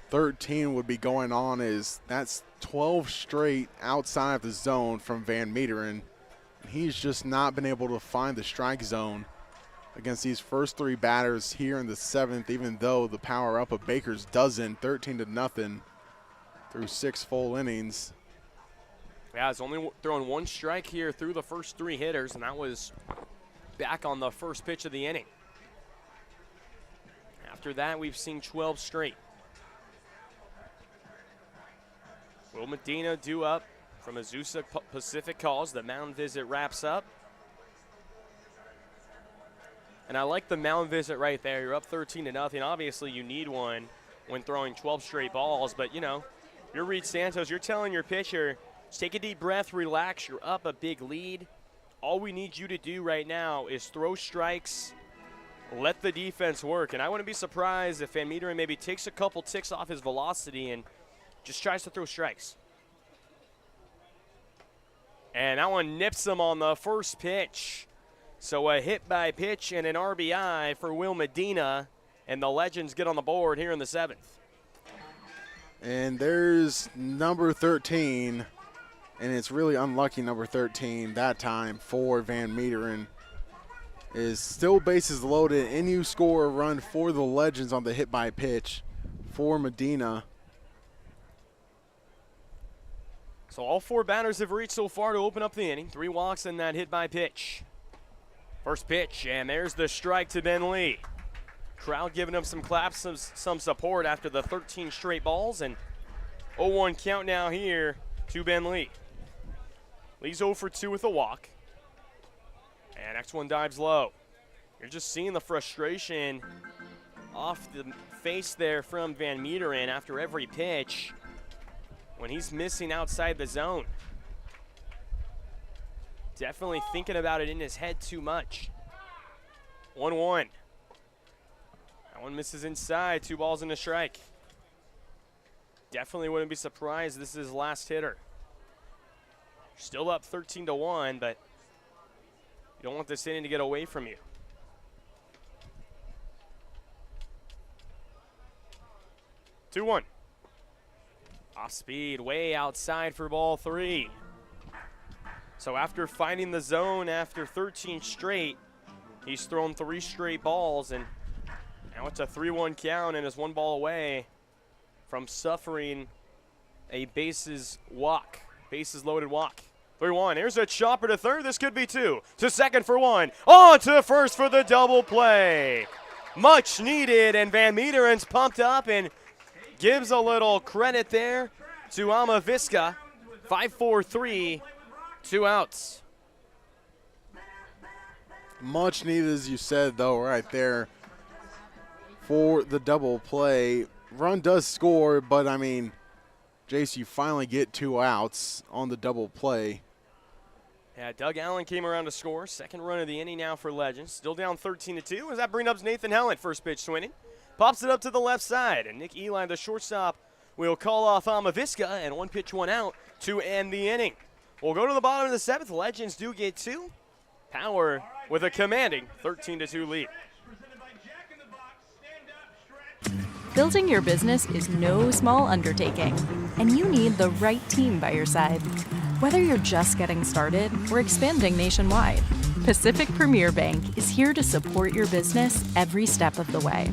13 would be going on. Is that's 12 straight outside of the zone from Van Meteren. He's just not been able to find the strike zone against these first 3 batters here in the 7th, even though the power up a Baker's dozen, 13-0 through 6 full innings. Yeah, it's only thrown 1 strike here through the first 3 hitters, and that was back on the first pitch of the inning. After that, we've seen 12 straight. Will Medina due up from Azusa Pacific calls. The mound visit wraps up. And I like the mound visit right there. You're up 13-0. Obviously, you need one when throwing 12 straight balls. But, you know, you're Reed Santos. You're telling your pitcher, just take a deep breath, relax. You're up a big lead. All we need you to do right now is throw strikes, let the defense work. And I wouldn't be surprised if Van Meteren maybe takes a couple ticks off his velocity and just tries to throw strikes. And that one nips him on the first pitch. So a hit by pitch and an RBI for Will Medina, and the Legends get on the board here in the 7th. And there's number 13, and it's really unlucky number 13 that time for Van Meteren. Is still bases loaded, and you score a run for the Legends on the hit by pitch for Medina. So all 4 batters have reached so far to open up the inning. 3 walks and that hit by pitch. First pitch, and there's the strike to Ben Lee. Crowd giving him some claps, some support after the 13 straight balls, and 0-1 count now here to Ben Lee. Lee's 0 for 2 with a walk. Next one dives low. You're just seeing the frustration off the face there from Van Meeteren after every pitch when he's missing outside the zone. Definitely thinking about it in his head too much. 1-1. That one misses inside, 2 balls and a strike. Definitely wouldn't be surprised this is his last hitter. Still up 13-1, but you don't want this inning to get away from you. 2-1. Off speed, way outside for ball 3. So after finding the zone after 13 straight, he's thrown 3 straight balls, and now it's a 3-1 count and is 1 ball away from suffering a bases loaded walk. 3-1, here's a chopper to third, this could be 2. To second for 1, on to first for the double play. Much needed, and Van Meteren's pumped up and gives a little credit there to Amavisca. 5-4-3, 2 outs. Much needed, as you said, though, right there for the double play. Run does score, but, I mean, Jayce, you finally get 2 outs on the double play. Yeah, Doug Allen came around to score. Second run of the inning now for Legends. Still down 13-2 as that brings up Nathan Hellett. First pitch swinging. Pops it up to the left side, and Nick Eli, the shortstop, will call off Amavisca, and 1 pitch, 1 out to end the inning. We'll go to the bottom of the 7th. Legends do get 2. Power with a commanding 13-2 lead. Building your business is no small undertaking, and you need the right team by your side. Whether you're just getting started or expanding nationwide, Pacific Premier Bank is here to support your business every step of the way.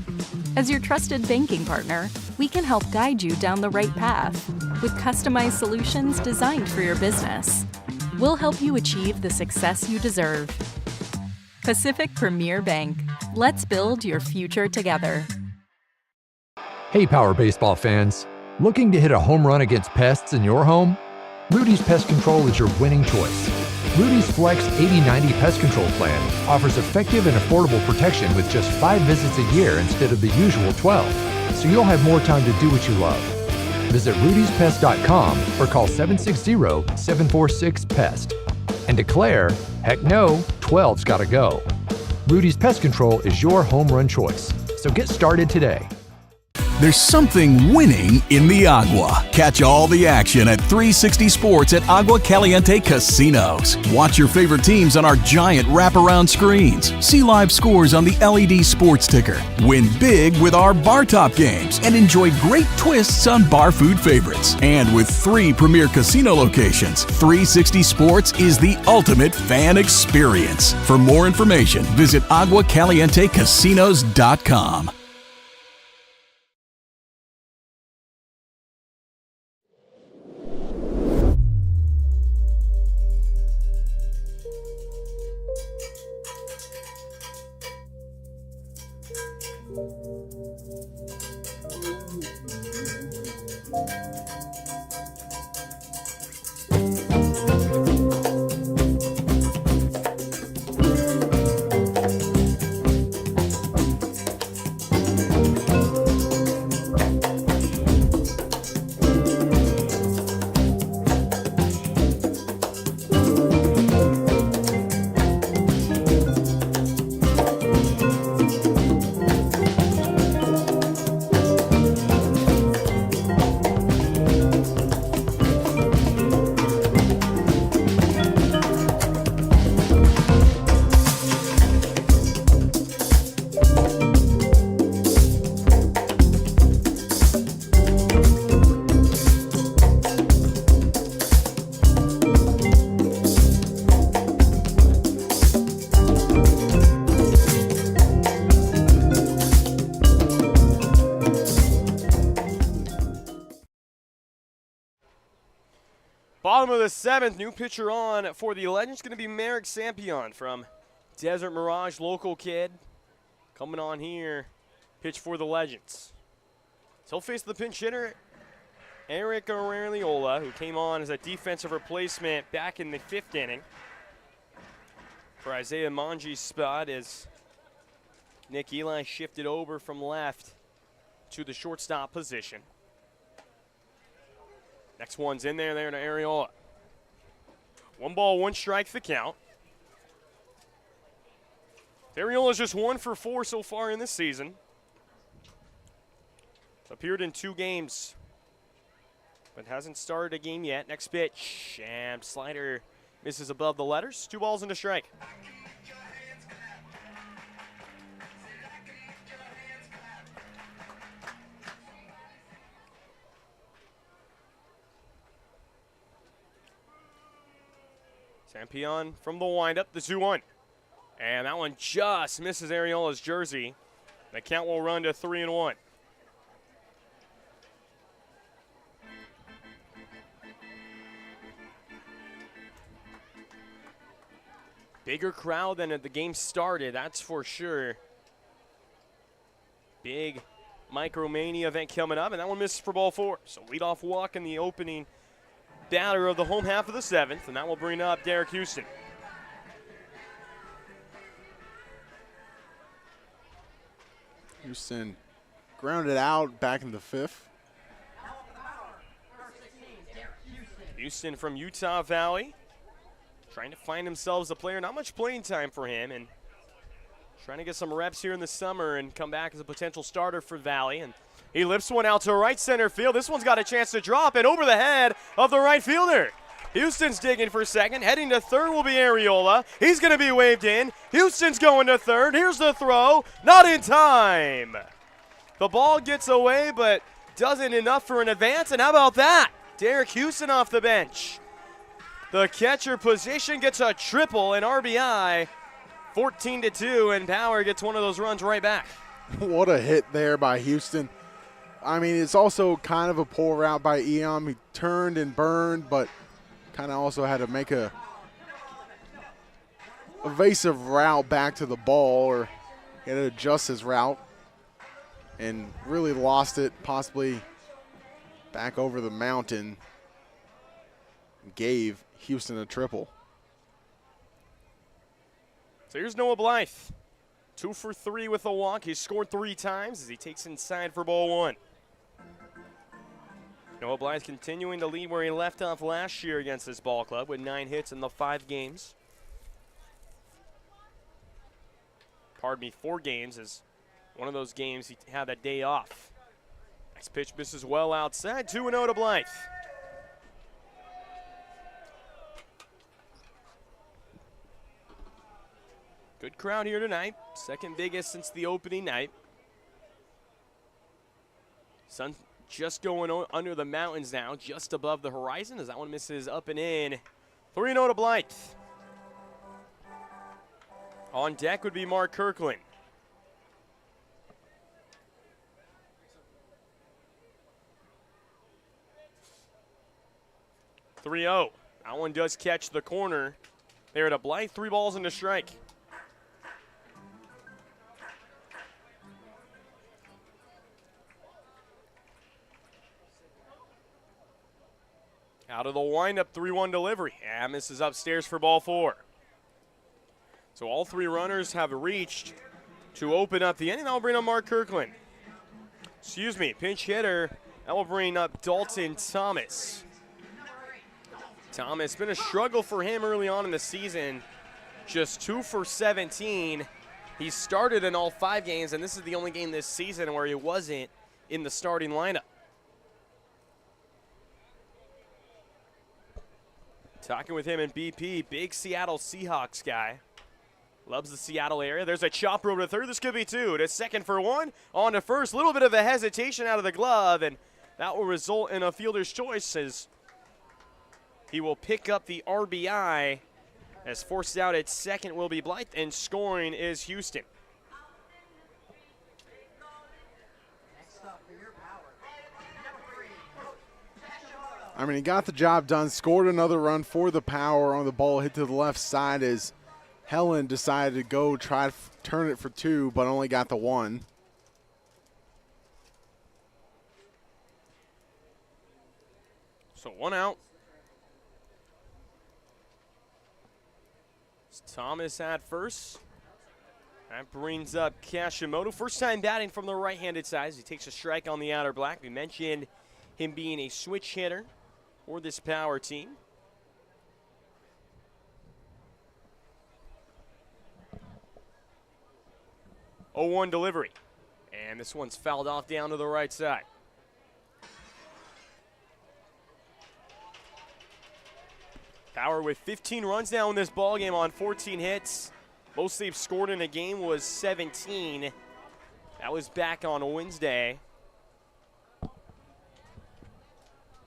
As your trusted banking partner, we can help guide you down the right path with customized solutions designed for your business. We'll help you achieve the success you deserve. Pacific Premier Bank. Let's build your future together. Hey, Power Baseball fans. Looking to hit a home run against pests in your home? Rudy's Pest Control is your winning choice. Rudy's Flex 80/90 Pest Control Plan offers effective and affordable protection with just 5 visits a year instead of the usual 12, so you'll have more time to do what you love. Visit rudyspest.com or call 760-746-PEST and declare, heck no, 12's gotta go. Rudy's Pest Control is your home run choice, so get started today. There's something winning in the Agua. Catch all the action at 360 Sports at Agua Caliente Casinos. Watch your favorite teams on our giant wraparound screens. See live scores on the LED sports ticker. Win big with our bar top games and enjoy great twists on bar food favorites. And with 3 premier casino locations, 360 Sports is the ultimate fan experience. For more information, visit aguacalientecasinos.com. Bottom of the 7th, new pitcher on for the Legends. Going to be Merrick Sampion from Desert Mirage, local kid. Coming on here, pitch for the Legends. So he'll face the pinch hitter, Eric Aureliola, who came on as a defensive replacement back in the 5th inning. for Isaiah Manji's spot as Nick Eli shifted over from left to the shortstop position. Next one's in there to Ariola. 1 ball, 1 strike the count. Ariola's just 1 for 4 so far in this season. Appeared in 2 games, but hasn't started a game yet. Next pitch, and slider misses above the letters. 2 balls and a strike. Sampion from the windup, the 2-1. And that one just misses Ariola's jersey. The count will run to 3-1. Bigger crowd than at the game started, that's for sure. Big Micromania event coming up, and that one misses for ball 4. So leadoff walk in the opening batter of the home half of the 7th, and that will bring up Derek Houston. Houston grounded out back in the 5th. Houston from Utah Valley, trying to find themselves a player. Not much playing time for him, and trying to get some reps here in the summer and come back as a potential starter for Valley. And he lifts one out to right center field. This one's got a chance to drop and over the head of the right fielder. Houston's digging for second. Heading to third will be Ariola. He's going to be waved in. Houston's going to third. Here's the throw. Not in time. The ball gets away, but doesn't enough for an advance. And how about that? Derek Houston off the bench. The catcher position gets a triple, and RBI 14-2, and Power gets one of those runs right back. What a hit there by Houston. I mean, it's also kind of a poor route by Eom. He turned and burned, but kind of also had to make a evasive route back to the ball, or he had to adjust his route and really lost it, possibly back over the mountain. Gave Houston a triple. So here's Noah Blythe. 2 for 3 with a walk. He's scored 3 times as he takes inside for ball 1. Noah Blythe continuing to lead where he left off last year against this ball club with 9 hits in the 5 games. Pardon me, 4 games, as one of those games he had that day off. Next pitch misses well outside. 2-0 to Blythe. Good crowd here tonight. Second biggest since the opening night. Sun just going under the mountains now, just above the horizon, as that one misses up and in. 3-0 to Blythe. On deck would be Mark Kirkland. That one does catch the corner. There to Blythe, 3 balls and a strike. Out of the windup, 3-1 delivery. And misses upstairs for ball 4. So all 3 runners have reached to open up the inning. That will bring up Mark Kirkland. Excuse me, pinch hitter. That will bring up Dalton Thomas. Thomas, been a struggle for him early on in the season. Just 2 for 17. He started in all 5 games, and this is the only game this season where he wasn't in the starting lineup. Talking with him in BP, big Seattle Seahawks guy. Loves the Seattle area. There's a chopper over to third. This could be 2. To second for 1. On to first. A little bit of a hesitation out of the glove, and that will result in a fielder's choice as he will pick up the RBI. As forced out at second will be Blythe, and scoring is Houston. I mean, he got the job done, scored another run for the Power on the ball, hit to the left side as Helen decided to go try to turn it for 2, but only got the 1. So 1 out. It's Thomas at first. That brings up Kashimoto. First time batting from the right-handed side. He takes a strike on the outer black. We mentioned him being a switch hitter for this power team. Oh, 1 delivery. And this one's fouled off down to the right side. Power with 15 runs now in this ballgame on 14 hits. Most they've scored in a game was 17. That was back on Wednesday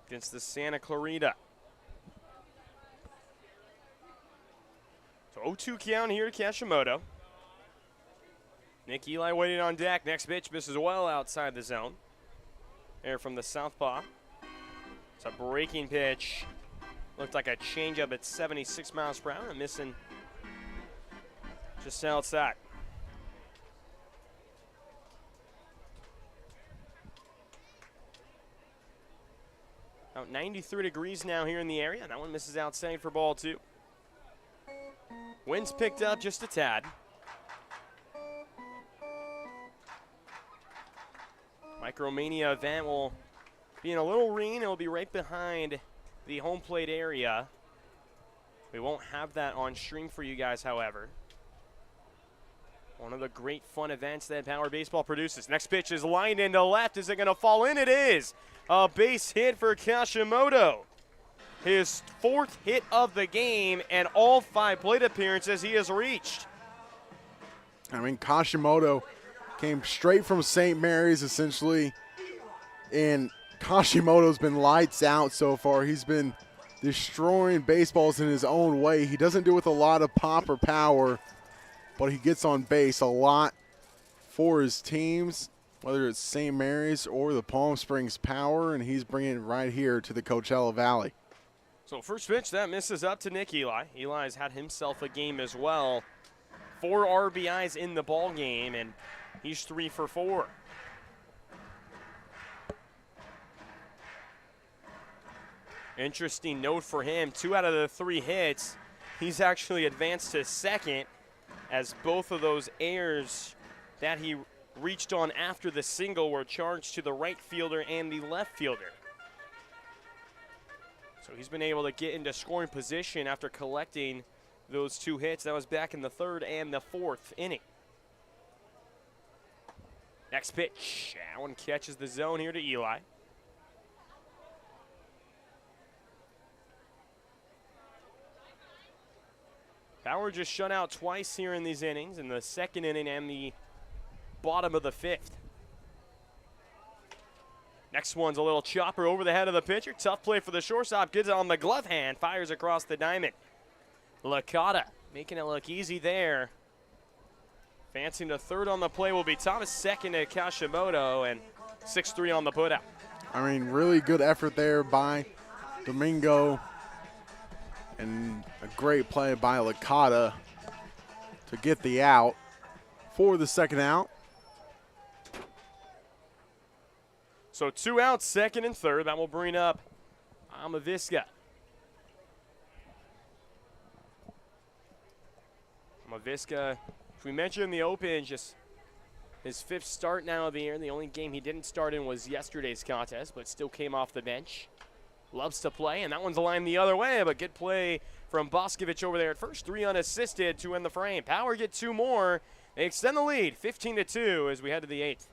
against the Santa Clarita. So 0-2 count here to Kashimoto. Nick Eli waiting on deck. Next pitch misses well outside the zone. There from the southpaw. It's a breaking pitch. Looked like a changeup at 76 miles per hour. Missing just outside. About 93 degrees now here in the area. That one misses outside for ball 2. Wind's picked up just a tad. Micromania event will be in a little rain. It will be right behind the home plate area. We won't have that on stream for you guys, however. One of the great fun events that Power Baseball produces. Next pitch is lined into left. Is it going to fall in? It is. A base hit for Kashimoto. His 4th hit of the game and all 5 plate appearances he has reached. I mean, Kashimoto came straight from St. Mary's, essentially, and Kashimoto's been lights out so far. He's been destroying baseballs in his own way. He doesn't do it with a lot of pop or power, but he gets on base a lot for his teams, whether it's St. Mary's or the Palm Springs Power, and he's bringing it right here to the Coachella Valley. So first pitch, that misses up to Nick Eli. Eli's had himself a game as well. 4 RBIs in the ball game, and he's 3 for 4. Interesting note for him, 2 out of the 3 hits, he's actually advanced to second, as both of those errors that he reached on after the single were charged to the right fielder and the left fielder. So he's been able to get into scoring position after collecting those 2 hits. That was back in the 3rd and the 4th inning. Next pitch, that one catches the zone here to Eli. Power just shut out twice here in these innings, in the 2nd inning and the bottom of the 5th. Next one's a little chopper over the head of the pitcher. Tough play for the shortstop. Gets it on the glove hand. Fires across the diamond. Licata making it look easy there. Advancing to 3rd on the play will be Thomas. 2nd to Kashimoto, and 6-3 on the putout. I mean, really good effort there by Domingo, and a great play by Licata to get the out for the 2nd out. So 2 outs, 2nd and 3rd. That will bring up Amavisca. Amavisca, if we mentioned in the open, just his 5th start now of the year. The only game he didn't start in was yesterday's contest, but still came off the bench. Loves to play, and that one's aligned the other way, but good play from Boscovich over there at first. 3 unassisted, 2 in the frame. Power get 2 more. They extend the lead, 15-2 as we head to the 8th.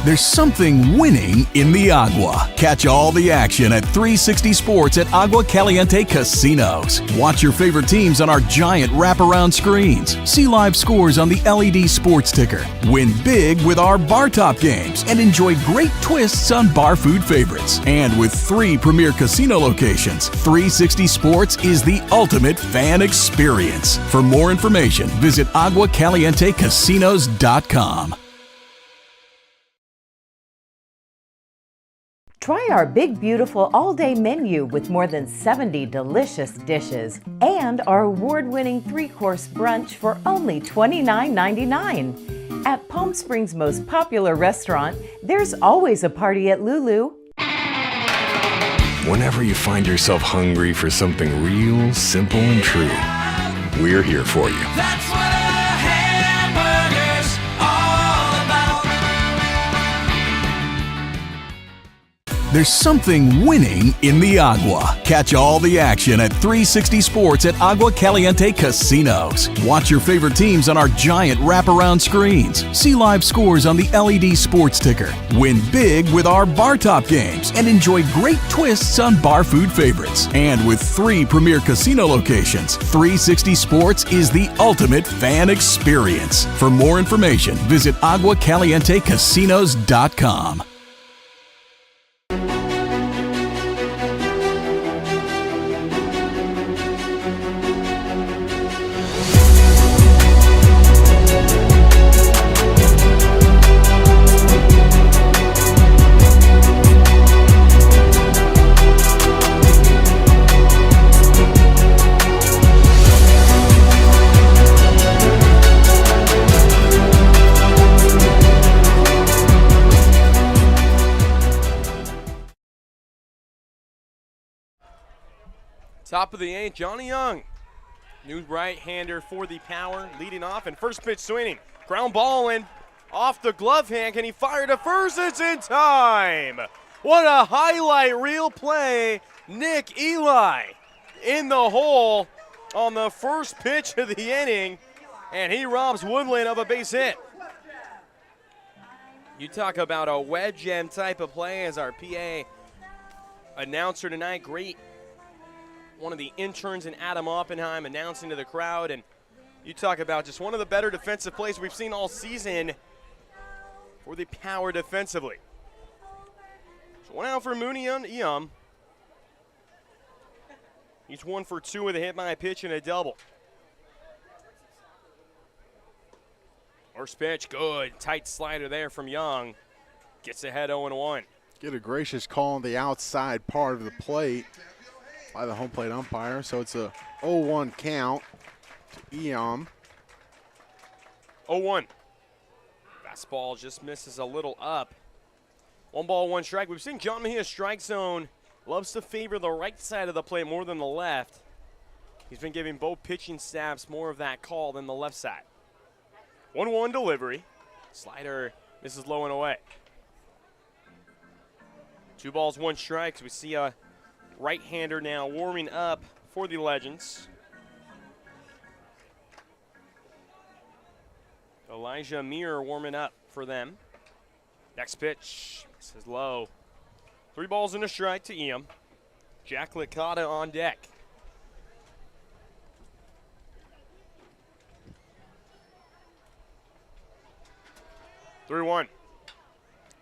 There's something winning in the Agua. Catch all the action at 360 Sports at Agua Caliente Casinos. Watch your favorite teams on our giant wraparound screens. See live scores on the LED sports ticker. Win big with our bar top games and enjoy great twists on bar food favorites. And with 3 premier casino locations, 360 Sports is the ultimate fan experience. For more information, visit aguacalientecasinos.com. Try our big, beautiful all-day menu with more than 70 delicious dishes and our award-winning 3-course brunch for only $29.99. At Palm Springs' most popular restaurant, there's always a party at Lulu. Whenever you find yourself hungry for something real, simple, and true, we're here for you. That's what a hamburger's all about. There's something winning in the Agua. Catch all the action at 360 Sports at Agua Caliente Casinos. Watch your favorite teams on our giant wraparound screens. See live scores on the LED sports ticker. Win big with our bar top games and enjoy great twists on bar food favorites. And with 3 premier casino locations, 360 Sports is the ultimate fan experience. For more information, visit aguacalientecasinos.com. Top of the 8th, Johnny Young. New right-hander for the Power, leading off, and first pitch swinging. Ground ball in off the glove hand. Can he fire to first? It's in time. What a highlight reel play. Nick Eli in the hole on the first pitch of the inning, and he robs Woodland of a base hit. You talk about a wedge gem type of play as our PA announcer tonight. Great. One of the interns in Adam Oppenheim announcing to the crowd, and you talk about just one of the better defensive plays we've seen all season for the Power defensively. So 1 out for Mooney on Eom. He's 1 for 2 with a hit by a pitch and a double. First pitch, good. Tight slider there from Young. Gets ahead 0-1. Get a gracious call on the outside part of the plate by the home plate umpire. So it's a 0-1 count to Eom. 0-1. Fastball just misses a little up. 1 ball, 1 strike. We've seen John Mejia's strike zone loves to favor the right side of the plate more than the left. He's been giving both pitching staffs more of that call than the left side. 1-1 delivery. Slider misses low and away. 2 balls, 1 strike. So we see a right-hander now warming up for the Legends. Elijah Meir warming up for them. Next pitch, this is low. 3 balls and a strike to Eom. Jack Licata on deck. (3-1).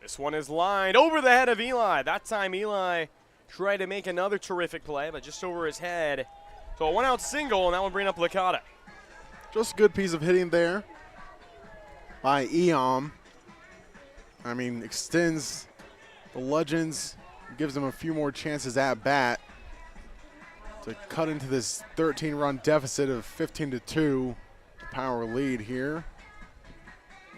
This one is lined over the head of Eli. That time Eli tried to make another terrific play, but just over his head. So a 1-out single, and that one bring up Licata. Just a good piece of hitting there by Eom. I mean, extends the Legends, gives them a few more chances at bat to cut into this 13-run deficit of 15-2. Power lead here.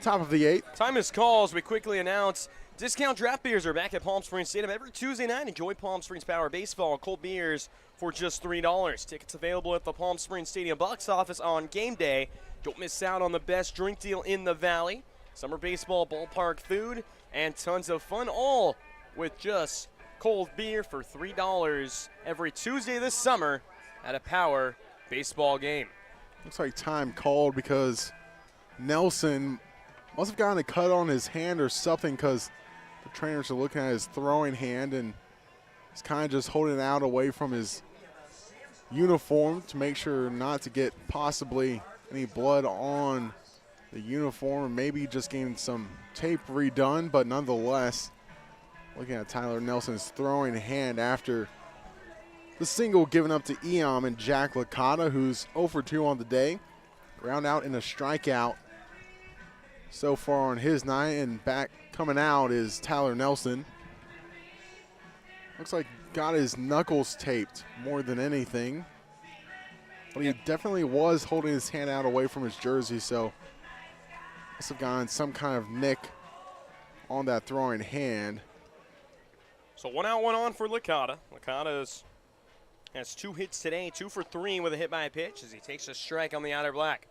Top of the 8th. Time is called as we quickly announce discount draft beers are back at Palm Springs Stadium every Tuesday night. Enjoy Palm Springs Power Baseball cold beers for just $3. Tickets available at the Palm Springs Stadium box office on game day. Don't miss out on the best drink deal in the Valley. Summer baseball, ballpark food, and tons of fun, all with just cold beer for $3 every Tuesday this summer at a Power baseball game. Looks like time called because Nelson Must have gotten a cut on his hand or something, because the trainers are looking at his throwing hand, and he's kind of just holding it out away from his uniform to make sure not to get possibly any blood on the uniform, maybe just getting some tape redone. But nonetheless, looking at Tyler Nelson's throwing hand after the single given up to Eom and Jack Licata, who's 0 for 2 on the day. Ground out in a strikeout so far on his night, and back coming out is Tyler Nelson. Looks like got his knuckles taped more than anything. But he definitely was holding his hand out away from his jersey, so must have gotten some kind of nick on that throwing hand. So 1 out, 1 on for Licata. Licata has 2 hits today, 2 for 3 with a hit by a pitch as he takes a strike on the outer black.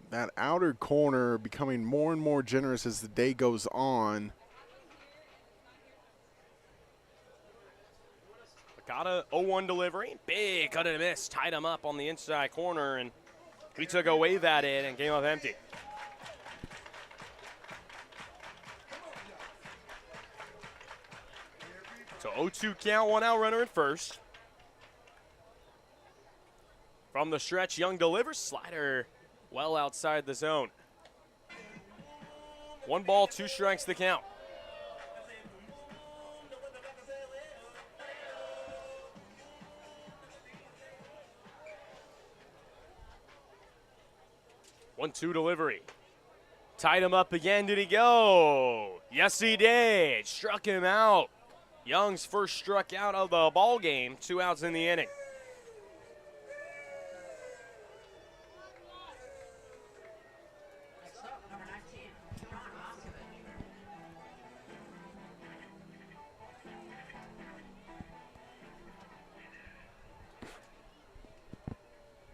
That outer corner becoming more and more generous as the day goes on. Licata 0-1 delivery. Big cut and a miss. Tied him up on the inside corner, and he took a wave at it and came up empty. So 0-2 count, 1 out, runner at first. From the stretch, Young delivers. Slider well outside the zone. 1 ball, 2 strikes the count. One-two delivery. Tied him up again. Did he go? Yes, he did. Struck him out. Young's first struck out of the ball game. 2 outs in the inning.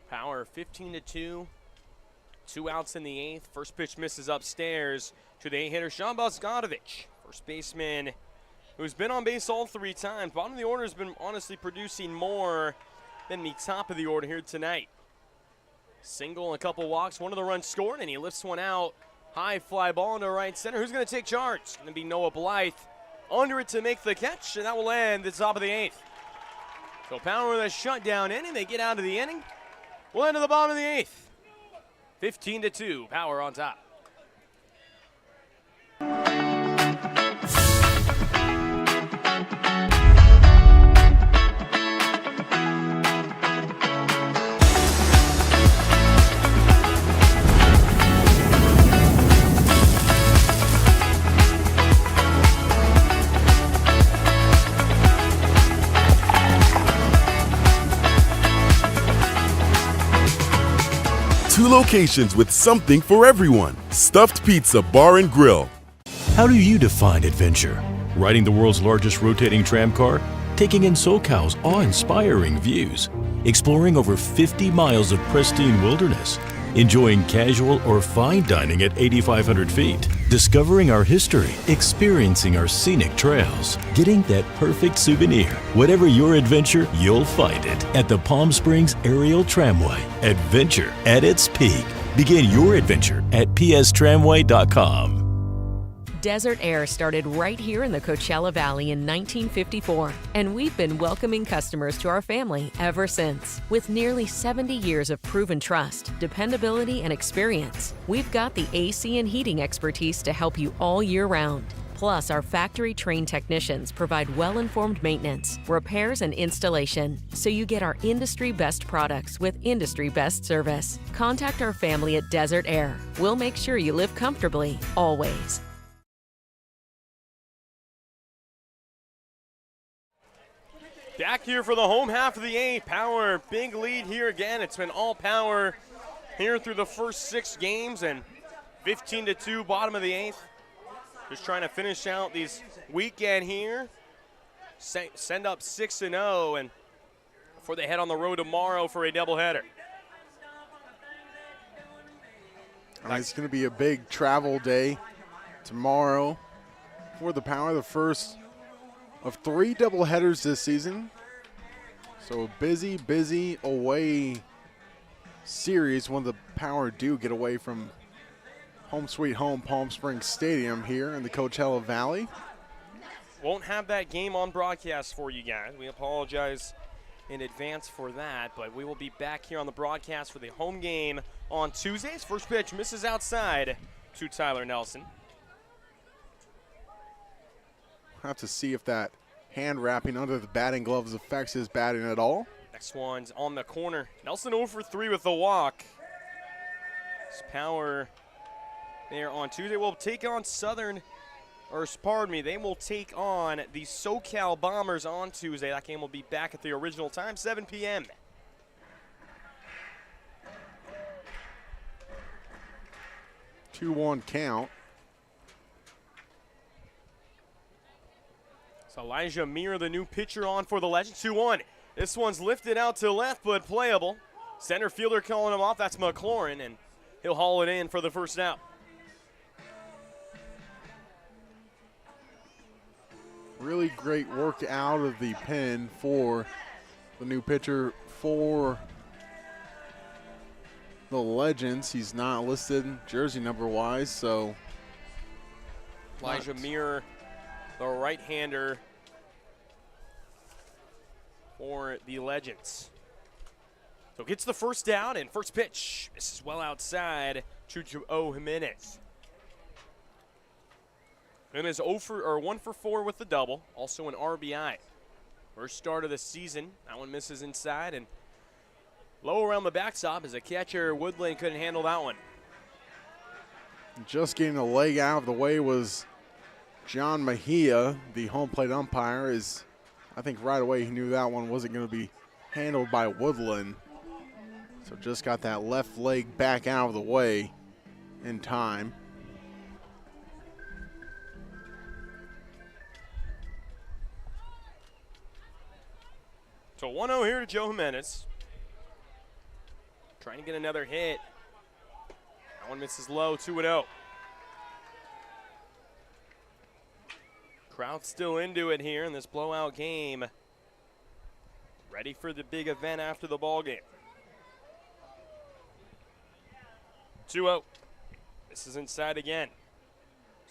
Power 15-2. 2 outs in the 8th. First pitch misses upstairs to the 8-hitter, Sean Bozgodovich. First baseman who's been on base all 3 times. Bottom of the order has been honestly producing more than the top of the order here tonight. Single and a couple walks, 1 of the runs scored, and he lifts 1 out. High fly ball into right center. Who's going to take charge? It's going to be Noah Blythe under it to make the catch, and that will end the top of the 8th. So Power with a shutdown inning. They get out of the inning. We'll end to the bottom of the 8th. 15-2, Power on top. Two locations with something for everyone. Stuffed Pizza Bar and Grill. How do you define adventure? Riding the world's largest rotating tram car? Taking in SoCal's awe-inspiring views? Exploring over 50 miles of pristine wilderness? Enjoying casual or fine dining at 8,500 feet? Discovering our history? Experiencing our scenic trails? Getting that perfect souvenir? Whatever your adventure, you'll find it at the Palm Springs Aerial Tramway. Adventure at its peak. Begin your adventure at pstramway.com. Desert Air started right here in the Coachella Valley in 1954, and we've been welcoming customers to our family ever since. With nearly 70 years of proven trust, dependability, and experience, we've got the AC and heating expertise to help you all year round. Plus, our factory-trained technicians provide well-informed maintenance, repairs, and installation, so you get our industry-best products with industry-best service. Contact our family at Desert Air. We'll make sure you live comfortably, always. Back here for the home half of the 8th. Power, big lead here again. It's been all Power here through the first 6 games, and 15-2, bottom of the 8th. Just trying to finish out these weekend here. Send up 6-0, and before they head on the road tomorrow for a doubleheader. It's going to be a big travel day tomorrow for the Power, the first of 3 doubleheaders this season. So a busy away series when the Power do get away from home sweet home Palm Springs Stadium here in the Coachella Valley. Won't have that game on broadcast for you guys. We apologize in advance for that, but we will be back here on the broadcast for the home game on Tuesdays. First pitch misses outside to Tyler Nelson. We'll have to see if that hand wrapping under the batting gloves affects his batting at all. Next one's on the corner. Nelson 0 for 3 with the walk. His power there on Tuesday will take on they will take on the SoCal Bombers on Tuesday. That game will be back at the original time, 7 p.m. Two 2-1 count. So Elijah Meir, the new pitcher, on for the Legends. 2-1. This one's lifted out to left, but playable. Center fielder calling him off. That's McLaurin, and he'll haul it in for the first out. Really great work out of the pen for the new pitcher for the Legends. He's not listed jersey number-wise, so. Elijah Meir, the right-hander for the Legends. So gets the first down, and first pitch. This is well outside to Joe Jimenez. Jimenez 1 for 4 with the double, also an RBI. First start of the season. That one misses inside, and low around the backstop as a catcher. Woodland couldn't handle that one. Just getting a leg out of the way was John Mejia, the home plate umpire. I think right away he knew that one wasn't going to be handled by Woodland. So just got that left leg back out of the way in time. So 1-0 here to Joe Jimenez. Trying to get another hit. That one misses low, 2-0. Crowd still into it here in this blowout game. Ready for the big event after the ball game. 2-0. This is inside again.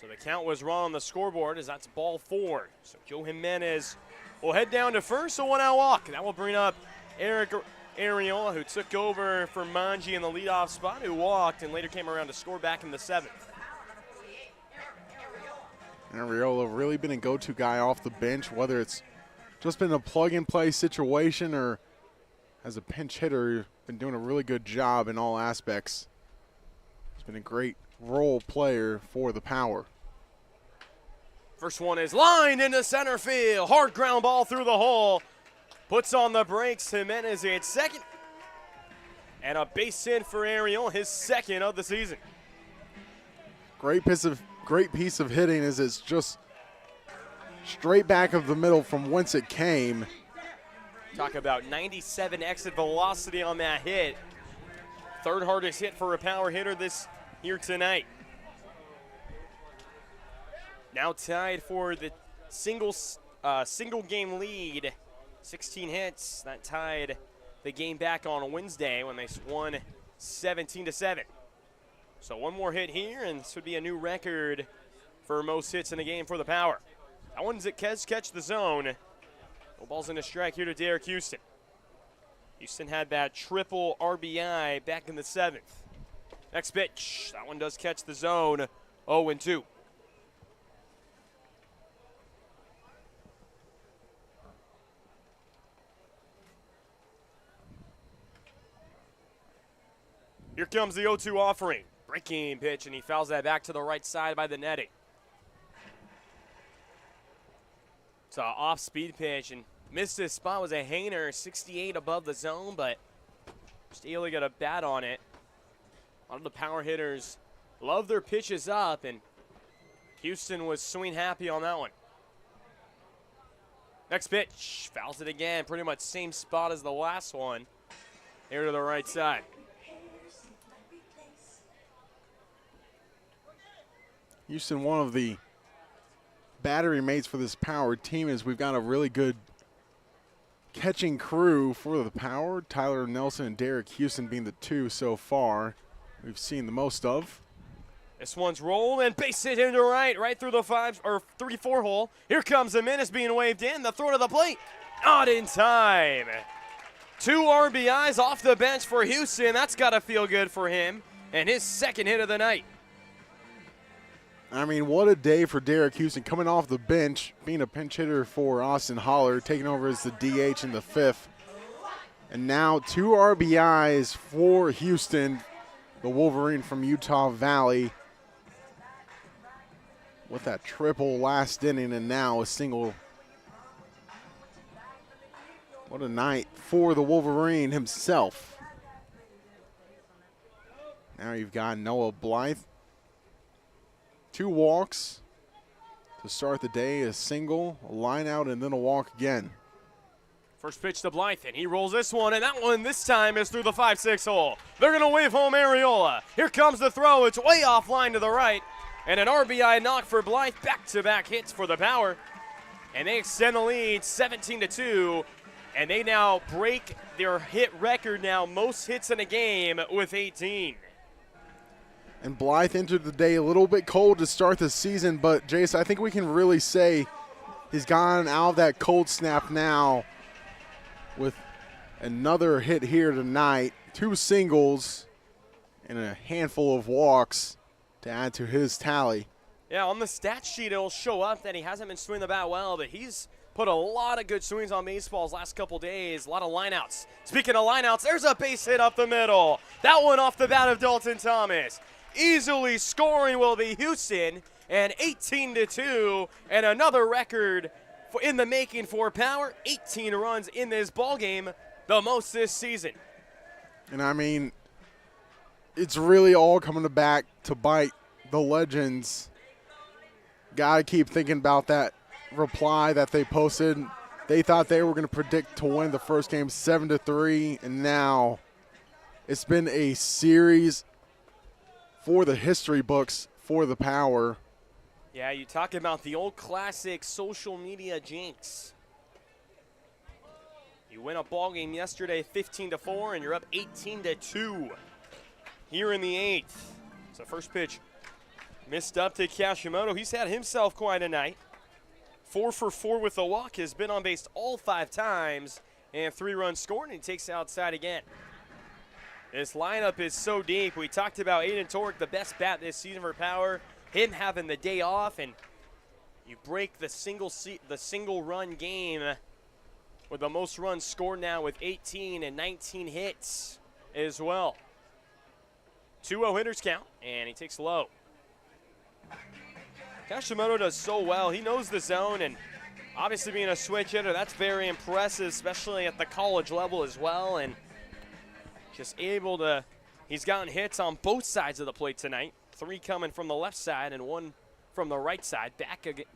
So the count was wrong on the scoreboard as that's ball 4. So Joe Jimenez will head down to first, a 1-out walk. That will bring up Eric Ariola, who took over for Manji in the leadoff spot, who walked and later came around to score back in the 7th. Ariola really been a go-to guy off the bench, whether it's just been a plug-and-play situation or as a pinch hitter, been doing a really good job in all aspects. He's been a great role player for the Power. First one is lined into center field. Hard ground ball through the hole. Puts on the brakes. Jimenez at second. And a base hit for Ariel, his second of the season. Great piece of hitting as it's just straight back of the middle from whence it came. Talk about 97 exit velocity on that hit. Third hardest hit for a power hitter this here tonight. Now tied for the single game lead, 16 hits. That tied the game back on Wednesday when they won 17-7. So one more hit here, and this would be a new record for most hits in a game for the Power. That one's at catch the zone. No balls in a strike here to Derek Houston. Houston had that triple RBI back in the 7th. Next pitch, that one does catch the zone, 0-2. Here comes the 0-2 offering. Breaking pitch, and he fouls that back to the right side by the netting. It's an off-speed pitch, and missed his spot. Was a hanger, 68 above the zone, but Staley got a bat on it. A lot of the power hitters love their pitches up, and Houston was swing happy on that one. Next pitch, fouls it again, pretty much same spot as the last one. Here to the right side. Houston, one of the battery mates for this Power team, is we've got a really good catching crew for the Power. Tyler Nelson and Derek Houston being the two so far we've seen the most of. This one's rolled and base hit into right through the 3-4 hole. Here comes the Menace being waved in. The throw to the plate, not in time. 2 RBIs off the bench for Houston. That's got to feel good for him. And his second hit of the night. I mean, what a day for Derek Houston, coming off the bench, being a pinch hitter for Austin Holler, taking over as the DH in the 5th. And now 2 RBIs for Houston, the Wolverine from Utah Valley, with that triple last inning and now a single. What a night for the Wolverine himself. Now you've got Noah Blythe. 2 walks to start the day, a single, a line out, and then a walk again. First pitch to Blythe, and he rolls this one, and that one this time is through the 5-6 hole. They're going to wave home Areola. Here comes the throw. It's way off line to the right, and an RBI knock for Blythe. Back-to-back hits for the Power, and they extend the lead 17-2, and they now break their hit record now, most hits in a game with 18. And Blythe entered the day a little bit cold to start the season, but Jayce, I think we can really say he's gotten out of that cold snap now with another hit here tonight, 2 singles and a handful of walks to add to his tally. Yeah, on the stat sheet it'll show up that he hasn't been swinging the bat well, but he's put a lot of good swings on baseballs last couple days, a lot of lineouts. Speaking of lineouts, there's a base hit up the middle. That one off the bat of Dalton Thomas. Easily scoring will be Houston, and 18-2, and another record in the making for Power. 18 runs in this ball game, the most this season. And I mean, it's really all coming back to bite the Legends. Got to keep thinking about that reply that they posted. They thought they were going to predict to win the first game 7-3, and now it's been a series for the history books for the Power. Yeah, you talk about the old classic social media jinx. You win a ball game yesterday 15-4, and you're up 18-2 here in the 8th. So first pitch missed up to Kashimoto. He's had himself quite a night. 4 for 4 with a walk, has been on base all 5 times, and 3 runs scored, and he takes outside again. This lineup is so deep. We talked about Aiden Tork, the best bat this season for Power, him having the day off, and you break the single run game with the most runs scored now with 18 and 19 hits as well. 2-0 hitters count, and he takes low. Kashimoto does so well. He knows the zone, and obviously being a switch hitter, that's very impressive, especially at the college level as well, and just able to, he's gotten hits on both sides of the plate tonight. 3 coming from the left side and 1 from the right side.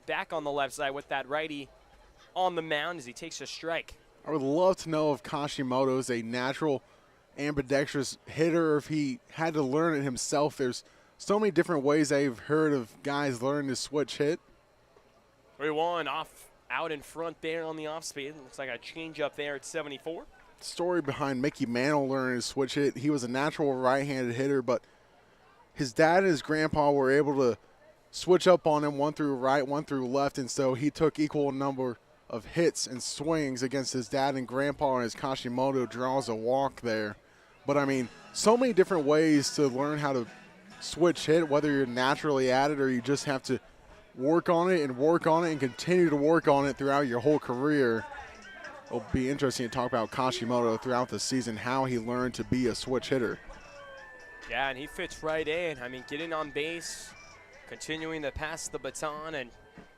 Back on the left side with that righty on the mound as he takes a strike. I would love to know if Kashimoto is a natural ambidextrous hitter, or if he had to learn it himself. There's so many different ways I've heard of guys learning to switch hit. 3-1 out in front there on the off speed. Looks like a change up there at 74. Story behind Mickey Mantle learning to switch hit. He was a natural right-handed hitter, but his dad and his grandpa were able to switch up on him, 1 through right, 1 through left, and so he took equal number of hits and swings against his dad and grandpa, and his Kashimoto draws a walk there. But, I mean, so many different ways to learn how to switch hit, whether you're naturally at it or you just have to work on it and continue to work on it throughout your whole career. It'll be interesting to talk about Kashimoto throughout the season, how he learned to be a switch hitter. Yeah, and he fits right in. I mean, getting on base, continuing to pass the baton and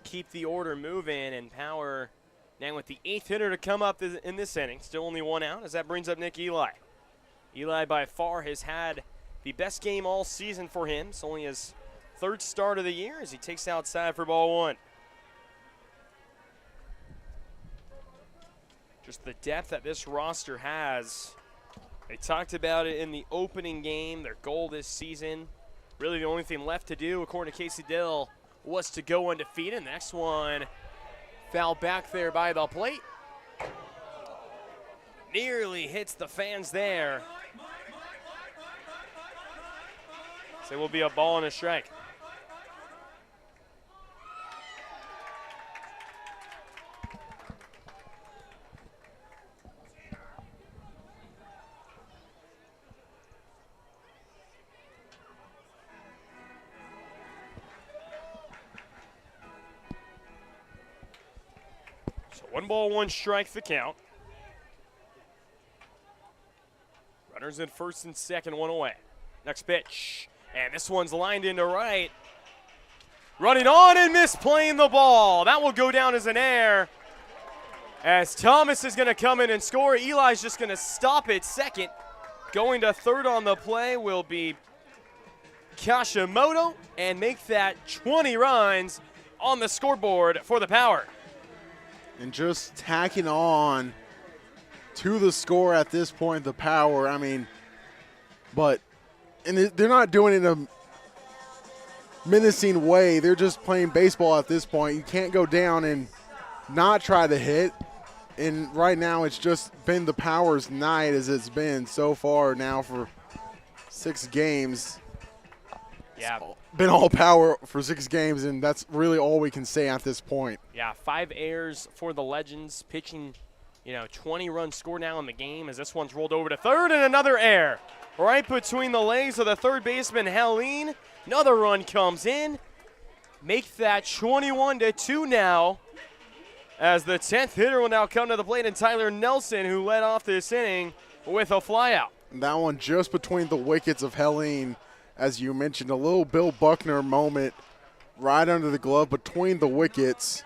keep the order moving, and Power now with the 8th hitter to come up in this inning. Still only 1 out, as that brings up Nick Eli. Eli by far has had the best game all season for him. It's only his 3rd start of the year as he takes outside for ball 1. Just the depth that this roster has. They talked about it in the opening game, their goal this season. Really the only thing left to do, according to Casey Dill, was to go undefeated. Next one, foul back there by the plate. Nearly hits the fans there. So it will be a ball and a strike. So 1 ball, 1 strike the count. Runners in first and second, 1 away. Next pitch. And this one's lined into right. Running on and misplaying the ball. That will go down as an error. As Thomas is going to come in and score. Eli's just going to stop at second. Going to third on the play will be Kashimoto and make that 20 runs on the scoreboard for the Power. And just tacking on to the score at this point, the Power, I mean, and they're not doing it in a menacing way. They're just playing baseball at this point. You can't go down and not try to hit. And right now it's just been the Power's night as it's been so far now for 6 games. Yeah. It's been all Power for 6 games, and that's really all we can say at this point. Yeah, 5 errors for the Legends, pitching, 20 runs scored now in the game as this one's rolled over to third and another error. Right between the legs of the third baseman, Helene. Another run comes in. Make that 21-2 now as the 10th hitter will now come to the plate, and Tyler Nelson, who led off this inning with a flyout. That one just between the wickets of Helene, as you mentioned, a little Bill Buckner moment right under the glove between the wickets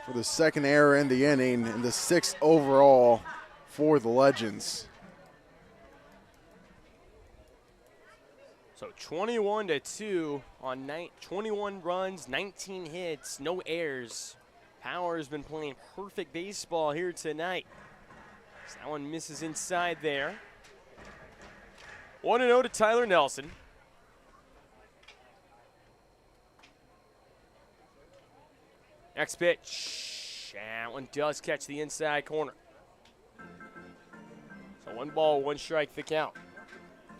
for the 2nd error in the inning and the 6th overall for the Legends. So 21-2 on 21 runs, 19 hits, no errors. Power has been playing perfect baseball here tonight. So that one misses inside there. 1-0 to Tyler Nelson. Next pitch. That one does catch the inside corner. So 1 ball, 1 strike the count.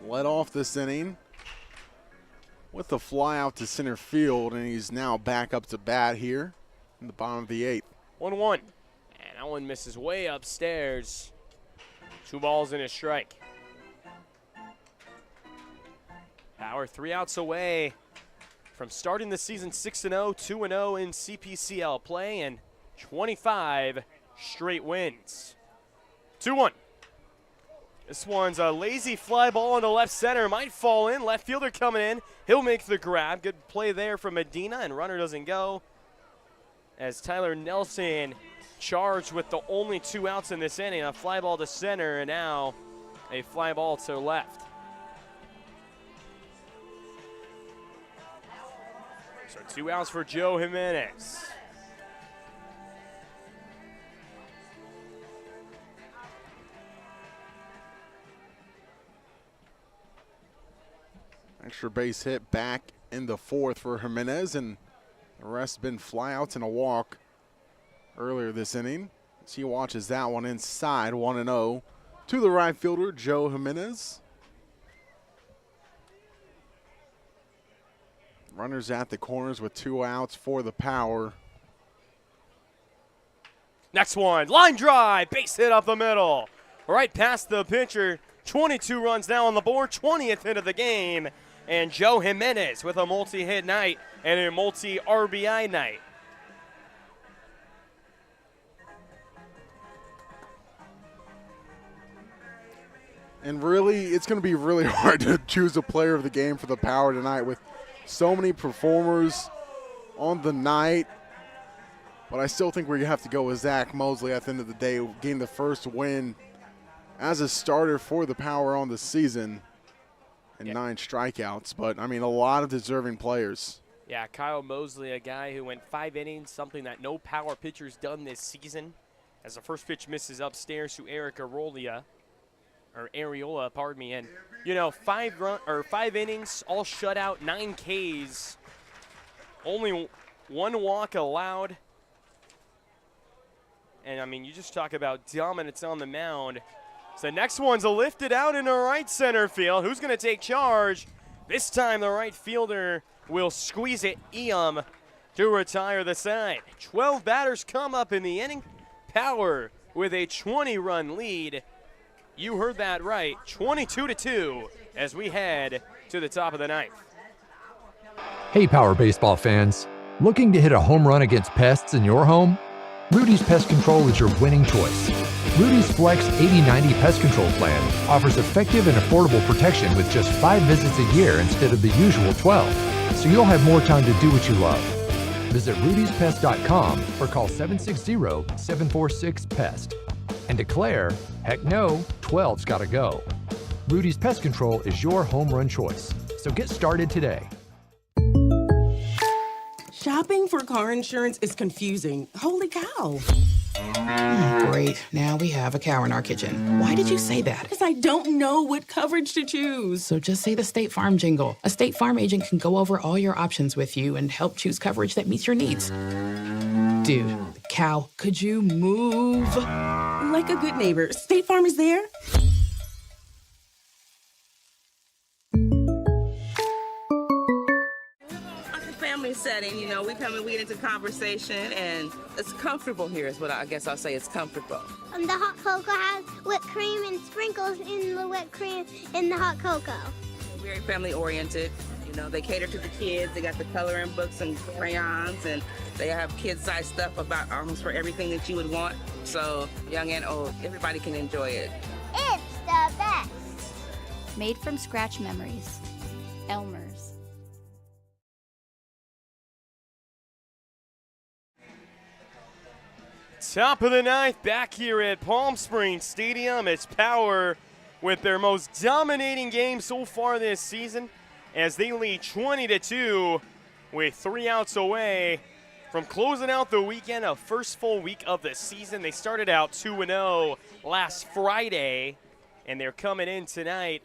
Led off this inning with the fly out to center field, and he's now back up to bat here in the bottom of the 8th. 1-1. And that one misses way upstairs. 2 balls and a strike. Power 3 outs away from starting the season 6-0, 2-0 in CPCL play, and 25 straight wins. 2-1. This one's a lazy fly ball into left center. Might fall in. Left fielder coming in. He'll make the grab. Good play there from Medina, and runner doesn't go as Tyler Nelson charged with the only 2 outs in this inning. A fly ball to center, and now a fly ball to left. So 2 outs for Joe Jimenez. Extra base hit back in the 4th for Jimenez, and the rest have been flyouts and a walk earlier this inning. As he watches that one inside, 1-0 to the right fielder, Joe Jimenez. Runners at the corners with 2 outs for the Power. Next one, line drive, base hit up the middle. Right past the pitcher, 22 runs now on the board, 20th hit of the game. And Joe Jimenez with a multi-hit night and a multi-RBI night. And really, it's going to be really hard to choose a player of the game for the Power tonight with so many performers on the night. But I still think we have to go with Zach Mosley at the end of the day, getting the first win as a starter for the Power on the season. And 9 strikeouts, but, I mean, a lot of deserving players. Yeah, Kyle Mosley, a guy who went 5 innings, something that no Power pitcher's done this season. As the first pitch misses upstairs to Eric Areola, pardon me. And, 5 innings, all shutout, 9 Ks, only 1 walk allowed. And, I mean, you just talk about dominance on the mound. So the next one's lifted out into right center field. Who's going to take charge? This time the right fielder will squeeze it. Eam to retire the side. 12 batters come up in the inning. Power with a 20-run lead. You heard that right, 22-2 as we head to the top of the ninth. Hey, Power Baseball fans. Looking to hit a home run against pests in your home? Rudy's Pest Control is your winning choice. Rudy's Flex 80/90 Pest Control Plan offers effective and affordable protection with just 5 visits a year instead of the usual 12, so you'll have more time to do what you love. Visit rudyspest.com or call 760-746-PEST and declare, heck no, 12's gotta go. Rudy's Pest Control is your home run choice, so get started today. Shopping for car insurance is confusing. Holy cow. Great, now we have a cow in our kitchen. Why did you say that? Because I don't know what coverage to choose. So just say the State Farm jingle. A State Farm agent can go over all your options with you and help choose coverage that meets your needs. Dude, cow, could you move? Like a good neighbor, State Farm is there. Family setting, you know, we come and we get into conversation, and it's comfortable here is what I guess I'll say. It's comfortable. The hot cocoa has whipped cream and sprinkles in the whipped cream in the hot cocoa. Very family oriented. You know, they cater to the kids. They got the coloring books and crayons, and they have kid-sized stuff about almost for everything that you would want. So young and old, everybody can enjoy it. It's the best. Made from scratch memories. Elmer's. Top of the ninth, back here at Palm Springs Stadium. It's Power with their most dominating game so far this season as they lead 20-2 with 3 outs away from closing out the weekend, a first full week of the season. They started out 2-0 last Friday, and they're coming in tonight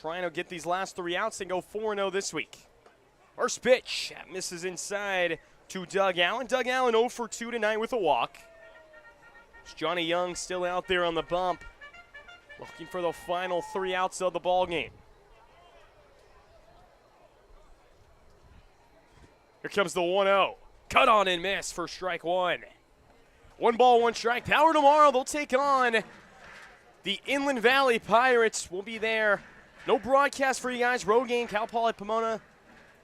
trying to get these last 3 outs and go 4-0 this week. First pitch misses inside to Doug Allen. Doug Allen 0 for 2 tonight with a walk. Johnny Young still out there on the bump, looking for the final 3 outs of the ball game. Here comes the 1-0. Cut on and miss for strike one. 1 ball, 1 strike. Power tomorrow, they'll take on the Inland Valley Pirates. We'll be there. No broadcast for you guys. Road game, Cal Poly Pomona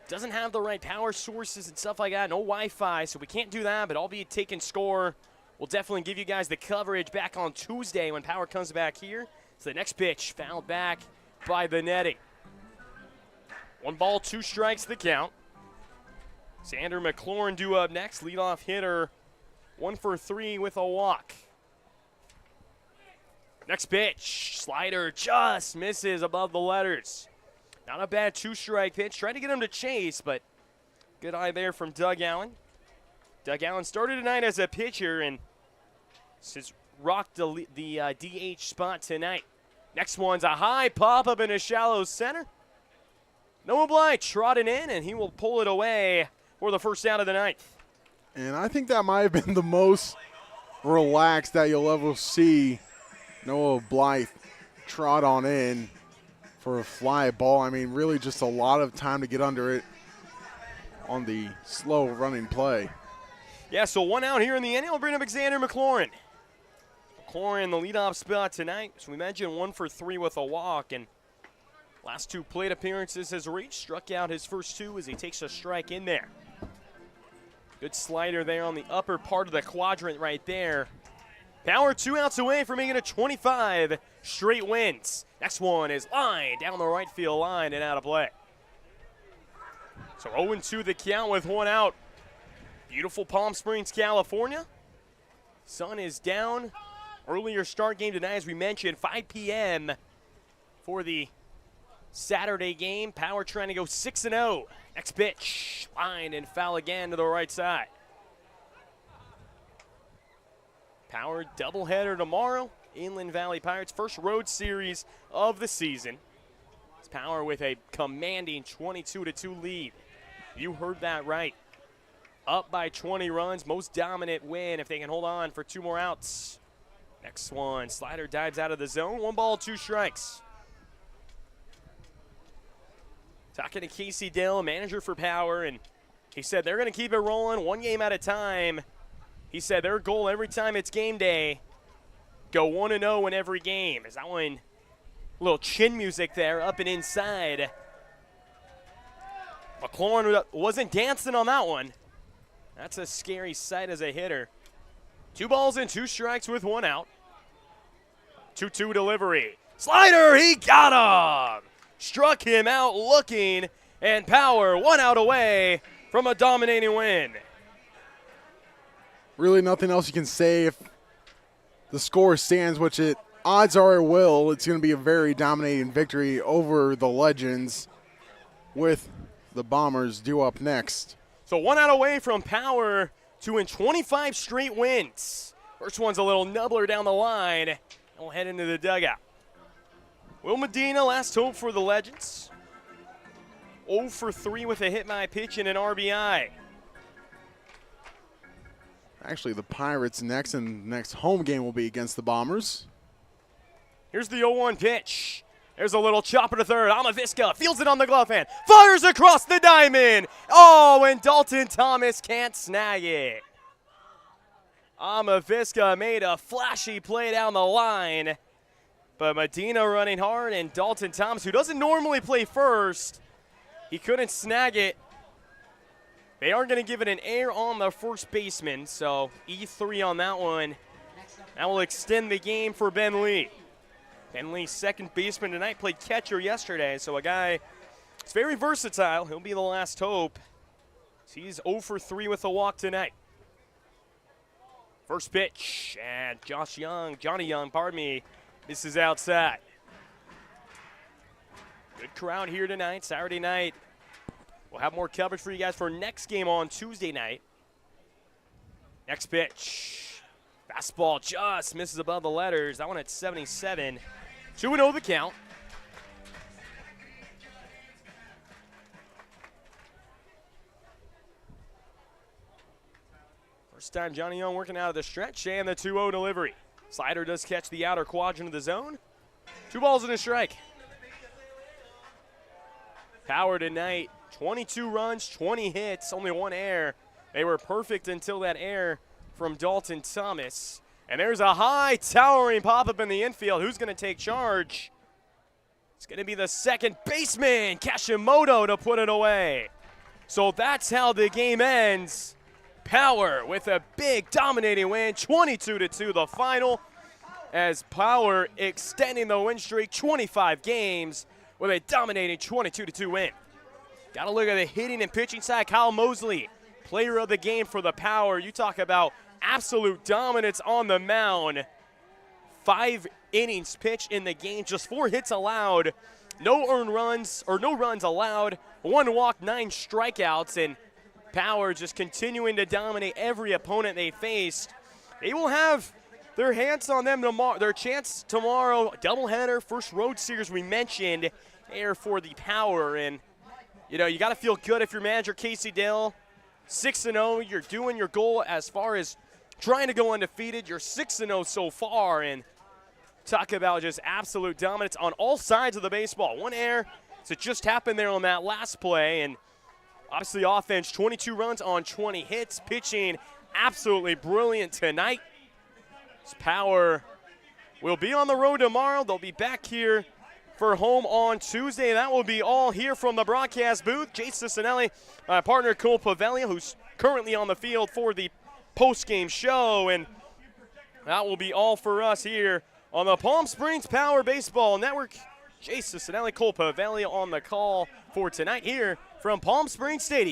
doesn't have the right power sources and stuff like that. No Wi-Fi, so we can't do that, but I'll be taking score. We'll definitely give you guys the coverage back on Tuesday when Power comes back here. So the next pitch fouled back by the netting. 1 ball, 2 strikes the count. Xander McLaurin due up next. Leadoff hitter, 1 for 3 with a walk. Next pitch, slider just misses above the letters. Not a bad 2-strike pitch. Tried to get him to chase, but good eye there from Doug Allen. Doug Allen started tonight as a pitcher and has rocked the DH spot tonight. Next one's a high pop-up in a shallow center. Noah Bly trotting in, and he will pull it away for the first out of the ninth. And I think that might have been the most relaxed that you'll ever see Noah Blythe trot on in for a fly ball. I mean, really just a lot of time to get under it on the slow running play. Yeah, so 1 out here in the inning. We'll bring up Xander McLaurin. McLaurin, the leadoff spot tonight. So we mentioned 1 for 3 with a walk, and last 2 plate appearances has reached. Struck out his first 2 as he takes a strike in there. Good slider there on the upper part of the quadrant right there. Power 2 outs away from making it 25 straight wins. Next one is lined down the right field line and out of play. So 0-2 the count with 1 out. Beautiful Palm Springs, California. Sun is down. Earlier start game tonight, as we mentioned, 5 p.m. for the Saturday game. Power trying to go 6-0. Next pitch, line and foul again to the right side. Power doubleheader tomorrow. Inland Valley Pirates, first road series of the season. It's Power with a commanding 22-2 lead. You heard that right. Up by 20 runs, most dominant win if they can hold on for 2 more outs. Next one, slider dives out of the zone. 1 ball, 2 strikes. Talking to Casey Dill, manager for Power, and he said they're going to keep it rolling one game at a time. He said their goal every time it's game day, go 1-0 in every game. Is that one? A little chin music there, up and inside. McLaurin wasn't dancing on that one. That's a scary sight as a hitter. 2 balls and 2 strikes with 1 out. 2-2 delivery. Slider, he got him! Struck him out looking, and Power 1 out away from a dominating win. Really nothing else you can say. If the score stands, which odds are it will, it's going to be a very dominating victory over the Legends, with the Bombers due up next. So 1 out away from Power to win 25 straight wins. First one's a little nubbler down the line, and we'll head into the dugout. Will Medina, last hope for the Legends. 0 for 3 with a hit by pitch and an RBI. Actually, the Pirates next, and next home game will be against the Bombers. Here's the 0-1 pitch. There's a little chopper to third. Amavisca fields it on the glove hand. Fires across the diamond. Oh, and Dalton Thomas can't snag it. Amavisca made a flashy play down the line. But Medina running hard, and Dalton Thomas, who doesn't normally play first, he couldn't snag it. They are going to give it an error on the first baseman, so E3 on that one. That will extend the game for Ben Lee. Ben Lee, second baseman tonight, played catcher yesterday, so a guy is very versatile. He'll be the last hope. He's 0 for 3 with a walk tonight. First pitch, and Johnny Young, this is outside. Good crowd here tonight, Saturday night. We'll have more coverage for you guys for next game on Tuesday night. Next pitch. Fastball just misses above the letters. That one at 77. 2-0 the count. First time Johnny Young working out of the stretch, and the 2-0 delivery. Slider does catch the outer quadrant of the zone. 2 balls and a strike. Power tonight, 22 runs, 20 hits, only 1 error. They were perfect until that error from Dalton Thomas. And there's a high towering pop-up in the infield. Who's going to take charge? It's going to be the second baseman, Kashimoto, to put it away. So that's how the game ends. Power with a big dominating win, 22-2 the final, as Power extending the win streak 25 games with a dominating 22-2 win. Got to look at the hitting and pitching side. Kyle Mosley, player of the game for the Power. You talk about absolute dominance on the mound. 5 innings pitched in the game, just 4 hits allowed, no earned runs, or no runs allowed, 1 walk, 9 strikeouts, and Power just continuing to dominate every opponent they faced. They will have their hands on them tomorrow, their chance tomorrow, doubleheader, first road series we mentioned there for the Power. And, you know, you got to feel good if you're manager Casey Dill. 6-0, you're doing your goal as far as trying to go undefeated. You're 6-0 so far, and talk about just absolute dominance on all sides of the baseball. 1 error, so it just happened there on that last play, and obviously offense, 22 runs on 20 hits. Pitching absolutely brilliant tonight. This Power will be on the road tomorrow. They'll be back here for home on Tuesday. That will be all here from the broadcast booth. Jayce Cicinelli, my partner Cole Paveglio, who's currently on the field for the post-game show. And that will be all for us here on the Palm Springs Power Baseball Network. Jayce Cicinelli, Cole Paveglio on the call for tonight here from Palm Springs Stadium.